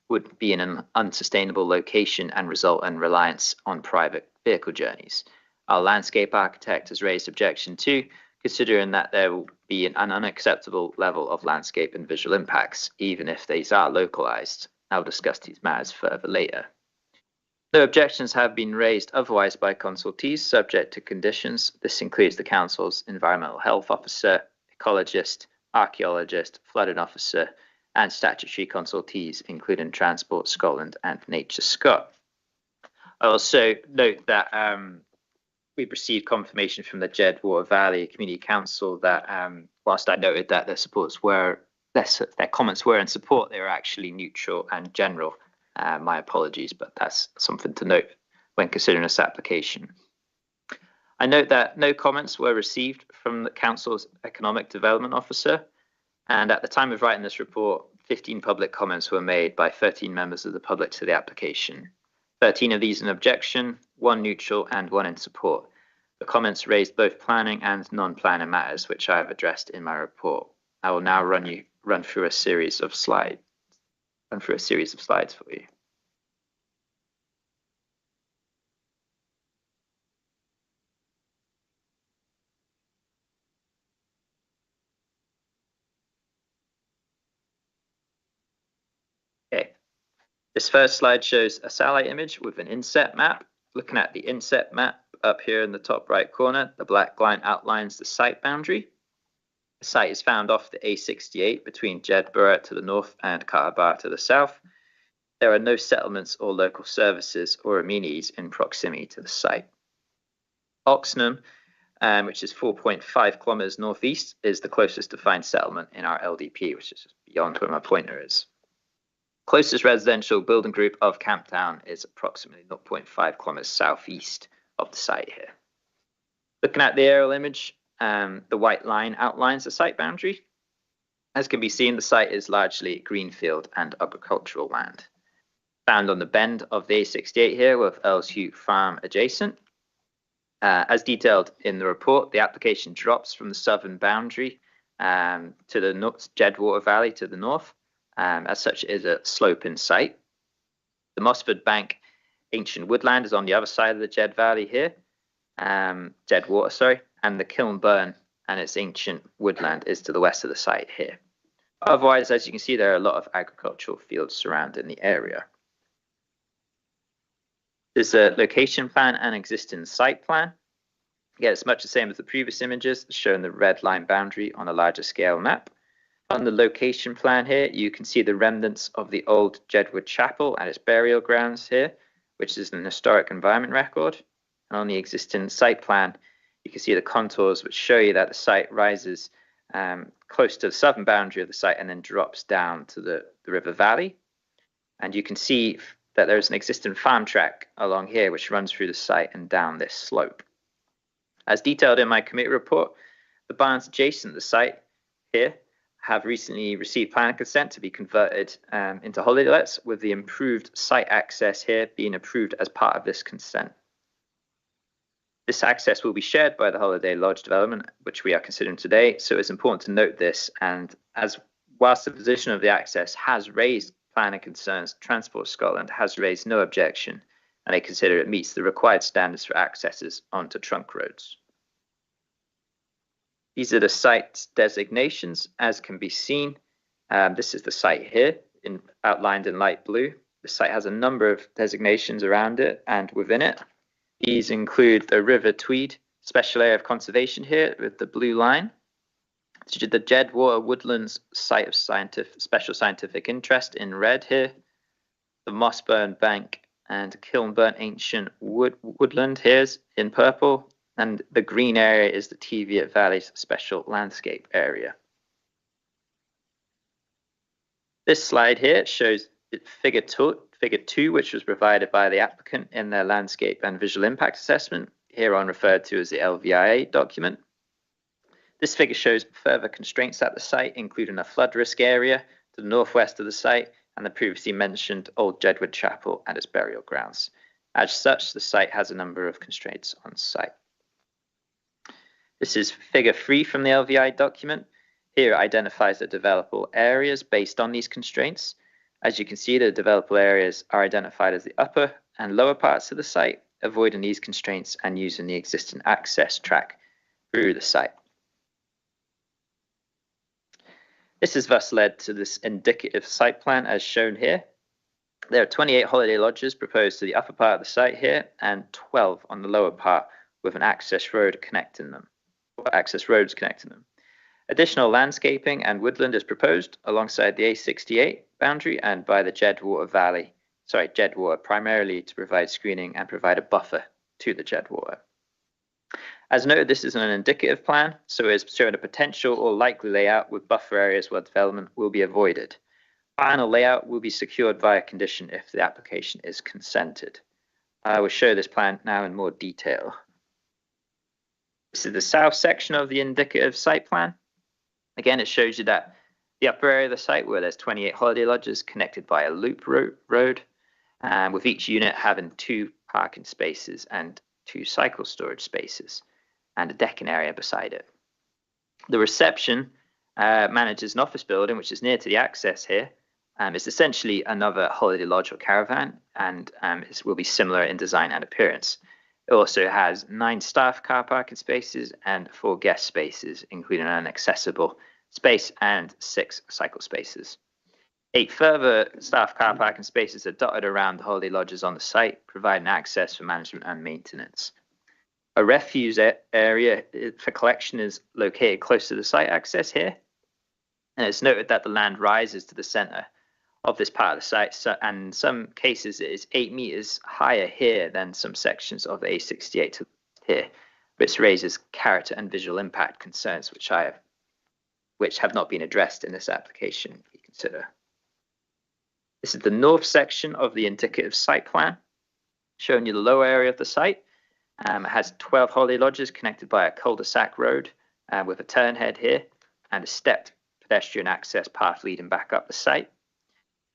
would be in an unsustainable location and result in reliance on private vehicle journeys. Our landscape architect has raised objection too, considering that there will be an unacceptable level of landscape and visual impacts, even if these are localised. I'll discuss these matters further later. No objections have been raised otherwise by consultees subject to conditions. This includes the Council's Environmental Health Officer, Ecologist, Archaeologist, Flooding Officer, and statutory consultees, including Transport Scotland and Nature Scot. I also note that we've received confirmation from the Jedwater Valley Community Council that whilst I noted that their comments were in support, they were actually neutral and general. My apologies, but that's something to note when considering this application. I note that no comments were received from the Council's Economic Development Officer, and at the time of writing this report, 15 public comments were made by 13 members of the public to the application. 13 of these in objection, 1 neutral and 1 in support. The comments raised both planning and non-planning matters, which I have addressed in my report. I will now run through a series of slides for you. Okay. This first slide shows a satellite image with an inset map. Looking at the inset map up here in the top right corner, the black line outlines the site boundary. The site is found off the A68 between Jedburgh to the north and Carterbar to the south. There are no settlements or local services or amenities in proximity to the site. Oxenham, which is 4.5 kilometres northeast, is the closest defined settlement in our LDP, which is beyond where my pointer is. Closest residential building group of Camptown is approximately 0.5 kilometres southeast of the site here. Looking at the aerial image, the white line outlines the site boundary. As can be seen, the site is largely greenfield and agricultural land. Found on the bend of the A68 here with Earlshew Farm adjacent. As detailed in the report, the application drops from the southern boundary to the Jedwater Valley to the north. As such, it is a sloping site. The Mossford Bank ancient woodland is on the other side of the Jed Valley here, Jedwater, sorry, and the Kilnburn and its ancient woodland is to the west of the site here. Otherwise, as you can see, there are a lot of agricultural fields surrounding the area. There's a location plan and existing site plan. Again, it's much the same as the previous images, showing the red line boundary on a larger scale map. On the location plan here, you can see the remnants of the old Jedwood Chapel and its burial grounds here, which is an historic environment record. And on the existing site plan, you can see the contours which show you that the site rises close to the southern boundary of the site and then drops down to the river valley. And you can see that there's an existing farm track along here which runs through the site and down this slope. As detailed in my committee report, the barns adjacent to the site here have recently received planning consent to be converted into holiday lets, with the improved site access here being approved as part of this consent. This access will be shared by the Holiday Lodge development, which we are considering today, so it's important to note this, and whilst the position of the access has raised planning concerns, Transport Scotland has raised no objection, and they consider it meets the required standards for accesses onto trunk roads. These are the site designations, as can be seen. This is the site here, outlined in light blue. The site has a number of designations around it and within it. These include the River Tweed Special Area of Conservation here with the blue line, the Jedwater Woodlands Site of Special Scientific Interest in red here, the Mossburn Bank and Kilnburn Ancient Woodland here in purple, and the green area is the Teviot Valley's Special Landscape Area. This slide here shows figure 2, which was provided by the applicant in their landscape and visual impact assessment, hereon referred to as the LVIA document. This figure shows further constraints at the site, including a flood risk area to the northwest of the site and the previously mentioned Old Jedwood Chapel and its burial grounds. As such, the site has a number of constraints on site. This is figure 3 from the LVI document. Here it identifies the developable areas based on these constraints. As you can see, the developable areas are identified as the upper and lower parts of the site, avoiding these constraints and using the existing access track through the site. This has thus led to this indicative site plan as shown here. There are 28 holiday lodges proposed to the upper part of the site here and 12 on the lower part with an access road connecting them, or access roads connecting them. Additional landscaping and woodland is proposed alongside the A68 boundary and by the Jedwater Valley, Jedwater, primarily to provide screening and provide a buffer to the Jedwater. As noted, this is an indicative plan, so it is showing a potential or likely layout with buffer areas where development will be avoided. Final layout will be secured via condition if the application is consented. I will show this plan now in more detail. This is the south section of the indicative site plan. Again, it shows you that the upper area of the site where there's 28 holiday lodges connected by a loop road, with each unit having 2 parking spaces and 2 cycle storage spaces and a decking area beside it. The reception manages an office building which is near to the access here. It's essentially another holiday lodge or caravan, and it will be similar in design and appearance. It also has 9 staff car parking spaces and 4 guest spaces, including an accessible space and 6 cycle spaces. 8 further staff car parking spaces are dotted around the holiday lodges on the site, providing access for management and maintenance. A refuse area for collection is located close to the site access here, and it's noted that the land rises to the centre of this part of the site, and in some cases it is 8 meters higher here than some sections of the A68 to here, which raises character and visual impact concerns which have not been addressed in this application. Consider. This is the north section of the indicative site plan, showing you the lower area of the site. It has 12 holiday lodges connected by a cul-de-sac road with a turnhead here and a stepped pedestrian access path leading back up the site.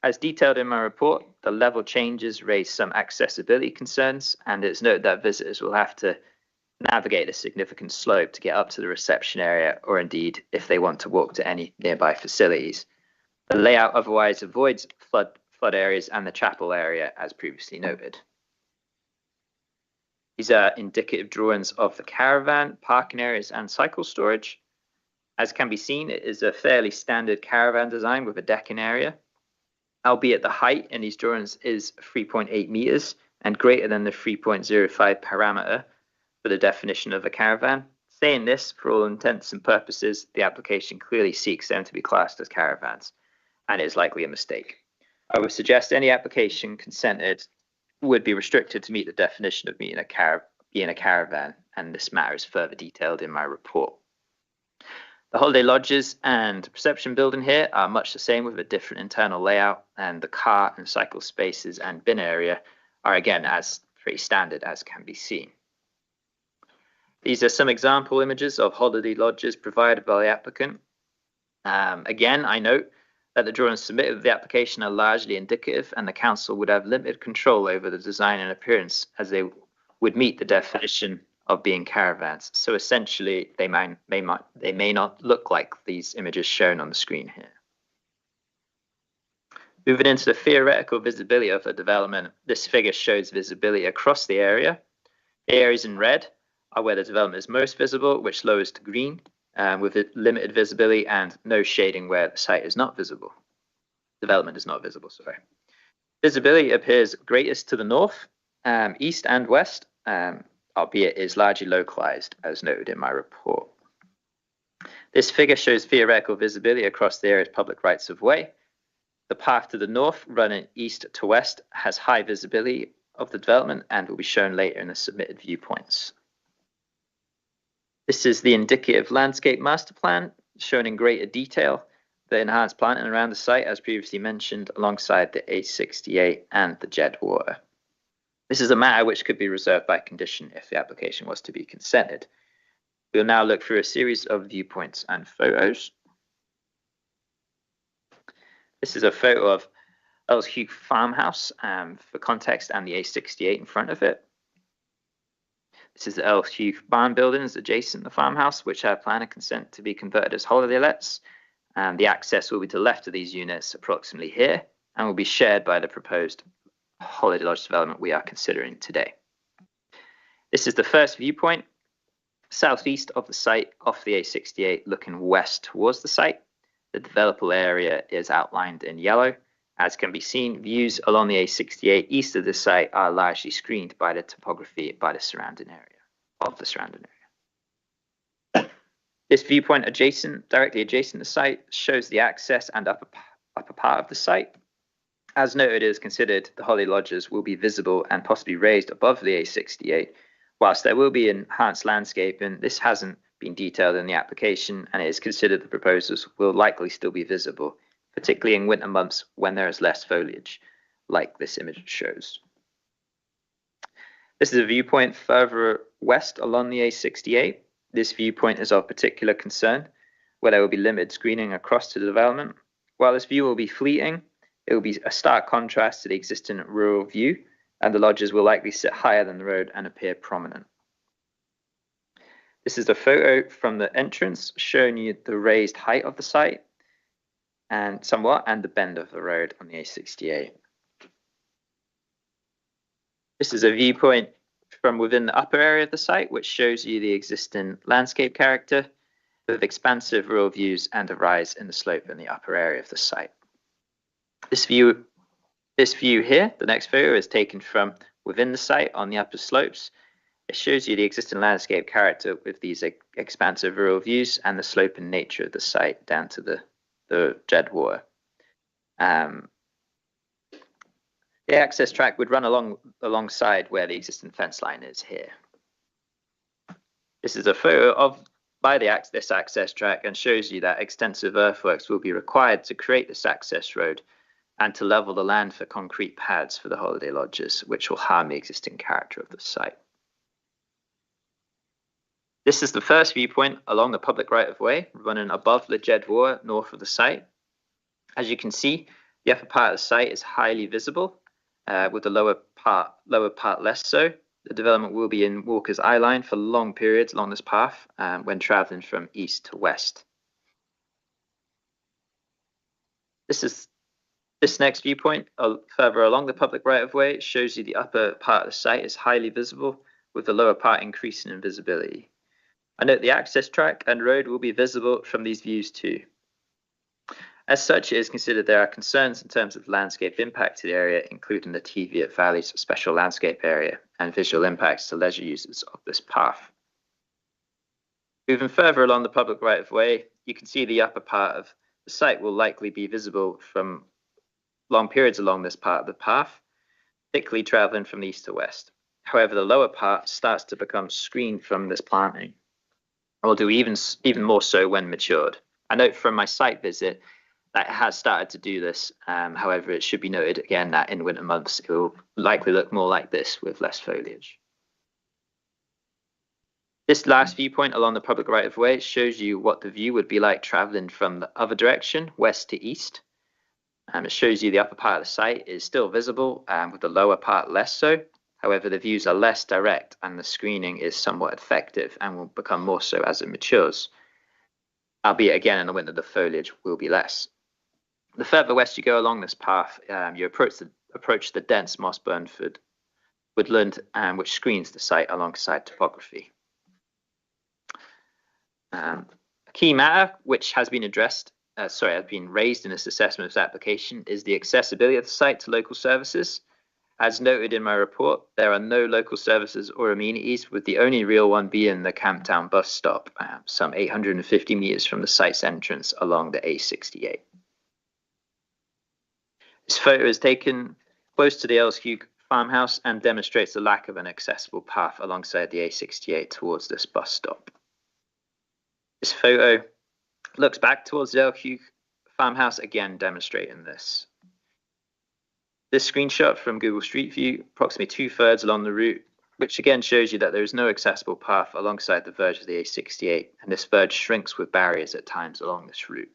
As detailed in my report, the level changes raise some accessibility concerns, and it's noted that visitors will have to navigate a significant slope to get up to the reception area, or indeed if they want to walk to any nearby facilities. The layout otherwise avoids flood areas and the chapel area, as previously noted. These are indicative drawings of the caravan, parking areas, and cycle storage. As can be seen, it is a fairly standard caravan design with a decking area, albeit the height in these drawings is 3.8 meters and greater than the 3.05 parameter for the definition of a caravan. Saying this, for all intents and purposes, the application clearly seeks them to be classed as caravans, and it is likely a mistake. I would suggest any application consented would be restricted to meet the definition of being a caravan, and this matter is further detailed in my report. The holiday lodges and reception building here are much the same with a different internal layout, and the car and cycle spaces and bin area are again as pretty standard as can be seen. These are some example images of holiday lodges provided by the applicant. Again, I note that the drawings submitted with the application are largely indicative, and the council would have limited control over the design and appearance as they would meet the definition of being caravans. So essentially, they may not look like these images shown on the screen here. Moving into the theoretical visibility of the development, this figure shows visibility across the area. The areas in red are where the development is most visible, which lowers to green, with limited visibility, and no shading where the site is not visible. Development is not visible, sorry. Visibility appears greatest to the north, east and west, albeit is largely localized, as noted in my report. This figure shows theoretical visibility across the area's public rights of way. The path to the north, running east to west, has high visibility of the development and will be shown later in the submitted viewpoints. This is the indicative landscape master plan, shown in greater detail the enhanced planting around the site, as previously mentioned, alongside the A68 and the Jedwater. This is a matter which could be reserved by condition if the application was to be consented. We'll now look through a series of viewpoints and photos. This is a photo of Earlsheugh Farmhouse for context, and the A68 in front of it. This is the Earlsheugh barn buildings adjacent to the farmhouse, which have planning consent to be converted as holiday lets. The access will be to the left of these units, approximately here, and will be shared by the proposed holiday lodge development we are considering today. This is the first viewpoint, southeast of the site, off the A68, looking west towards the site. The developable area is outlined in yellow. As can be seen, views along the A68 east of the site are largely screened by the topography by the surrounding area. This viewpoint directly adjacent to the site shows the access and upper part of the site. As noted, it is considered the holiday lodges will be visible and possibly raised above the A68. Whilst there will be enhanced landscaping, this hasn't been detailed in the application, and it is considered the proposals will likely still be visible, particularly in winter months when there is less foliage, like this image shows. This is a viewpoint further west along the A68. This viewpoint is of particular concern, where there will be limited screening across to the development. While this view will be fleeting, it will be a stark contrast to the existing rural view, and the lodges will likely sit higher than the road and appear prominent. This is a photo from the entrance showing you the raised height of the site and the bend of the road on the A68. This is a viewpoint from within the upper area of the site, which shows you the existing landscape character with expansive rural views and a rise in the slope in the upper area of the site. This view here, the next photo, is taken from within the site on the upper slopes. It shows you the existing landscape character with these expansive rural views and the slope and nature of the site down to the Jed Water. The access track would run alongside where the existing fence line is here. This is a photo by this access track and shows you that extensive earthworks will be required to create this access road and to level the land for concrete pads for the holiday lodges, which will harm the existing character of the site. This is the first viewpoint along the public right-of-way running above the Jed Water north of the site. As you can see, the upper part of the site is highly visible, with the lower part less so. The development will be in Walker's Eye line for long periods along this path when travelling from east to west. This next viewpoint, further along the public right-of-way, shows you the upper part of the site is highly visible, with the lower part increasing in visibility. I note the access track and road will be visible from these views too. As such, it is considered there are concerns in terms of landscape impact to the area, including the Teviot Valley's special landscape area and visual impacts to leisure users of this path. Moving further along the public right-of-way, you can see the upper part of the site will likely be visible from long periods along this part of the path, thickly travelling from east to west. However, the lower part starts to become screened from this planting, and will do even more so when matured. I note from my site visit that it has started to do this. However, it should be noted again that in winter months, it will likely look more like this with less foliage. This last viewpoint along the public right-of-way shows you what the view would be like travelling from the other direction, west to east. It shows you the upper part of the site is still visible, with the lower part less so. However, the views are less direct and the screening is somewhat effective and will become more so as it matures. Albeit again in the winter, the foliage will be less. The further west you go along this path, you approach the dense Moss Burnford woodland, which screens the site alongside topography. A key matter which has been raised in this assessment of this application is the accessibility of the site to local services. As noted in my report, there are no local services or amenities, with the only real one being the Camptown bus stop, some 850 metres from the site's entrance along the A68. This photo is taken close to the Earlsheugh farmhouse and demonstrates the lack of an accessible path alongside the A68 towards this bus stop. This photo looks back towards the Earlsheugh farmhouse, again demonstrating this. This screenshot from Google Street View, approximately 2/3 along the route, which again shows you that there is no accessible path alongside the verge of the A68, and this verge shrinks with barriers at times along this route.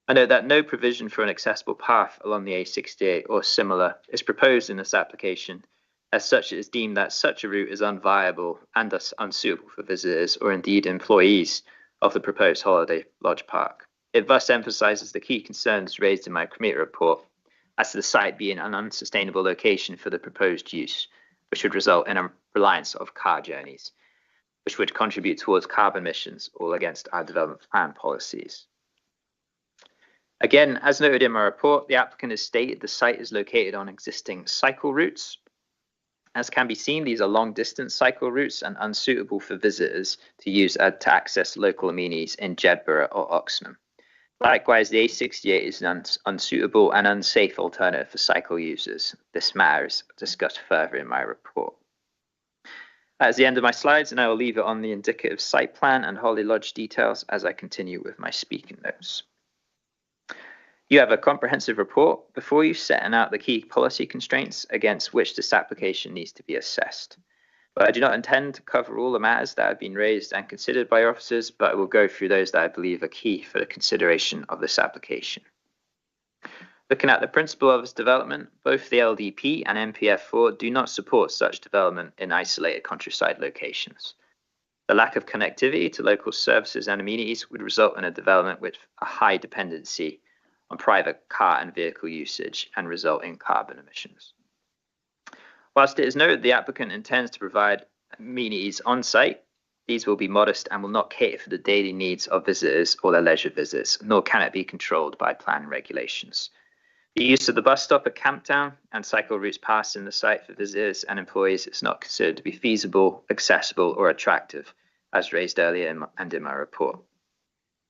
I note that no provision for an accessible path along the A68 or similar is proposed in this application. As such, it is deemed that such a route is unviable and thus unsuitable for visitors or indeed employees of the proposed holiday lodge park. It thus emphasises the key concerns raised in my committee report as to the site being an unsustainable location for the proposed use, which would result in a reliance of car journeys, which would contribute towards carbon emissions, all against our development plan policies. Again, as noted in my report, the applicant has stated the site is located on existing cycle routes. As can be seen, these are long-distance cycle routes and unsuitable for visitors to use to access local amenities in Jedburgh or Oxenham. Likewise, the A68 is an unsuitable and unsafe alternative for cycle users. This matter is discussed further in my report. That is the end of my slides, and I will leave it on the indicative site plan and Holly Lodge details as I continue with my speaking notes. You have a comprehensive report before you, setting out the key policy constraints against which this application needs to be assessed. But I do not intend to cover all the matters that have been raised and considered by officers, but I will go through those that I believe are key for the consideration of this application. Looking at the principle of this development, both the LDP and NPF4 do not support such development in isolated countryside locations. The lack of connectivity to local services and amenities would result in a development with a high dependency on private car and vehicle usage and result in carbon emissions. Whilst it is noted the applicant intends to provide amenities on site, these will be modest and will not cater for the daily needs of visitors or their leisure visits, nor can it be controlled by planning regulations. The use of the bus stop at Camptown and cycle routes passing the site for visitors and employees is not considered to be feasible, accessible, or attractive, as raised earlier in my report.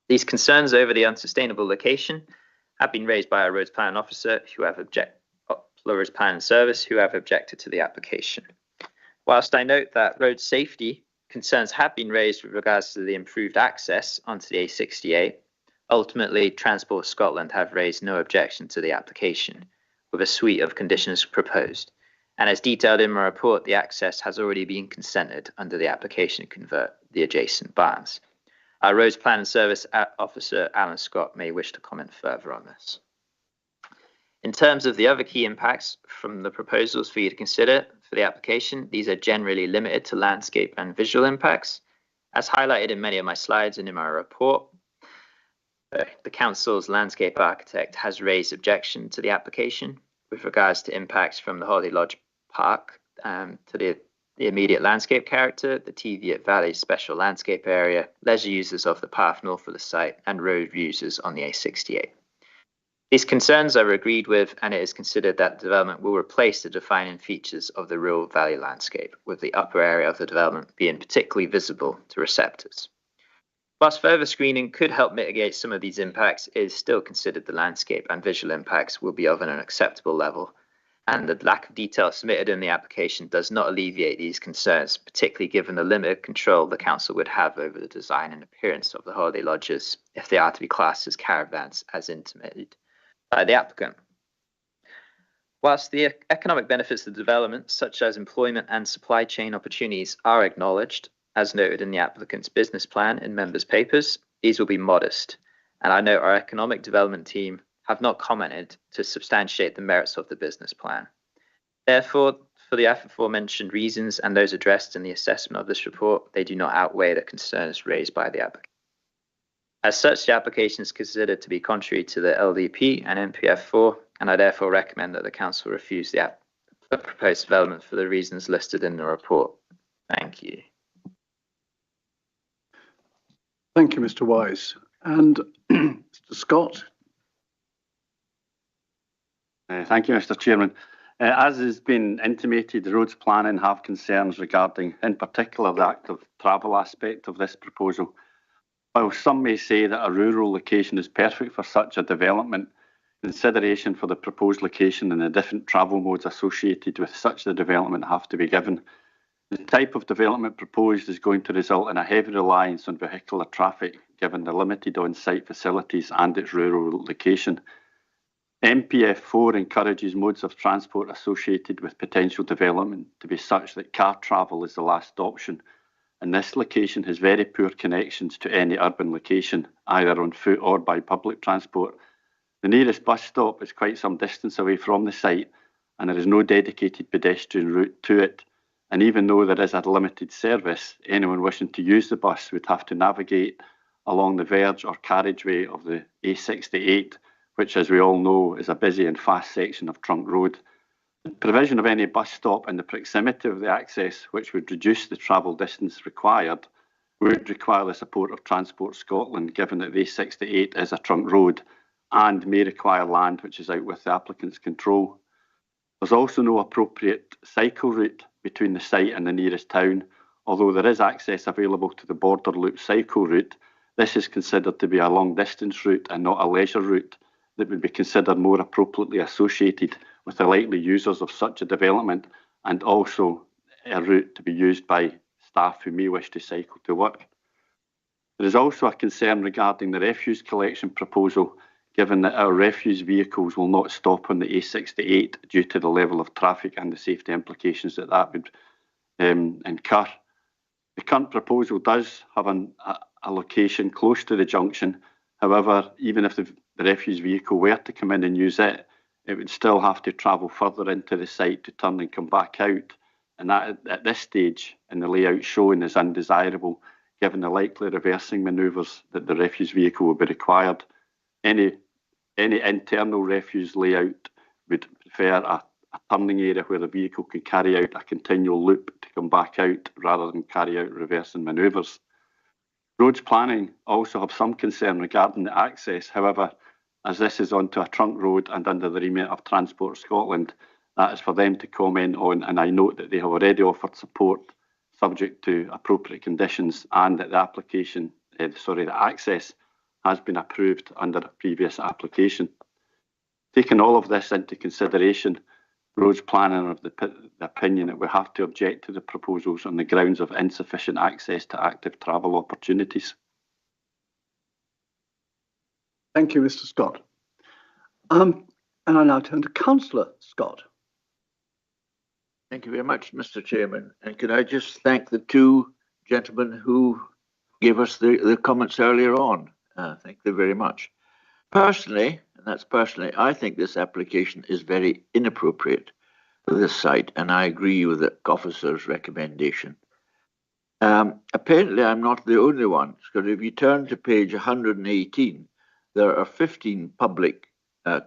These concerns over the unsustainable location have been raised by our roads plan officer roads plan service who have objected to the application. Whilst I note that road safety concerns have been raised with regards to the improved access onto the A68, ultimately Transport Scotland have raised no objection to the application, with a suite of conditions proposed. And as detailed in my report, the access has already been consented under the application to convert the adjacent barns. Our roads plan and service officer, Alan Scott, may wish to comment further on this. In terms of the other key impacts from the proposals for you to consider for the application, these are generally limited to landscape and visual impacts. As highlighted in many of my slides and in my report, the council's landscape architect has raised objection to the application with regards to impacts from the Holly Lodge Park to the immediate landscape character, the Teviot Valley Special Landscape Area, leisure users of the path north of the site, and road users on the A68. These concerns are agreed with, and it is considered that the development will replace the defining features of the rural valley landscape, with the upper area of the development being particularly visible to receptors. Whilst further screening could help mitigate some of these impacts, it is still considered the landscape and visual impacts will be of an acceptable level, and the lack of detail submitted in the application does not alleviate these concerns, particularly given the limited control the council would have over the design and appearance of the holiday lodges if they are to be classed as caravans as intimated by the applicant. Whilst the economic benefits of the development, such as employment and supply chain opportunities, are acknowledged, as noted in the applicant's business plan in members' papers, these will be modest, and I note our economic development team have not commented to substantiate the merits of the business plan. Therefore, for the aforementioned reasons and those addressed in the assessment of this report, they do not outweigh the concerns raised by the applicant. As such, the application is considered to be contrary to the LDP and NPF4, and I therefore recommend that the council refuse the proposed development for the reasons listed in the report. Thank you. Thank you, Mr. Wise. And Mr. Scott. Thank you, Mr. Chairman. As has been intimated, the roads planning have concerns regarding, in particular, the active travel aspect of this proposal. While some may say that a rural location is perfect for such a development, consideration for the proposed location and the different travel modes associated with such a development have to be given. The type of development proposed is going to result in a heavy reliance on vehicular traffic, given the limited on-site facilities and its rural location. NPF4 encourages modes of transport associated with potential development to be such that car travel is the last option, and this location has very poor connections to any urban location, either on foot or by public transport. The nearest bus stop is quite some distance away from the site, and there is no dedicated pedestrian route to it. And even though there is a limited service, anyone wishing to use the bus would have to navigate along the verge or carriageway of the A68, which, as we all know, is a busy and fast section of trunk road. The provision of any bus stop in the proximity of the access, which would reduce the travel distance required, would require the support of Transport Scotland, given that the A68 is a trunk road and may require land which is out with the applicant's control. There's also no appropriate cycle route between the site and the nearest town. Although there is access available to the Border Loop cycle route, this is considered to be a long distance route and not a leisure route that would be considered more appropriately associated with the likely users of such a development, and also a route to be used by staff who may wish to cycle to work. There is also a concern regarding the refuse collection proposal, given that our refuse vehicles will not stop on the A68 due to the level of traffic and the safety implications that that would incur. The current proposal does have a location close to the junction. However, even if the refuse vehicle were to come in and use it, it would still have to travel further into the site to turn and come back out. And that, at this stage in the layout shown, is undesirable, given the likely reversing manoeuvres that the refuse vehicle will be required. Any internal refuse layout would prefer a turning area where the vehicle can carry out a continual loop to come back out rather than carry out reversing manoeuvres. Roads planning also have some concern regarding the access. However, as this is onto a trunk road and under the remit of Transport Scotland, that is for them to comment on, and I note that they have already offered support subject to appropriate conditions, and that the access has been approved under a previous application. Taking all of this into consideration, Roads Planning are of the opinion that we have to object to the proposals on the grounds of insufficient access to active travel opportunities. Thank you, Mr. Scott. And I now turn to Councillor Scott. Thank you very much, Mr. Chairman. And could I just thank the two gentlemen who gave us the comments earlier on. Thank you very much. Personally, and that's personally, I think this application is very inappropriate for this site, and I agree with the officer's recommendation. Apparently, I'm not the only one, because if you turn to page 118, there are 15 public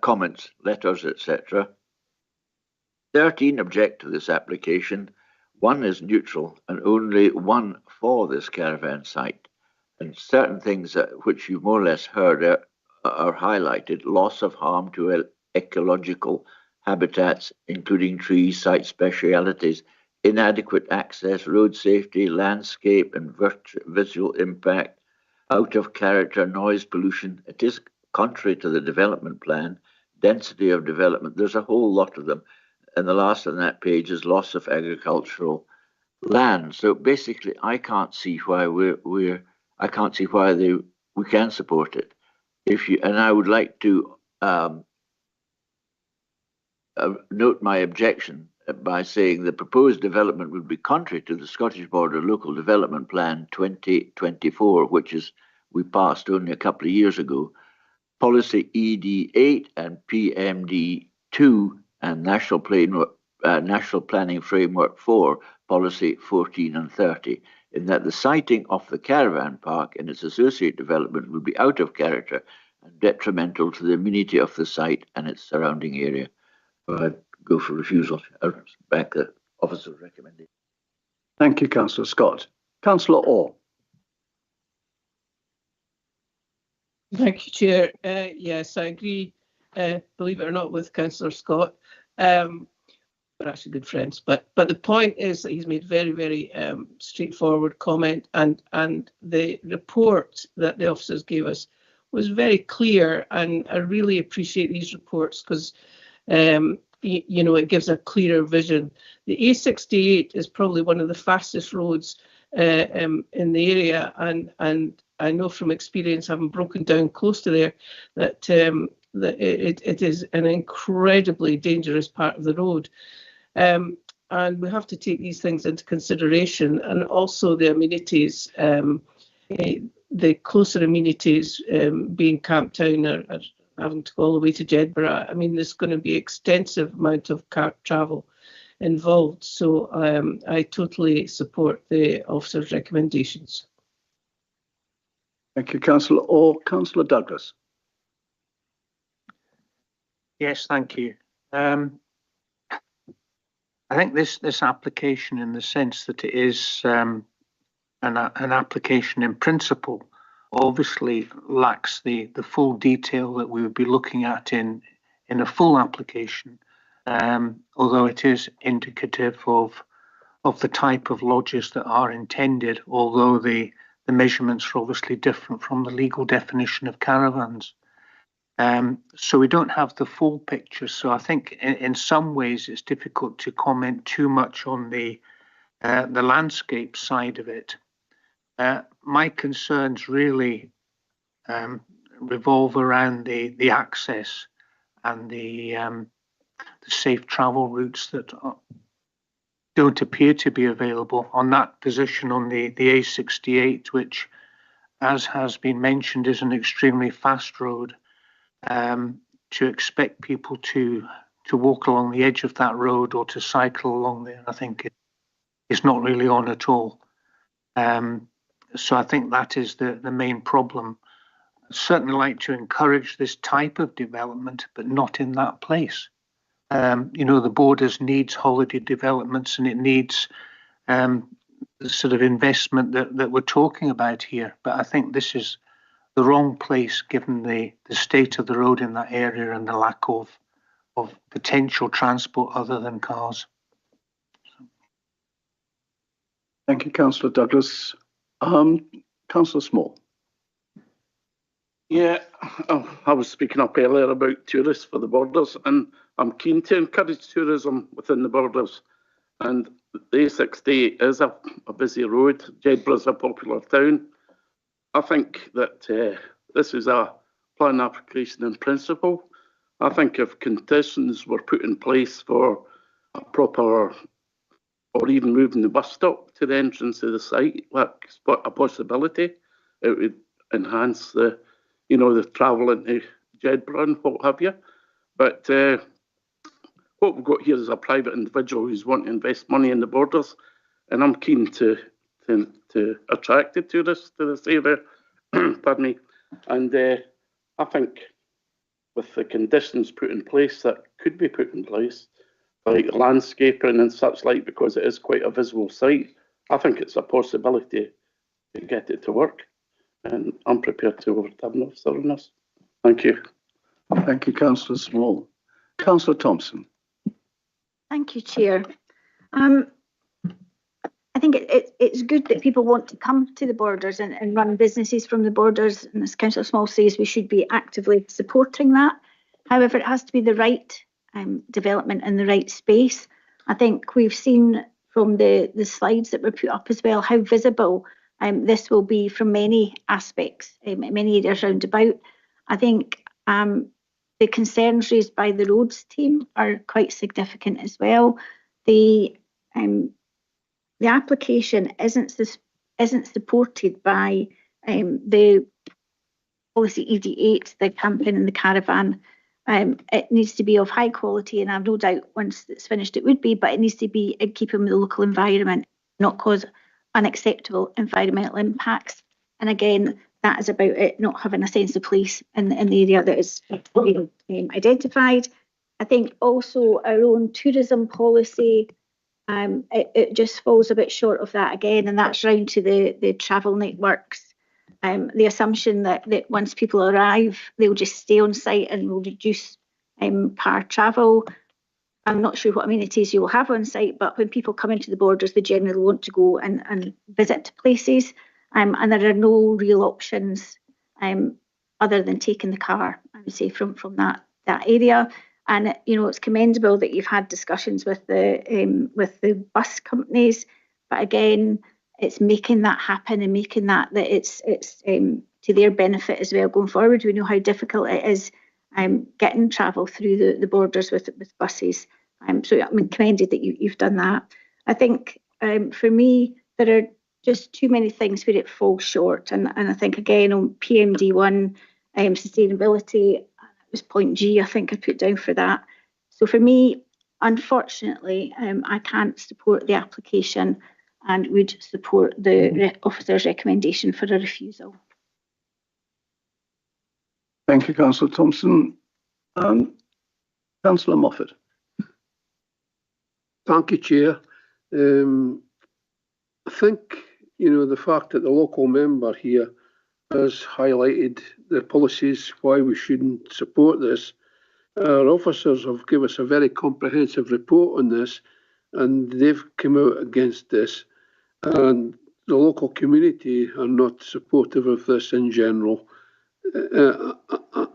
comments, letters, etc. 13 object to this application, 1 is neutral, and only 1 for this caravan site. And certain things which you've more or less heard are highlighted: loss of harm to ecological habitats, including trees, site specialities, inadequate access, road safety, landscape and visual impact, out of character, noise pollution. It is contrary to the development plan, density of development. There's a whole lot of them. And the last on that page is loss of agricultural land. So basically, I can't see why we can support it. And I would like to note my objection by saying the proposed development would be contrary to the Scottish Border Local Development Plan 2024, which we passed only a couple of years ago, Policy ED8 and PMD2, and National Planning Framework 4, Policy 14 and 30, in that the siting of the caravan park and its associated development would be out of character and detrimental to the amenity of the site and its surrounding area. So I'd go for refusal. I'll back the officer's recommendation. Thank you, Councillor Scott. Councillor Orr. Thank you, Chair. Yes, I agree, believe it or not, with Councillor Scott. We're actually good friends, but the point is that he's made very, very straightforward comment, and the report that the officers gave us was very clear, and I really appreciate these reports because it gives a clearer vision. The A68 is probably one of the fastest roads in the area, and I know from experience, having broken down close to there, that it is an incredibly dangerous part of the road. And we have to take these things into consideration, and also the amenities, the closer amenities being Camp Town are having to go all the way to Jedburgh. I mean, there's going to be extensive amount of car travel involved. So I totally support the officer's recommendations. Thank you, Councillor Orr. Councillor Douglas. Yes, thank you. I think this application, in the sense that it is an application in principle, obviously lacks the full detail that we would be looking at in a full application, although it is indicative of the type of lodges that are intended, although the measurements are obviously different from the legal definition of caravans. So we don't have the full picture. So I think in some ways it's difficult to comment too much on the landscape side of it. My concerns really revolve around the access and the safe travel routes that don't appear to be available on that position on the A68, which, as has been mentioned, is an extremely fast road. To expect people to walk along the edge of that road or to cycle along there, I think it's not really on at all. So I think that is the main problem. I'd certainly like to encourage this type of development, but not in that place. The Borders needs holiday developments, and it needs the sort of investment that we're talking about here. But I think this is the wrong place given the state of the road in that area and the lack of potential transport other than cars. Thank you, Councillor Douglas. Councillor Small. Yeah, I was speaking up earlier about tourists for the Borders, and I'm keen to encourage tourism within the Borders. And the A68 is a busy road. Jedburgh is a popular town. I think that this is a plan application in principle. I think if conditions were put in place for a proper, or even moving the bus stop to the entrance of the site, that's a possibility. It would enhance the travel into Jedburgh and what have you. But what we've got here is a private individual who's wanting to invest money in the Borders, and I'm keen to attract the tourists to this area. Pardon me. And I think with the conditions put in place that could be put in place, like landscaping and such like, because it is quite a visible site, I think it's a possibility to get it to work. And I'm prepared to overturn the officer on this. Thank you. Thank you, Councillor Small. Councillor Thompson. Thank you, Chair. I think it's good that people want to come to the Borders and run businesses from the Borders. And as Councillor Small says, we should be actively supporting that. However, it has to be the right development in the right space. I think we've seen from the slides that were put up as well how visible this will be from many aspects, many areas round about. I think the concerns raised by the roads team are quite significant as well. The application isn't supported by the policy ED8, the camping and the caravan. It needs to be of high quality, and I've no doubt once it's finished it would be, but it needs to be in keeping with the local environment, not cause unacceptable environmental impacts. And again, that is about it not having a sense of place in the area that is being identified. I think also our own tourism policy, it just falls a bit short of that again, and that's round to the travel networks. The assumption that once people arrive, they'll just stay on site and will reduce car travel. I'm not sure what amenities you will have on site, but when people come into the Borders, they generally want to go and visit places, and there are no real options other than taking the car, I would say, from that area. And it's commendable that you've had discussions with the bus companies, but again, it's making that happen and making that it's to their benefit as well going forward. We know how difficult it is getting travel through the Borders with buses. So I'm commended that you've done that. I think for me, there are just too many things where it falls short. And I think, again, on PMD1, sustainability, it was point G, I think I put down for that. So for me, unfortunately, I can't support the application and would support the officer's recommendation for a refusal. Thank you, Councillor Thompson. Councillor Moffat. Thank you, Chair. I think, the fact that the local member here has highlighted the policies why we shouldn't support this. Our officers have given us a very comprehensive report on this, and they've come out against this, and the local community are not supportive of this in general.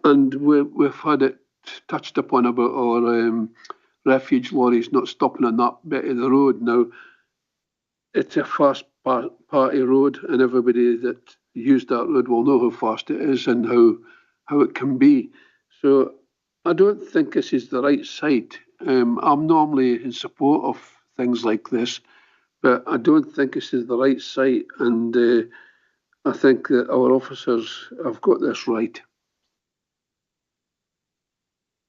And we've had it touched upon about our refuge lorries not stopping on that bit of the road. Now, it's a fast party road, and everybody that used that road will know how fast it is and how it can be. So I don't think this is the right site. I'm normally in support of things like this, but I don't think this is the right site, and I think that our officers have got this right.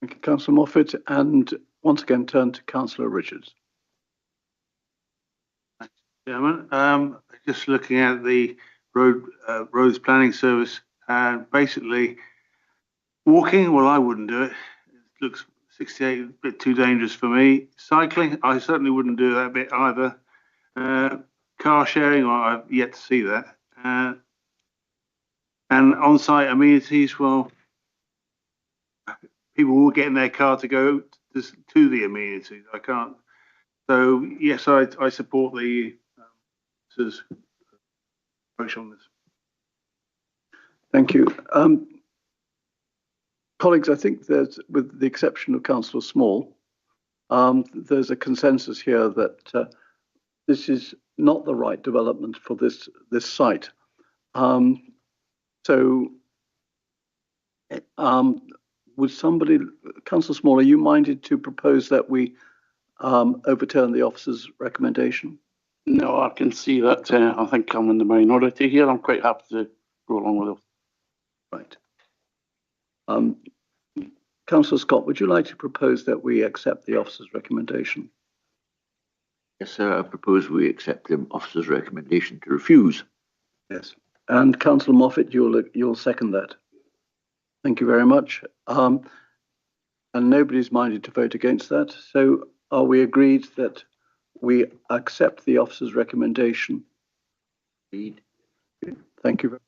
Thank you, Councillor Moffat, and once again turn to Councillor Richards. Chairman, just looking at the roads planning service, and basically walking, well, I wouldn't do it. It looks 68 a bit too dangerous for me. Cycling, I certainly wouldn't do that bit either. Car sharing, well, I've yet to see that. And on-site amenities, well, people will get in their car to go to the amenities. I can't. So yes, I support the approach on this. Thank you. Colleagues, I think there's, with the exception of Councillor Small, there's a consensus here that this is not the right development for this site. Would somebody, Councillor Small, are you minded to propose that we overturn the officer's recommendation? No, I can see that. I think I'm in the minority here. I'm quite happy to go along with it. Right. Councillor Scott, would you like to propose that we accept the officer's recommendation? Yes, sir. I propose we accept the officer's recommendation to refuse. Yes. And Councillor Moffat, you'll second that. Thank you very much. And nobody's minded to vote against that. So are we agreed that we accept the officer's recommendation? Agreed. Thank you.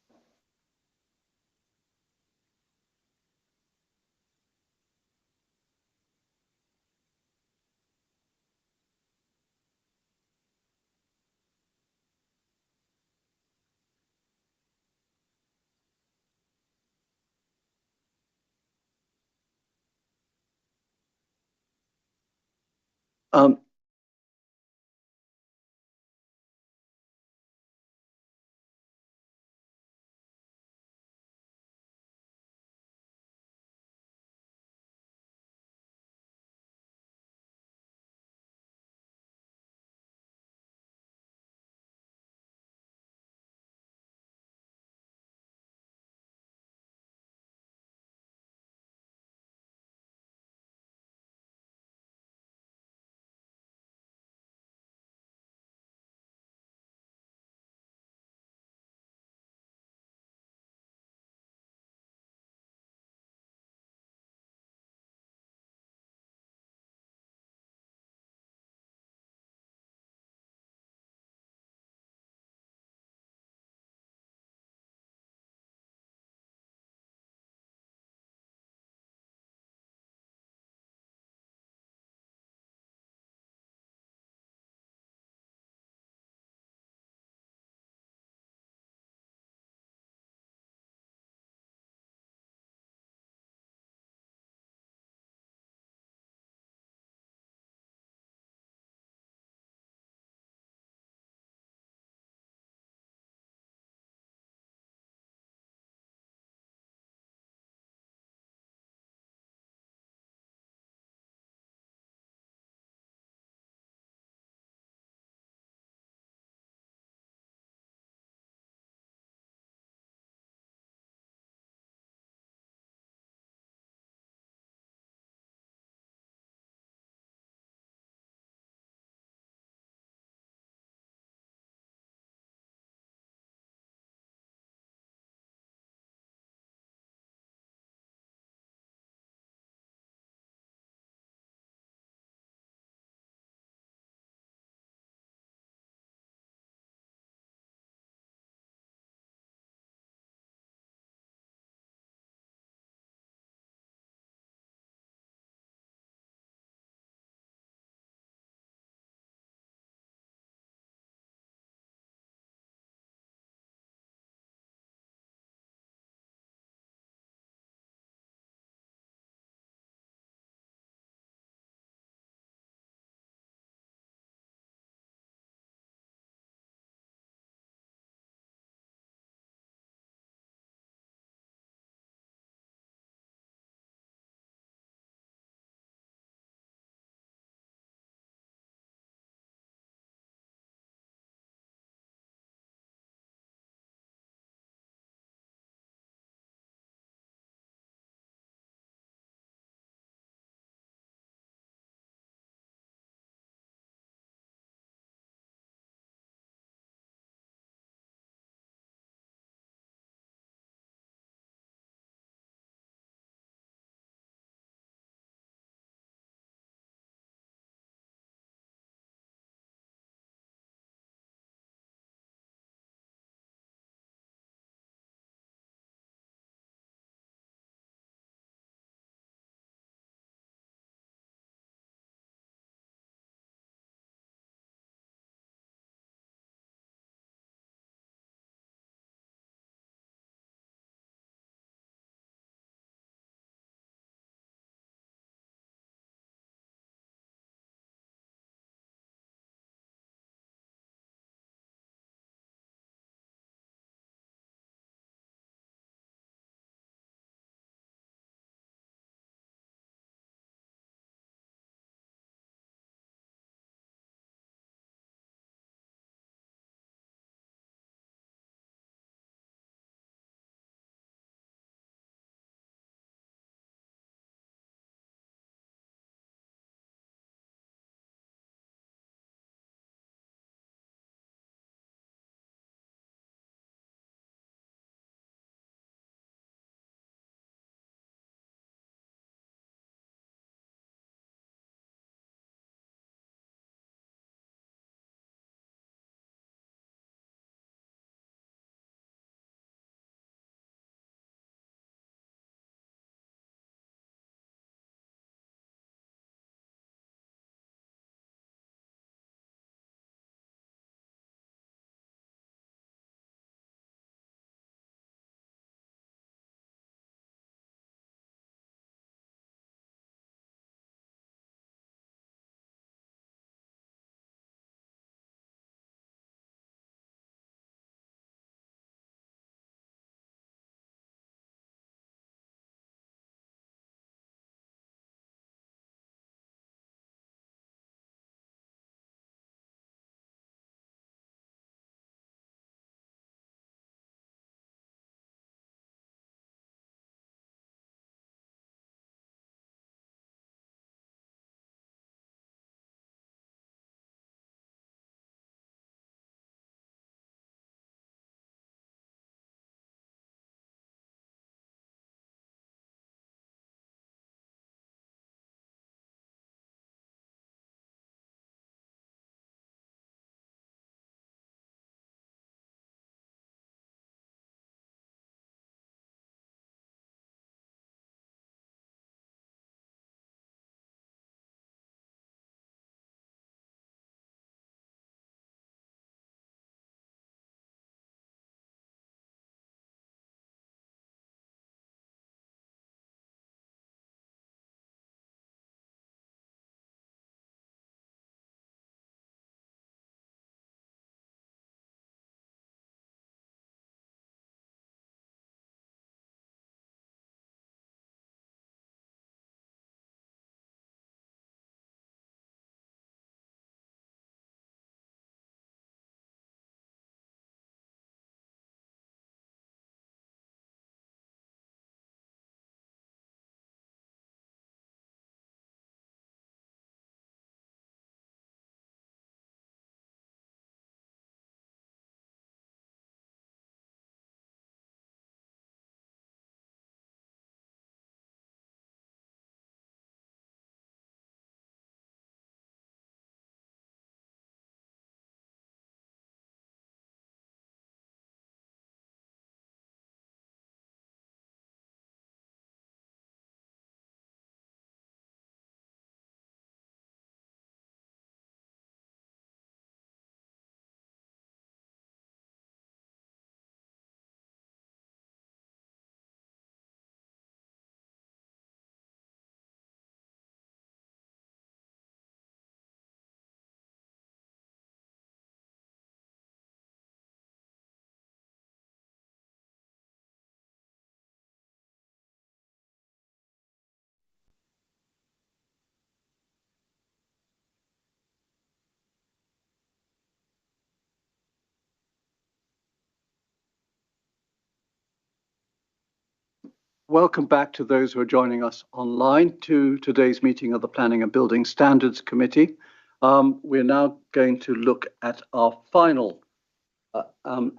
welcome back to those who are joining us online to today's meeting of the Planning and Building Standards Committee. We're now going to look at our final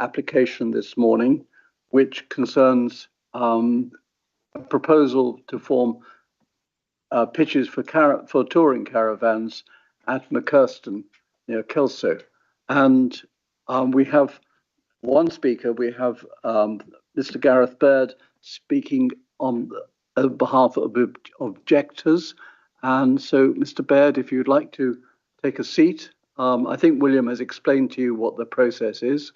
application this morning, which concerns a proposal to form pitches for touring caravans at McKirsten near Kelso. And we have one speaker. We have Mr. Gareth Baird speaking on behalf of objectors. And so, Mr. Baird, if you'd like to take a seat. I think William has explained to you what the process is.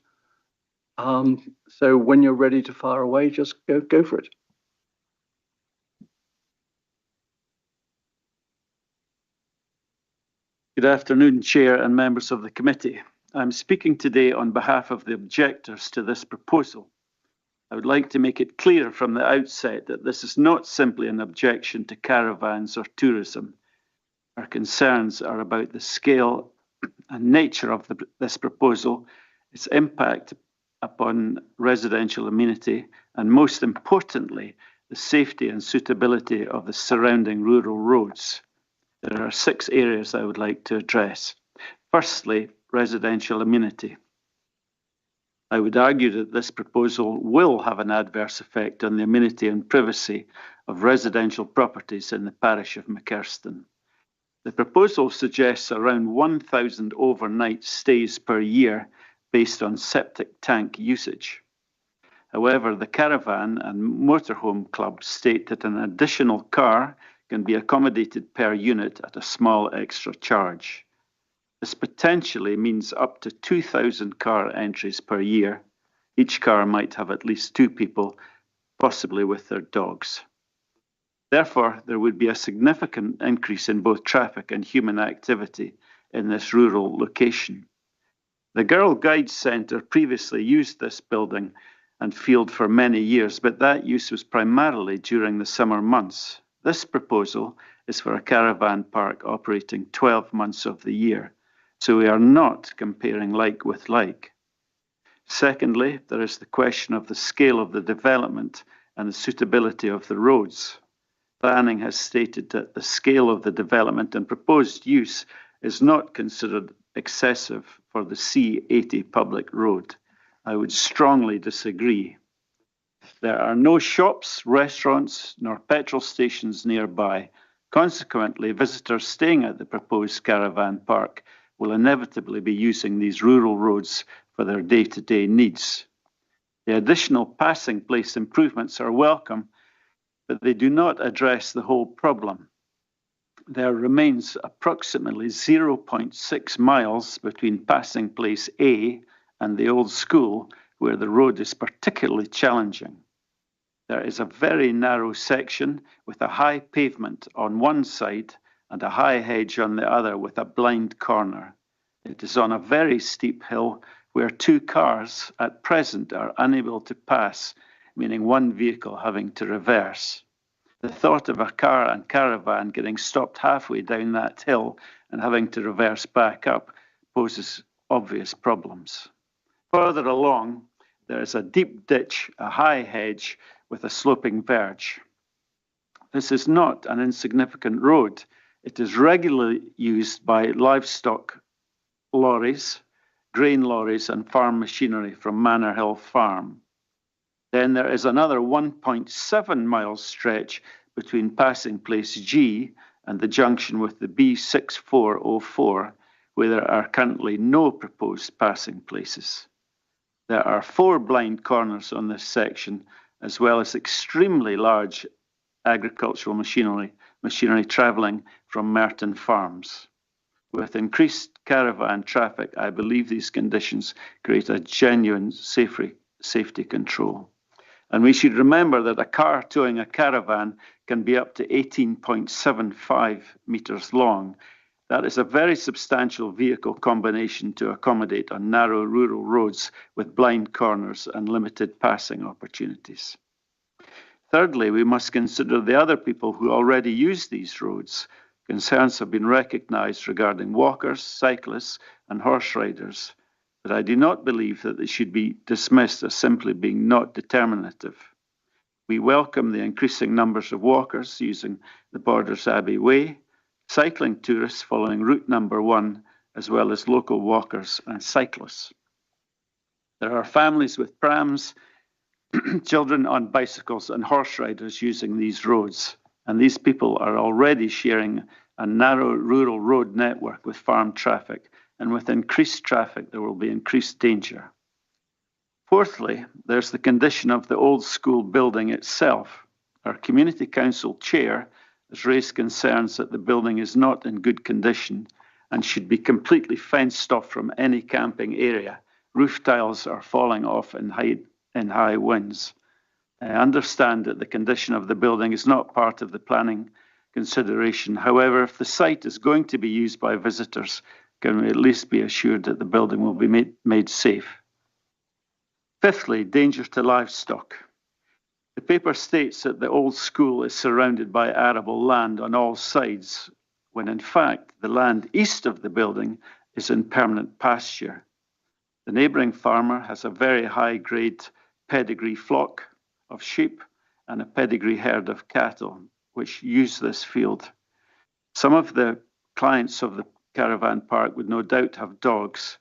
So when you're ready to fire away, just go for it. Good afternoon, Chair and members of the committee. I'm speaking today on behalf of the objectors to this proposal. I would like to make it clear from the outset that this is not simply an objection to caravans or tourism. Our concerns are about the scale and nature of this proposal, its impact upon residential amenity, and most importantly, the safety and suitability of the surrounding rural roads. There are 6 areas I would like to address. Firstly, residential amenity. I would argue that this proposal will have an adverse effect on the amenity and privacy of residential properties in the parish of McKirsten. The proposal suggests around 1,000 overnight stays per year based on septic tank usage. However, the Caravan and Motorhome Club state that an additional car can be accommodated per unit at a small extra charge. This potentially means up to 2,000 car entries per year. Each car might have at least 2 people, possibly with their dogs. Therefore, there would be a significant increase in both traffic and human activity in this rural location. The Girl Guides Centre previously used this building and field for many years, but that use was primarily during the summer months. This proposal is for a caravan park operating 12 months of the year, so we are not comparing like with like. Secondly, there is the question of the scale of the development and the suitability of the roads. Planning has stated that the scale of the development and proposed use is not considered excessive for the C80 public road. I would strongly disagree. There are no shops, restaurants, nor petrol stations nearby. Consequently, visitors staying at the proposed caravan park will inevitably be using these rural roads for their day-to-day needs. The additional passing place improvements are welcome, but they do not address the whole problem. There remains approximately 0.6 miles between passing place A and the old school, where the road is particularly challenging. There is a very narrow section with a high pavement on one side and a high hedge on the other with a blind corner. It is on a very steep hill where 2 cars at present are unable to pass, meaning one vehicle having to reverse. The thought of a car and caravan getting stopped halfway down that hill and having to reverse back up poses obvious problems. Further along, there is a deep ditch, a high hedge with a sloping verge. This is not an insignificant road. It is regularly used by livestock lorries, grain lorries and farm machinery from Manor Hill Farm. Then there is another 1.7 mile stretch between passing place G and the junction with the B6404, where there are currently no proposed passing places. There are 4 blind corners on this section, as well as extremely large agricultural machinery travelling from Merton Farms. With increased caravan traffic, I believe these conditions create a genuine safety control. And we should remember that a car towing a caravan can be up to 18.75 metres long. That is a very substantial vehicle combination to accommodate on narrow rural roads with blind corners and limited passing opportunities. Thirdly, we must consider the other people who already use these roads. Concerns have been recognised regarding walkers, cyclists and horse riders, but I do not believe that they should be dismissed as simply being not determinative. We welcome the increasing numbers of walkers using the Borders Abbey Way, cycling tourists following route number 1, as well as local walkers and cyclists. There are families with prams, children on bicycles and horse riders using these roads, and these people are already sharing a narrow rural road network with farm traffic, and with increased traffic there will be increased danger. Fourthly, there's the condition of the old school building itself. Our Community Council Chair has raised concerns that the building is not in good condition and should be completely fenced off from any camping area. Roof tiles are falling off in high winds. I understand that the condition of the building is not part of the planning consideration. However, if the site is going to be used by visitors, can we at least be assured that the building will be made safe? Fifthly, danger to livestock. The paper states that the old school is surrounded by arable land on all sides, when in fact the land east of the building is in permanent pasture. The neighbouring farmer has a very high-grade pedigree flock of sheep and a pedigree herd of cattle, which use this field. Some of the clients of the caravan park would no doubt have dogs.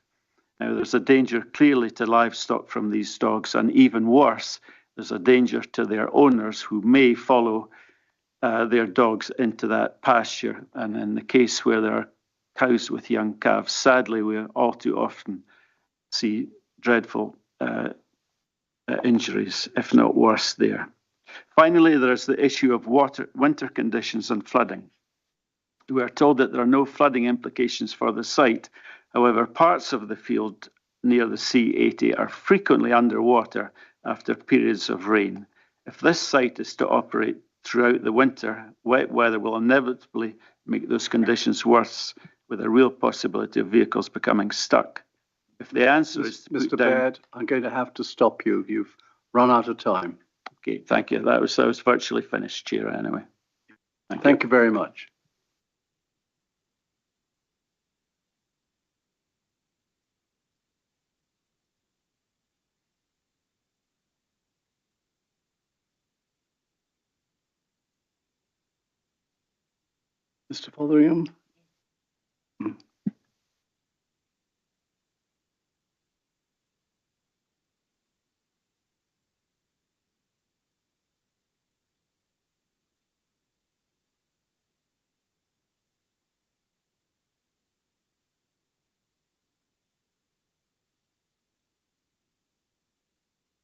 Now, there's a danger clearly to livestock from these dogs, and even worse, there's a danger to their owners who may follow their dogs into that pasture. And in the case where there are cows with young calves, sadly, we all too often see dreadful injuries, if not worse, there. Finally, there is the issue of winter conditions and flooding. We are told that there are no flooding implications for the site. However, parts of the field near the C80 are frequently underwater after periods of rain. If this site is to operate throughout the winter, wet weather will inevitably make those conditions worse, with a real possibility of vehicles becoming stuck. If the answer is to Mr. Baird, I'm going to have to stop you. You've run out of time. Okay, thank you. I was virtually finished, Chair, anyway. Thank you very much. Mr. Fotheringham?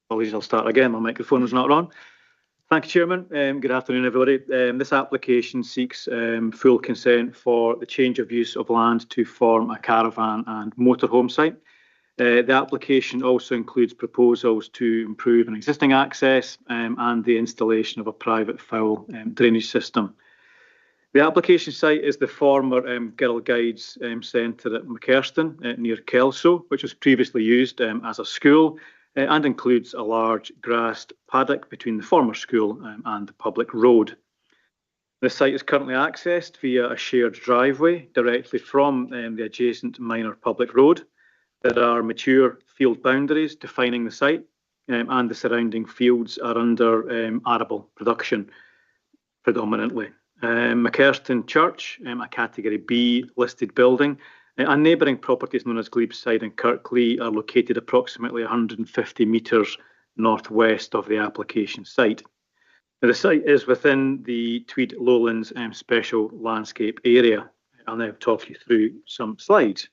Apologies, I'll start again. My microphone was not on. Thank you, Chairman. Good afternoon, everybody. This application seeks full consent for the change of use of land to form a caravan and motorhome site. The application also includes proposals to improve an existing access and the installation of a private foul drainage system. The application site is the former Girl Guides Centre at McKirsten near Kelso, which was previously used as a school, and includes a large grassed paddock between the former school and the public road. The site is currently accessed via a shared driveway directly from the adjacent minor public road. There are mature field boundaries defining the site, and the surrounding fields are under arable production predominantly. McKirsten Church, a Category B listed building, and neighbouring properties known as Glebeside and Kirklee are located approximately 150 metres northwest of the application site. Now, the site is within the Tweed Lowlands Special Landscape Area. I'll now talk you through some slides.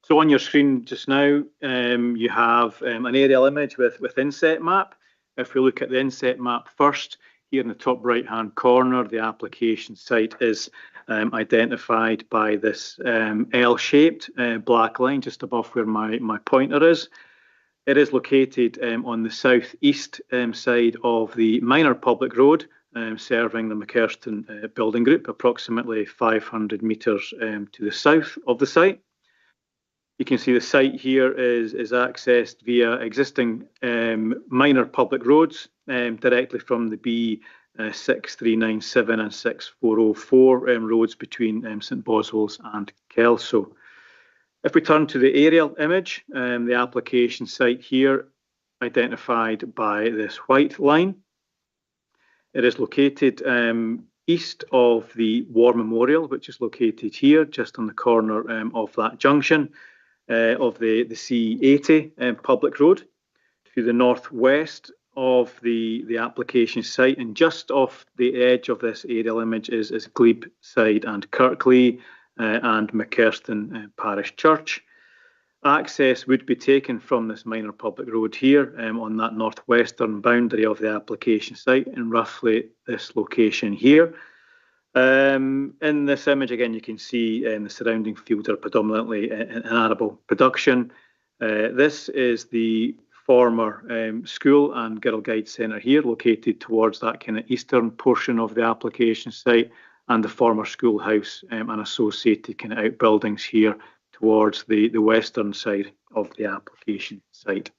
So on your screen just now, you have an aerial image with inset map. If we look at the inset map first, here in the top right-hand corner, the application site is identified by this L-shaped black line just above where my pointer is. It is located on the southeast side of the minor public road, serving the McKirsten building group, approximately 500 metres to the south of the site. You can see the site here is accessed via existing minor public roads directly from the B6397 and 6404 roads between St Boswells and Kelso. If we turn to the aerial image, the application site here identified by this white line, It is located east of the War Memorial, which is located here, just on the corner of that junction of the C80 public road, to the northwest of the application site, and just off the edge of this aerial image is Glebe Side and Kirkley and McKirsten Parish Church. Access would be taken from this minor public road here on that northwestern boundary of the application site in roughly this location here. In this image, again, you can see the surrounding fields are predominantly in arable production. This is the former school and Girl Guide Centre here, located towards that kind of eastern portion of the application site, and the former schoolhouse and associated kind of outbuildings here towards the western side of the application site.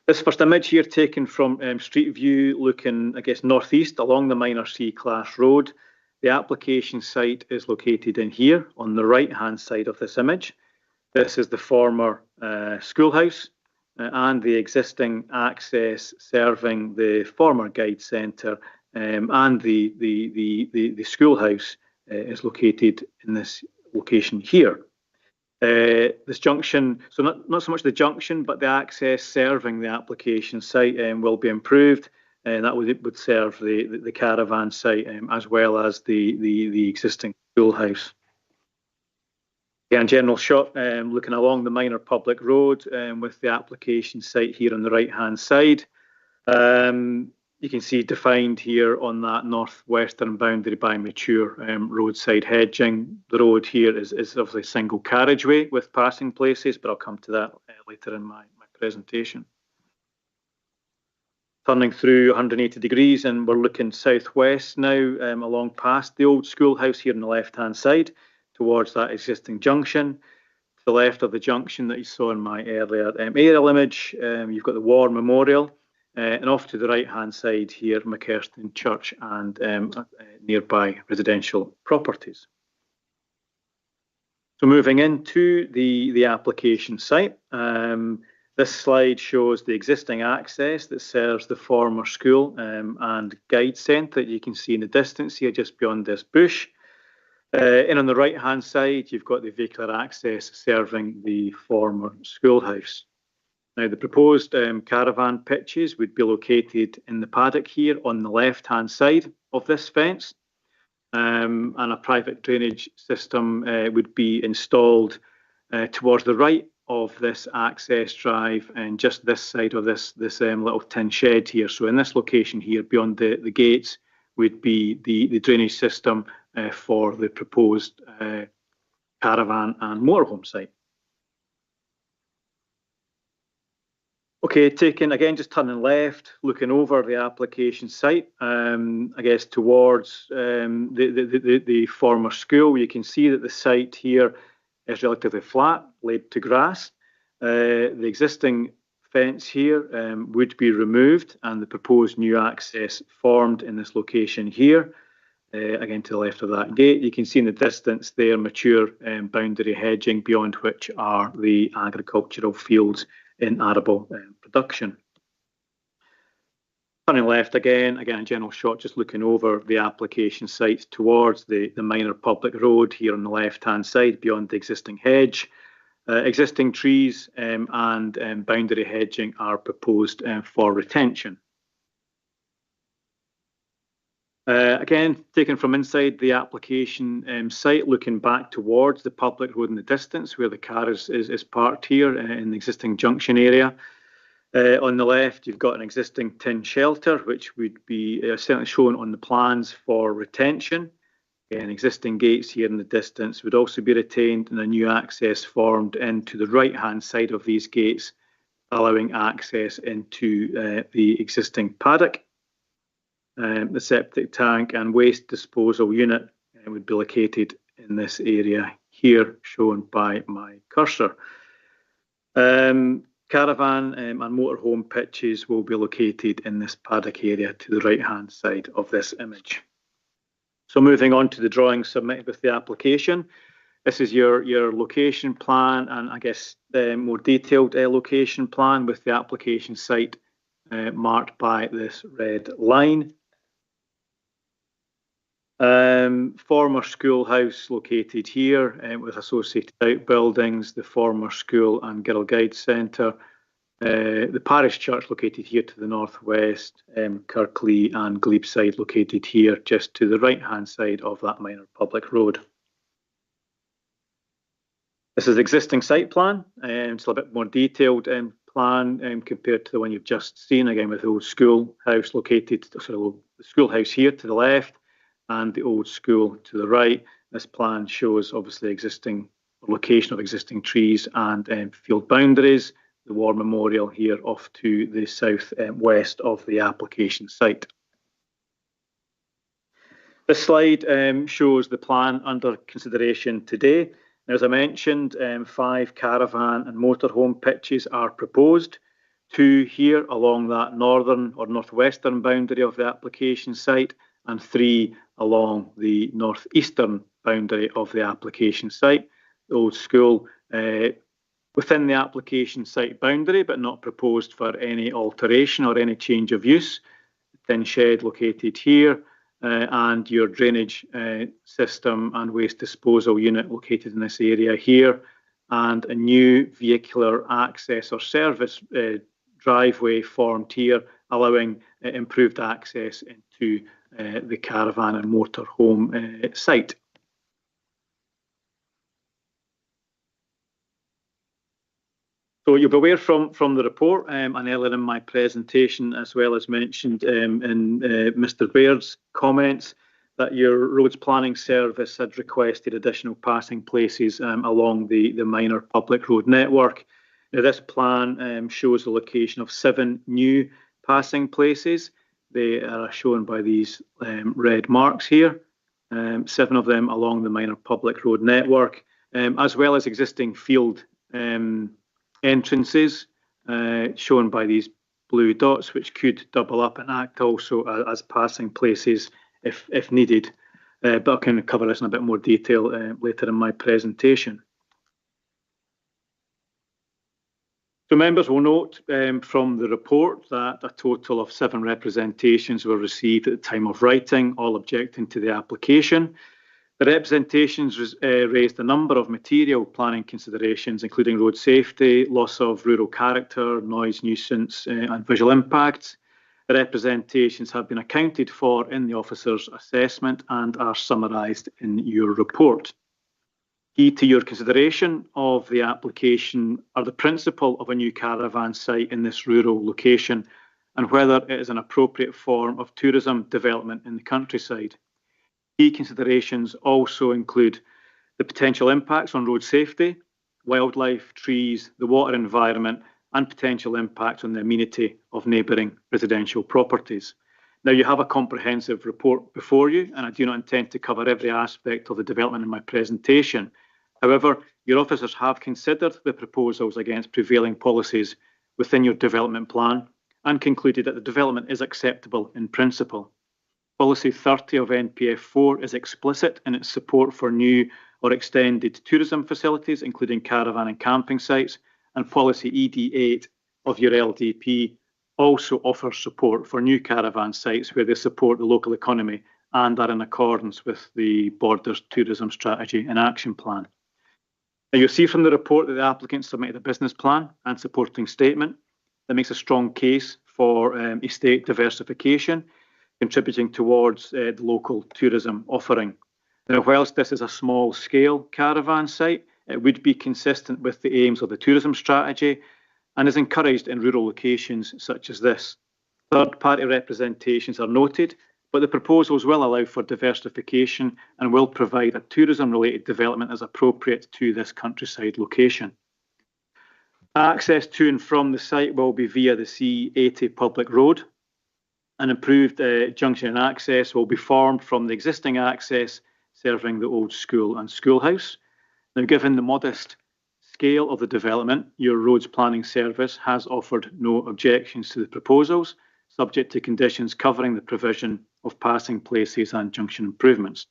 This first image here taken from Street View, looking, I guess, northeast along the minor C-class road. The application site is located in here on the right-hand side of this image. This is the former schoolhouse and the existing access serving the former guide centre, and the schoolhouse is located in this location here. This junction, so not so much the junction, but the access serving the application site will be improved, and that would serve the caravan site as well as the existing schoolhouse. Again, general shot looking along the minor public road with the application site here on the right-hand side. You can see defined here on that northwestern boundary by mature roadside hedging. The road here is obviously a single carriageway with passing places, but I'll come to that later in my presentation. Turning through 180 degrees, and we're looking southwest now along past the old schoolhouse here on the left-hand side towards that existing junction. To the left of the junction that you saw in my earlier aerial image, you've got the War Memorial. And off to the right-hand side here, McKirsten Church and nearby residential properties. So moving into the application site, this slide shows the existing access that serves the former school and guide centre that you can see in the distance here just beyond this bush. And on the right-hand side, you've got the vehicular access serving the former schoolhouse. Now, the proposed caravan pitches would be located in the paddock here on the left-hand side of this fence, and a private drainage system would be installed towards the right of this access drive and just this side of this little tin shed here. So in this location here, beyond the gates, would be the drainage system for the proposed caravan and motorhome site. Okay, just turning left, looking over the application site, I guess towards the former school, you can see that the site here is relatively flat, laid to grass. The existing fence here would be removed and the proposed new access formed in this location here. Again, to the left of that gate, you can see in the distance there mature boundary hedging, beyond which are the agricultural fields in arable production. Turning left again, a general shot just looking over the application site towards the minor public road here on the left-hand side beyond the existing hedge. Existing trees and boundary hedging are proposed for retention. Again, taken from inside the application site, looking back towards the public road in the distance where the car is parked here in the existing junction area. On the left, you've got an existing tin shelter, which would be certainly shown on the plans for retention. Again, existing gates here in the distance would also be retained, and a new access formed into the right-hand side of these gates, allowing access into the existing paddock. The septic tank and waste disposal unit would be located in this area here, shown by my cursor. Caravan and motorhome pitches will be located in this paddock area to the right-hand side of this image. So moving on to the drawing submitted with the application. This is your location plan, and I guess the more detailed location plan with the application site marked by this red line. Former schoolhouse located here with associated outbuildings, the former school and Girl Guide Centre, the parish church located here to the northwest, Kirklee and Glebeside located here just to the right hand side of that minor public road. This is the existing site plan. It's a bit more detailed plan compared to the one you've just seen, again with the old schoolhouse located, sorry, the schoolhouse here to the left and the old school to the right. This plan shows obviously existing location of existing trees and field boundaries. The War Memorial here off to the south west of the application site. This slide shows the plan under consideration today. Now, as I mentioned, 5 caravan and motorhome pitches are proposed. 2 here along that northern or northwestern boundary of the application site and 3 along the northeastern boundary of the application site. The old school within the application site boundary, but not proposed for any alteration or any change of use. The tin shed located here and your drainage system and waste disposal unit located in this area here, and a new vehicular access or service driveway formed here, allowing improved access into the caravan and motorhome site. So you'll be aware from the report and earlier in my presentation, as well as mentioned in Mr. Baird's comments, that your roads planning service had requested additional passing places along the minor public road network. Now, this plan shows the location of 7 new passing places. They are shown by these red marks here, 7 of them along the minor public road network, as well as existing field entrances shown by these blue dots, which could double up and act also as passing places if needed. But I can cover this in a bit more detail later in my presentation. So members will note from the report that a total of 7 representations were received at the time of writing, all objecting to the application. The representations raised a number of material planning considerations, including road safety, loss of rural character, noise nuisance and visual impacts. The representations have been accounted for in the officer's assessment and are summarised in your report. Key to your consideration of the application are the principle of a new caravan site in this rural location and whether it is an appropriate form of tourism development in the countryside. Key considerations also include the potential impacts on road safety, wildlife, trees, the water environment, and potential impacts on the amenity of neighbouring residential properties. Now, you have a comprehensive report before you, and I do not intend to cover every aspect of the development in my presentation. However, your officers have considered the proposals against prevailing policies within your development plan and concluded that the development is acceptable in principle. Policy 30 of NPF 4 is explicit in its support for new or extended tourism facilities, including caravan and camping sites, and Policy ED 8 of your LDP also offers support for new caravan sites where they support the local economy and are in accordance with the Borders Tourism Strategy and Action Plan. Now, you'll see from the report that the applicant submitted a business plan and supporting statement that makes a strong case for estate diversification, contributing towards the local tourism offering. Now, whilst this is a small-scale caravan site, it would be consistent with the aims of the tourism strategy and is encouraged in rural locations such as this. Third-party representations are noted, but the proposals will allow for diversification and will provide a tourism-related development as appropriate to this countryside location. Access to and from the site will be via the C80 public road. An improved junction and access will be formed from the existing access serving the old school and schoolhouse. Now, given the modest scale of the development, your roads planning service has offered no objections to the proposals, subject to conditions covering the provision of passing places and junction improvements.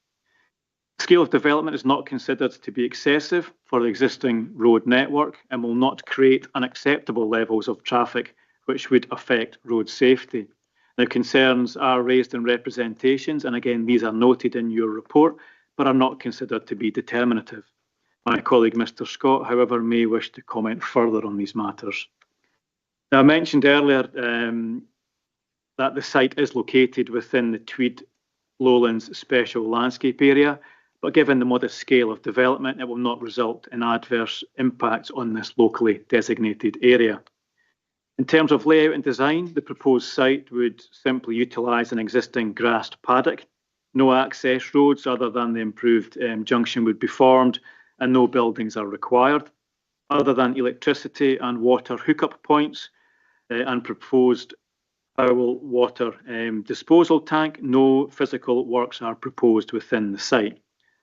The scale of development is not considered to be excessive for the existing road network and will not create unacceptable levels of traffic which would affect road safety. Now, concerns are raised in representations, and again, these are noted in your report, but are not considered to be determinative. My colleague, Mr. Scott, however, may wish to comment further on these matters. Now, I mentioned earlier that the site is located within the Tweed Lowlands Special Landscape Area, but given the modest scale of development, it will not result in adverse impacts on this locally designated area. In terms of layout and design, the proposed site would simply utilise an existing grassed paddock. No access roads other than the improved junction would be formed, and no buildings are required. Other than electricity and water hookup points and proposed foul water disposal tank, no physical works are proposed within the site.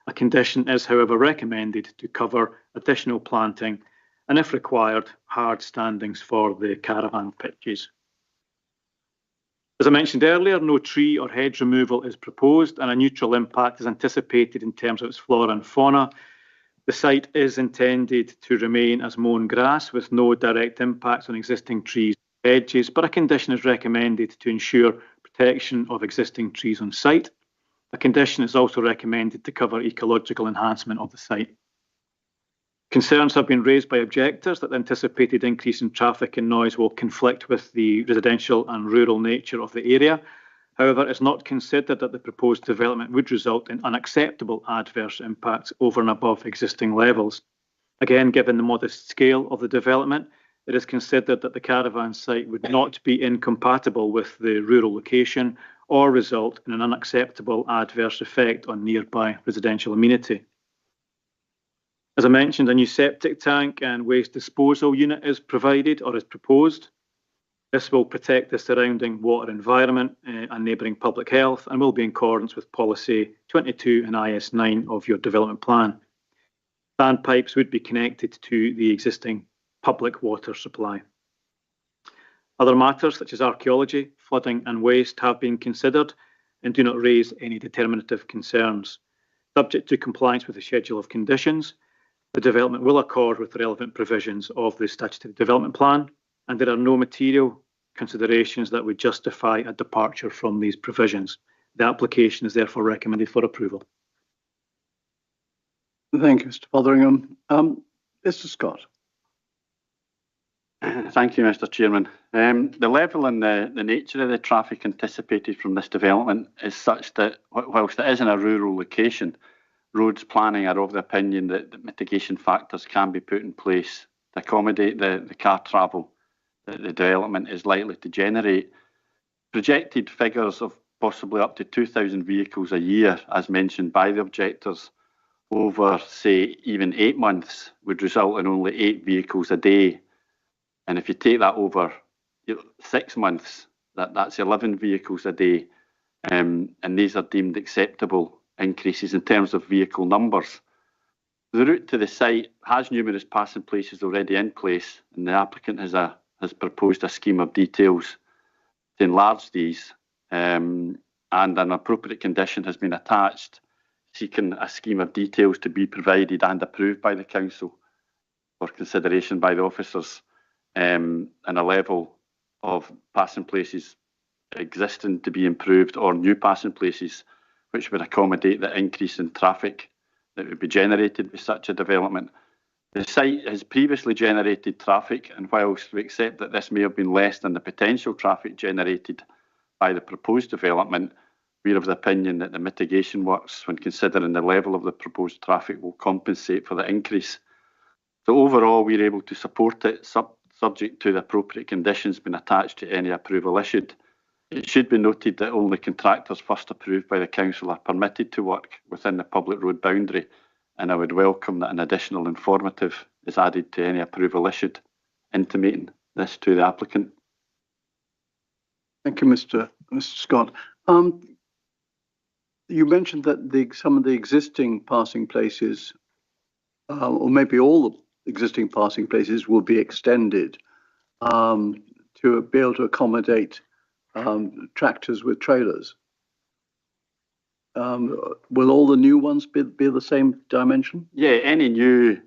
A condition is, however, recommended to cover additional planting and, if required, hard standings for the caravan pitches. As I mentioned earlier, no tree or hedge removal is proposed, and a neutral impact is anticipated in terms of its flora and fauna. The site is intended to remain as mown grass with no direct impacts on existing trees or hedges, but a condition is recommended to ensure protection of existing trees on site. A condition is also recommended to cover ecological enhancement of the site. Concerns have been raised by objectors that the anticipated increase in traffic and noise will conflict with the residential and rural nature of the area. However, it's not considered that the proposed development would result in unacceptable adverse impacts over and above existing levels. Again, given the modest scale of the development, it is considered that the caravan site would not be incompatible with the rural location or result in an unacceptable adverse effect on nearby residential amenity. As I mentioned, a new septic tank and waste disposal unit is provided or is proposed. This will protect the surrounding water environment and neighbouring public health, and will be in accordance with Policy 22 and IS 9 of your development plan. Standpipes would be connected to the existing public water supply. Other matters such as archaeology, flooding and waste have been considered and do not raise any determinative concerns. Subject to compliance with the schedule of conditions, the development will accord with the relevant provisions of the statutory development plan, and there are no material considerations that would justify a departure from these provisions. The application is therefore recommended for approval. Thank you, Mr. Fotheringham. Mr. Scott. Thank you, Mr. Chairman. The level and the nature of the traffic anticipated from this development is such that, whilst it is in a rural location, roads planning are of the opinion that mitigation factors can be put in place to accommodate the car travel that the development is likely to generate. Projected figures of possibly up to 2,000 vehicles a year, as mentioned by the objectors, over, say, even 8 months would result in only 8 vehicles a day. And if you take that over 6 months, that's 11 vehicles a day. And these are deemed acceptable increases in terms of vehicle numbers. The route to the site has numerous passing places already in place, and the applicant has proposed a scheme of details to enlarge these, and an appropriate condition has been attached seeking a scheme of details to be provided and approved by the council for consideration by the officers, and a level of passing places existing to be improved or new passing places which would accommodate the increase in traffic that would be generated with such a development. The site has previously generated traffic, and whilst we accept that this may have been less than the potential traffic generated by the proposed development, we are of the opinion that the mitigation works, when considering the level of the proposed traffic, will compensate for the increase. So overall, we are able to support it, subject to the appropriate conditions being attached to any approval issued. It should be noted that only contractors first approved by the council are permitted to work within the public road boundary, and I would welcome that an additional informative is added to any approval issued, intimating this to the applicant. Thank you, Mr. Scott. You mentioned that some of the existing passing places, or maybe all the existing passing places, will be extended to be able to accommodate tractors with trailers. Will all the new ones be the same dimension? Yeah, any new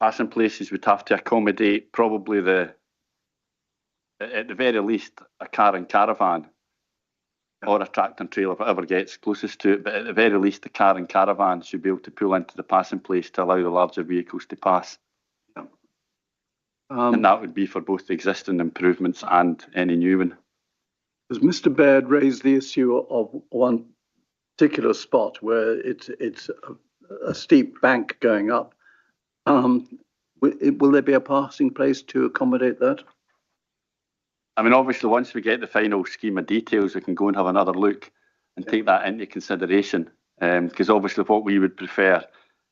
passing places would have to accommodate probably the at the very least, a car and caravan or a tractor and trailer, whatever gets closest to it, but at the very least, the car and caravan should be able to pull into the passing place to allow the larger vehicles to pass. And that would be for both the existing improvements and any new one. Has Mr. Baird raised the issue of one particular spot where it's a steep bank going up? Will there be a passing place to accommodate that? I mean, obviously, once we get the final scheme of details, we can go and have another look and take that into consideration. Because obviously, what we would prefer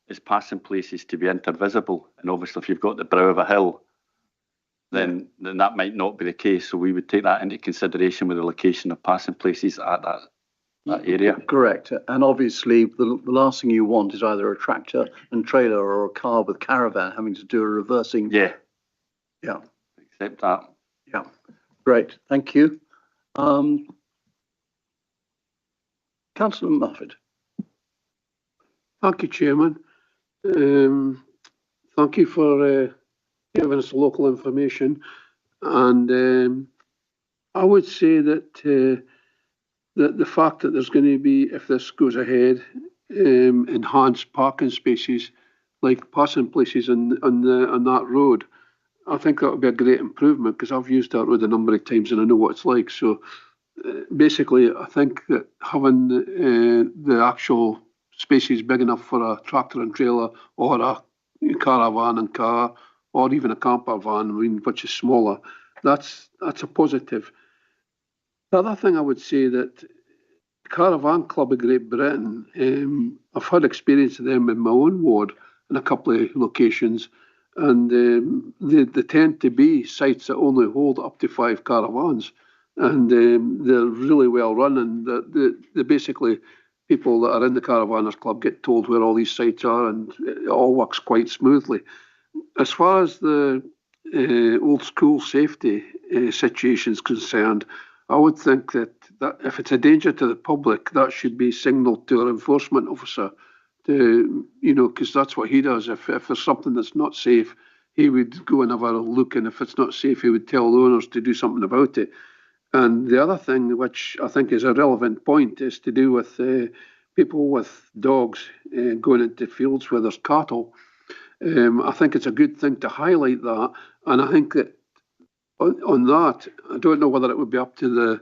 is passing places to be intervisible. And obviously, if you've got the brow of a hill, then that might not be the case. So we would take that into consideration with the location of passing places at that area. Correct. And obviously, the last thing you want is either a tractor and trailer or a car with caravan having to do a reversing. Yeah. Yeah. Accept that. Yeah. Great. Thank you. Councillor Moffat. Thank you, Chairman. Thank you for giving us local information. And I would say that the fact that there's going to be, if this goes ahead, enhanced parking spaces, like passing places on that road, I think that would be a great improvement, because I've used that road a number of times and I know what it's like. So basically, I think that having the actual spaces big enough for a tractor and trailer or a caravan and car, or even a camper van, I mean, which is smaller, that's a positive. The other thing I would say that Caravan Club of Great Britain, I've had experience of them in my own ward in a couple of locations, and they tend to be sites that only hold up to 5 caravans, and they're really well run, and they basically, people that are in the Caravanners Club get told where all these sites are, and it all works quite smoothly. As far as the old school safety situation is concerned, I would think that if it's a danger to the public, that should be signalled to our enforcement officer, to, because that's what he does. If there's something that's not safe, he would go and have a look, and if it's not safe, he would tell the owners to do something about it. And the other thing, which I think is a relevant point, is to do with people with dogs going into fields where there's cattle. I think it's a good thing to highlight that, and I think that on that, I don't know whether it would be up to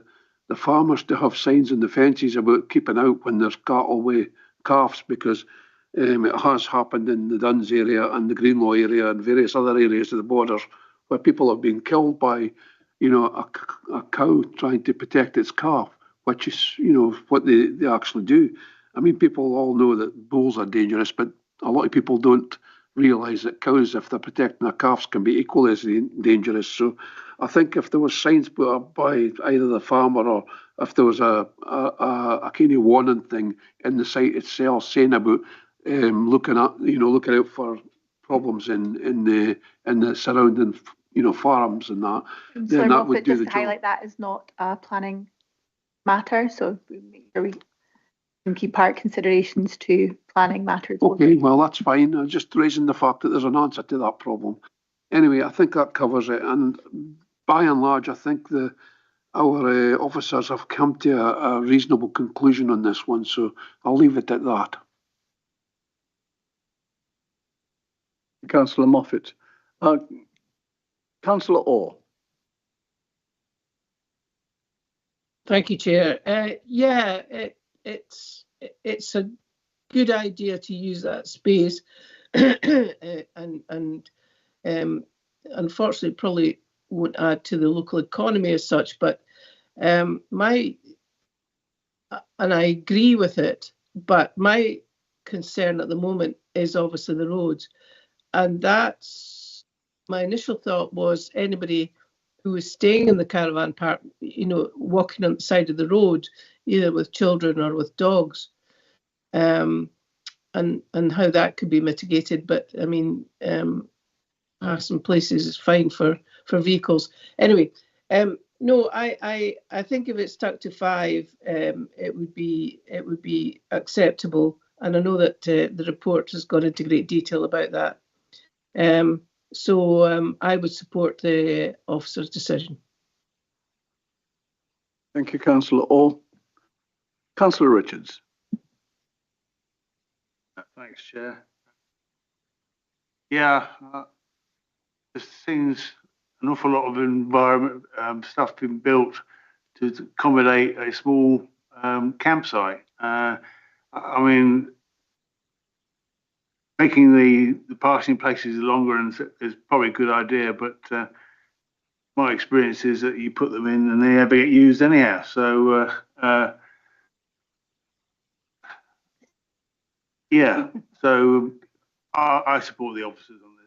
the farmers to have signs on the fences about keeping out when there's cattle with calves, because it has happened in the Duns area and the Greenlaw area and various other areas of the borders where people have been killed by, a cow trying to protect its calf, which is, what they actually do. I mean, people all know that bulls are dangerous, but a lot of people don't realise that cows, if they're protecting their calves, can be equally as dangerous. So I think if there was signs put up by either the farmer, or if there was a kind of warning thing in the site itself saying about looking out for problems in the surrounding farms and that, then that would do the job. Highlight that is not a planning matter, so we make sure we can keep part considerations to planning matters. Okay, well, that's fine. I'm just raising the fact that there's an answer to that problem. Anyway, I think that covers it, and by and large, I think our officers have come to a reasonable conclusion on this one, so I'll leave it at that. Councillor Moffat. Councillor Orr. Thank you, Chair. It's a good idea to use that space, and unfortunately, probably won't add to the local economy as such. But and I agree with it. But my concern at the moment is obviously the roads, and that's my initial thought was anybody who was staying in the caravan park, walking on the side of the road, either with children or with dogs, and how that could be mitigated. But I mean, some places is fine for vehicles. Anyway, no, I think if it stuck to 5, it would be acceptable. And I know that the report has gone into great detail about that. So I would support the officer's decision. Thank you, Councillor Orr. Councillor Richards. Thanks, Chair. Yeah, there seems an awful lot of environment stuff being built to accommodate a small campsite. I mean, making the parking places longer is probably a good idea, but my experience is that you put them in and they never get used anyhow. So yeah, so I support the officers on this.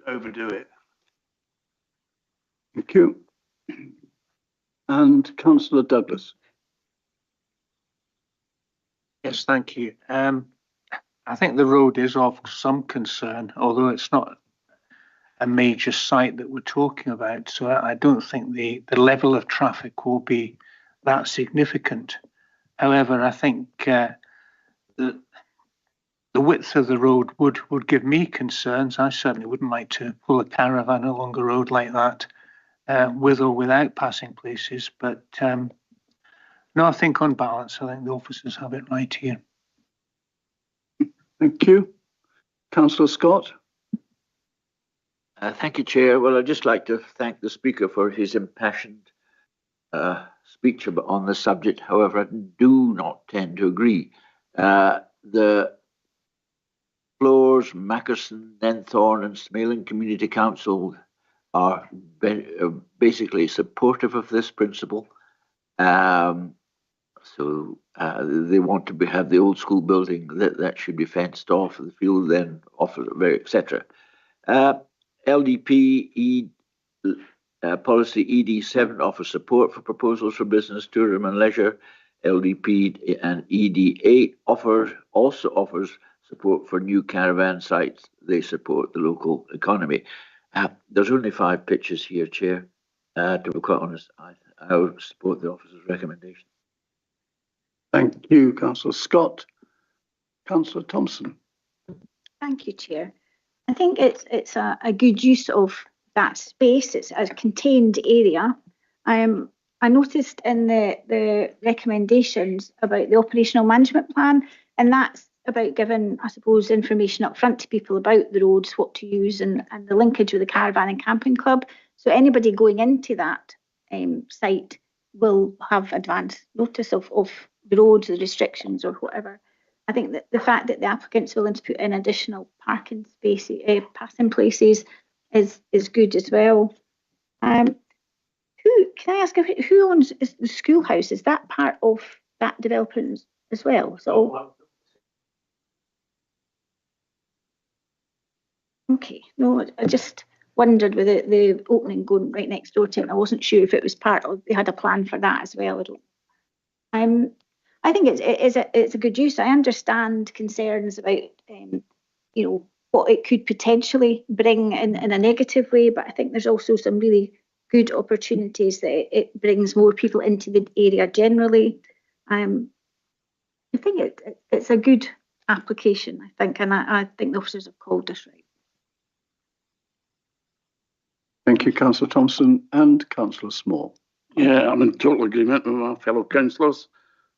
Overdo it. Thank you. And Councillor Douglas. Yes, thank you. I think the road is of some concern, although it's not a major site that we're talking about. So I don't think the level of traffic will be that significant. However, I think the width of the road would give me concerns. I certainly wouldn't like to pull a caravan along a road like that, with or without passing places. But no, I think on balance, I think the officers have it right here. Thank you. Councillor Scott. Thank you, Chair. Well, I'd just like to thank the Speaker for his impassioned speech on the subject. However, I do not tend to agree. The Floors, Mackerson, Nenthorne and Smaling Community Council are basically supportive of this principle. So they want to have the old school building that should be fenced off, the field then off, etc. LDP policy ED7 offers support for proposals for business, tourism and leisure. LDP and ED8 also offers support for new caravan sites. They support the local economy. There's only 5 pitches here, Chair. To be quite honest, I would support the officer's recommendation. Thank you, Councillor Scott. Councillor Thompson. Thank you, Chair. I think it's a good use of that space. It's a contained area. I noticed in the recommendations about the operational management plan, and that's about giving, I suppose, information up front to people about the roads, what to use, and the linkage with the caravan and camping club. So anybody going into that site will have advance notice of the roads, the restrictions or whatever. I think that the fact that the applicant's willing to put in additional parking spaces, passing places is good as well. Can I ask who owns the schoolhouse? Is that part of that development as well? So okay, no, I just wondered with the opening going right next door to it. I wasn't sure if it was part of, they had a plan for that as well. I think it's a good use. I understand concerns about what it could potentially bring in a negative way, but I think there's also some really good opportunities that it brings more people into the area generally. I think it's a good application, I think, and I think the officers have called this right. Thank you, Councillor Thompson and Councillor Small. Yeah, I'm in total agreement with my fellow councillors.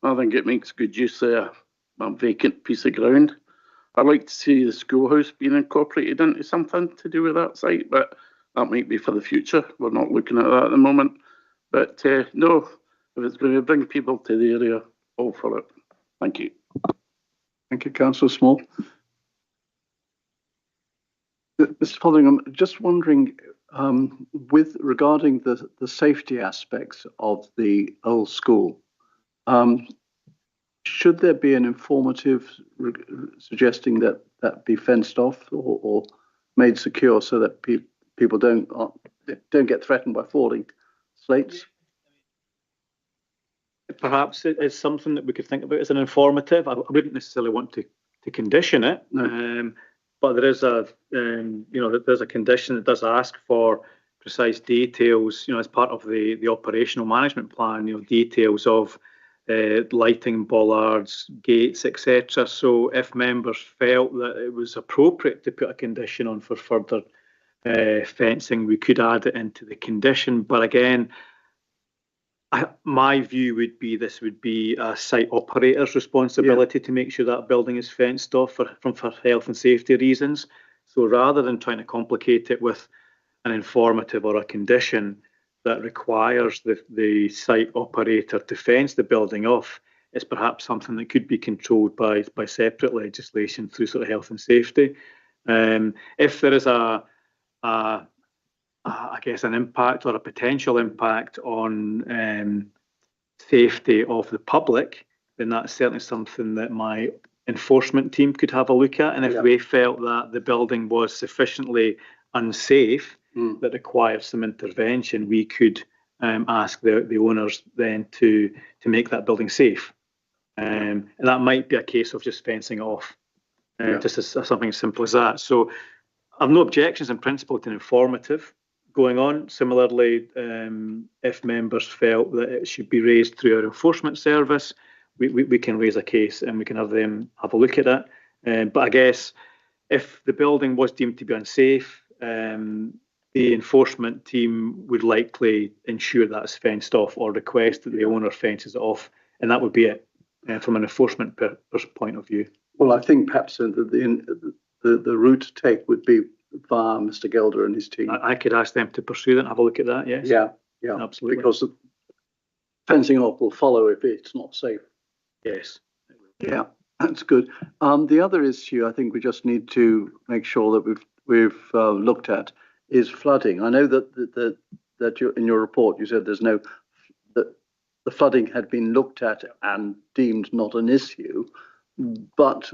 I think it makes good use of a vacant piece of ground. I'd like to see the schoolhouse being incorporated into something to do with that site, but that might be for the future. We're not looking at that at the moment. But no, if it's going to bring people to the area, all for it. Thank you. Thank you, Councillor Small. Mr. Fotheringham, just wondering, regarding the safety aspects of the old school, should there be an informative suggesting that be fenced off or made secure so that people don't get threatened by falling slates? Perhaps it is something that we could think about as an informative. I wouldn't necessarily want to condition it, no. But there is there's a condition that does ask for precise details, as part of the operational management plan, details of lighting, bollards, gates, etc. So if members felt that it was appropriate to put a condition on for further fencing, we could add it into the condition. But again, My view would be this would be a site operator's responsibility to make sure that building is fenced off for health and safety reasons. So rather than trying to complicate it with an informative or a condition that requires the site operator to fence the building off, it's perhaps something that could be controlled by separate legislation through sort of health and safety. If there is I guess an impact or a potential impact on safety of the public, then that's certainly something that my enforcement team could have a look at. And if they felt that the building was sufficiently unsafe that required some intervention, we could ask the owners then to make that building safe. And that might be a case of just fencing it off, just as something as simple as that. So I've no objections in principle to an informative going on. Similarly, if members felt that it should be raised through our enforcement service, we can raise a case and we can have them have a look at it. But I guess if the building was deemed to be unsafe, the enforcement team would likely ensure that it's fenced off or request that the owner fences it off, and that would be it from an enforcement point of view. Well, I think perhaps the route to take would be via Mr. Gelder and his team. I could ask them to pursue that and have a look at that, yes. Yeah, absolutely. Because the fencing off will follow if it's not safe. Yes. Yeah, that's good. The other issue I think we just need to make sure that we've looked at is flooding. I know that in your report you said that the flooding had been looked at and deemed not an issue, but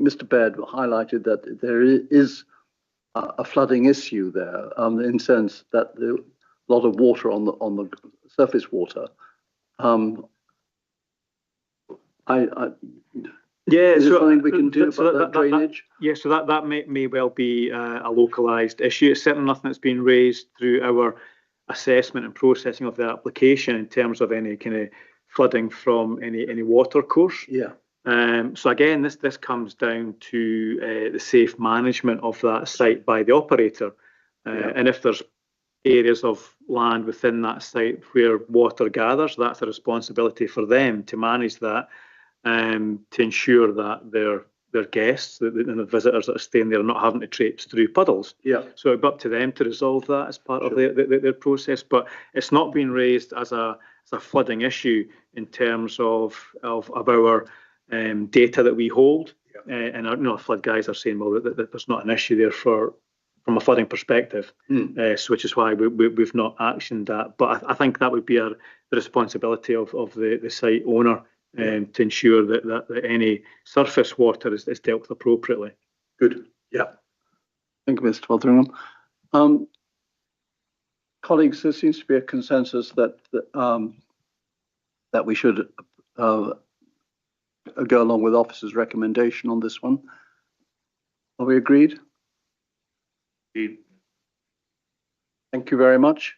Mr. Baird highlighted that there is a flooding issue there, in the sense that a lot of water on the surface water. Is there something we can do about that drainage? So that may well be a localised issue. It's certainly nothing that's been raised through our assessment and processing of the application in terms of any kind of flooding from any water course. Yeah. So again, this comes down to the safe management of that site by the operator. And if there's areas of land within that site where water gathers, that's a responsibility for them to manage that, to ensure that their guests and the visitors that are staying there are not having to traipse through puddles. Yeah. So it'd be up to them to resolve that as part of their process. But it's not been raised as a flooding issue in terms of our data that we hold. And our flood guys are saying, well, that there's not an issue there from a flooding perspective, so which is why we've not actioned that. But I think that would be the responsibility of the site owner to ensure that any surface water is dealt with appropriately. Good. Yeah. Thank you, Mr. Fotheringham. Colleagues, there seems to be a consensus that we should go along with officer's recommendation on this one. Are we agreed? Agreed. Thank you very much.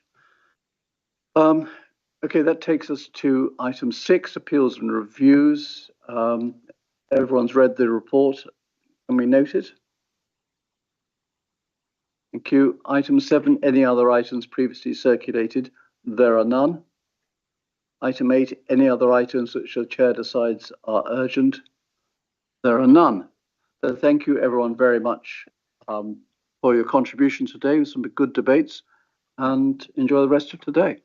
Okay, that takes us to item 6, appeals and reviews. Everyone's read the report. Can we note it? Thank you. Item 7, any other items previously circulated? There are none. Item 8, any other items which the chair decides are urgent? There are none. So thank you everyone very much for your contribution today with some good debates, and enjoy the rest of today.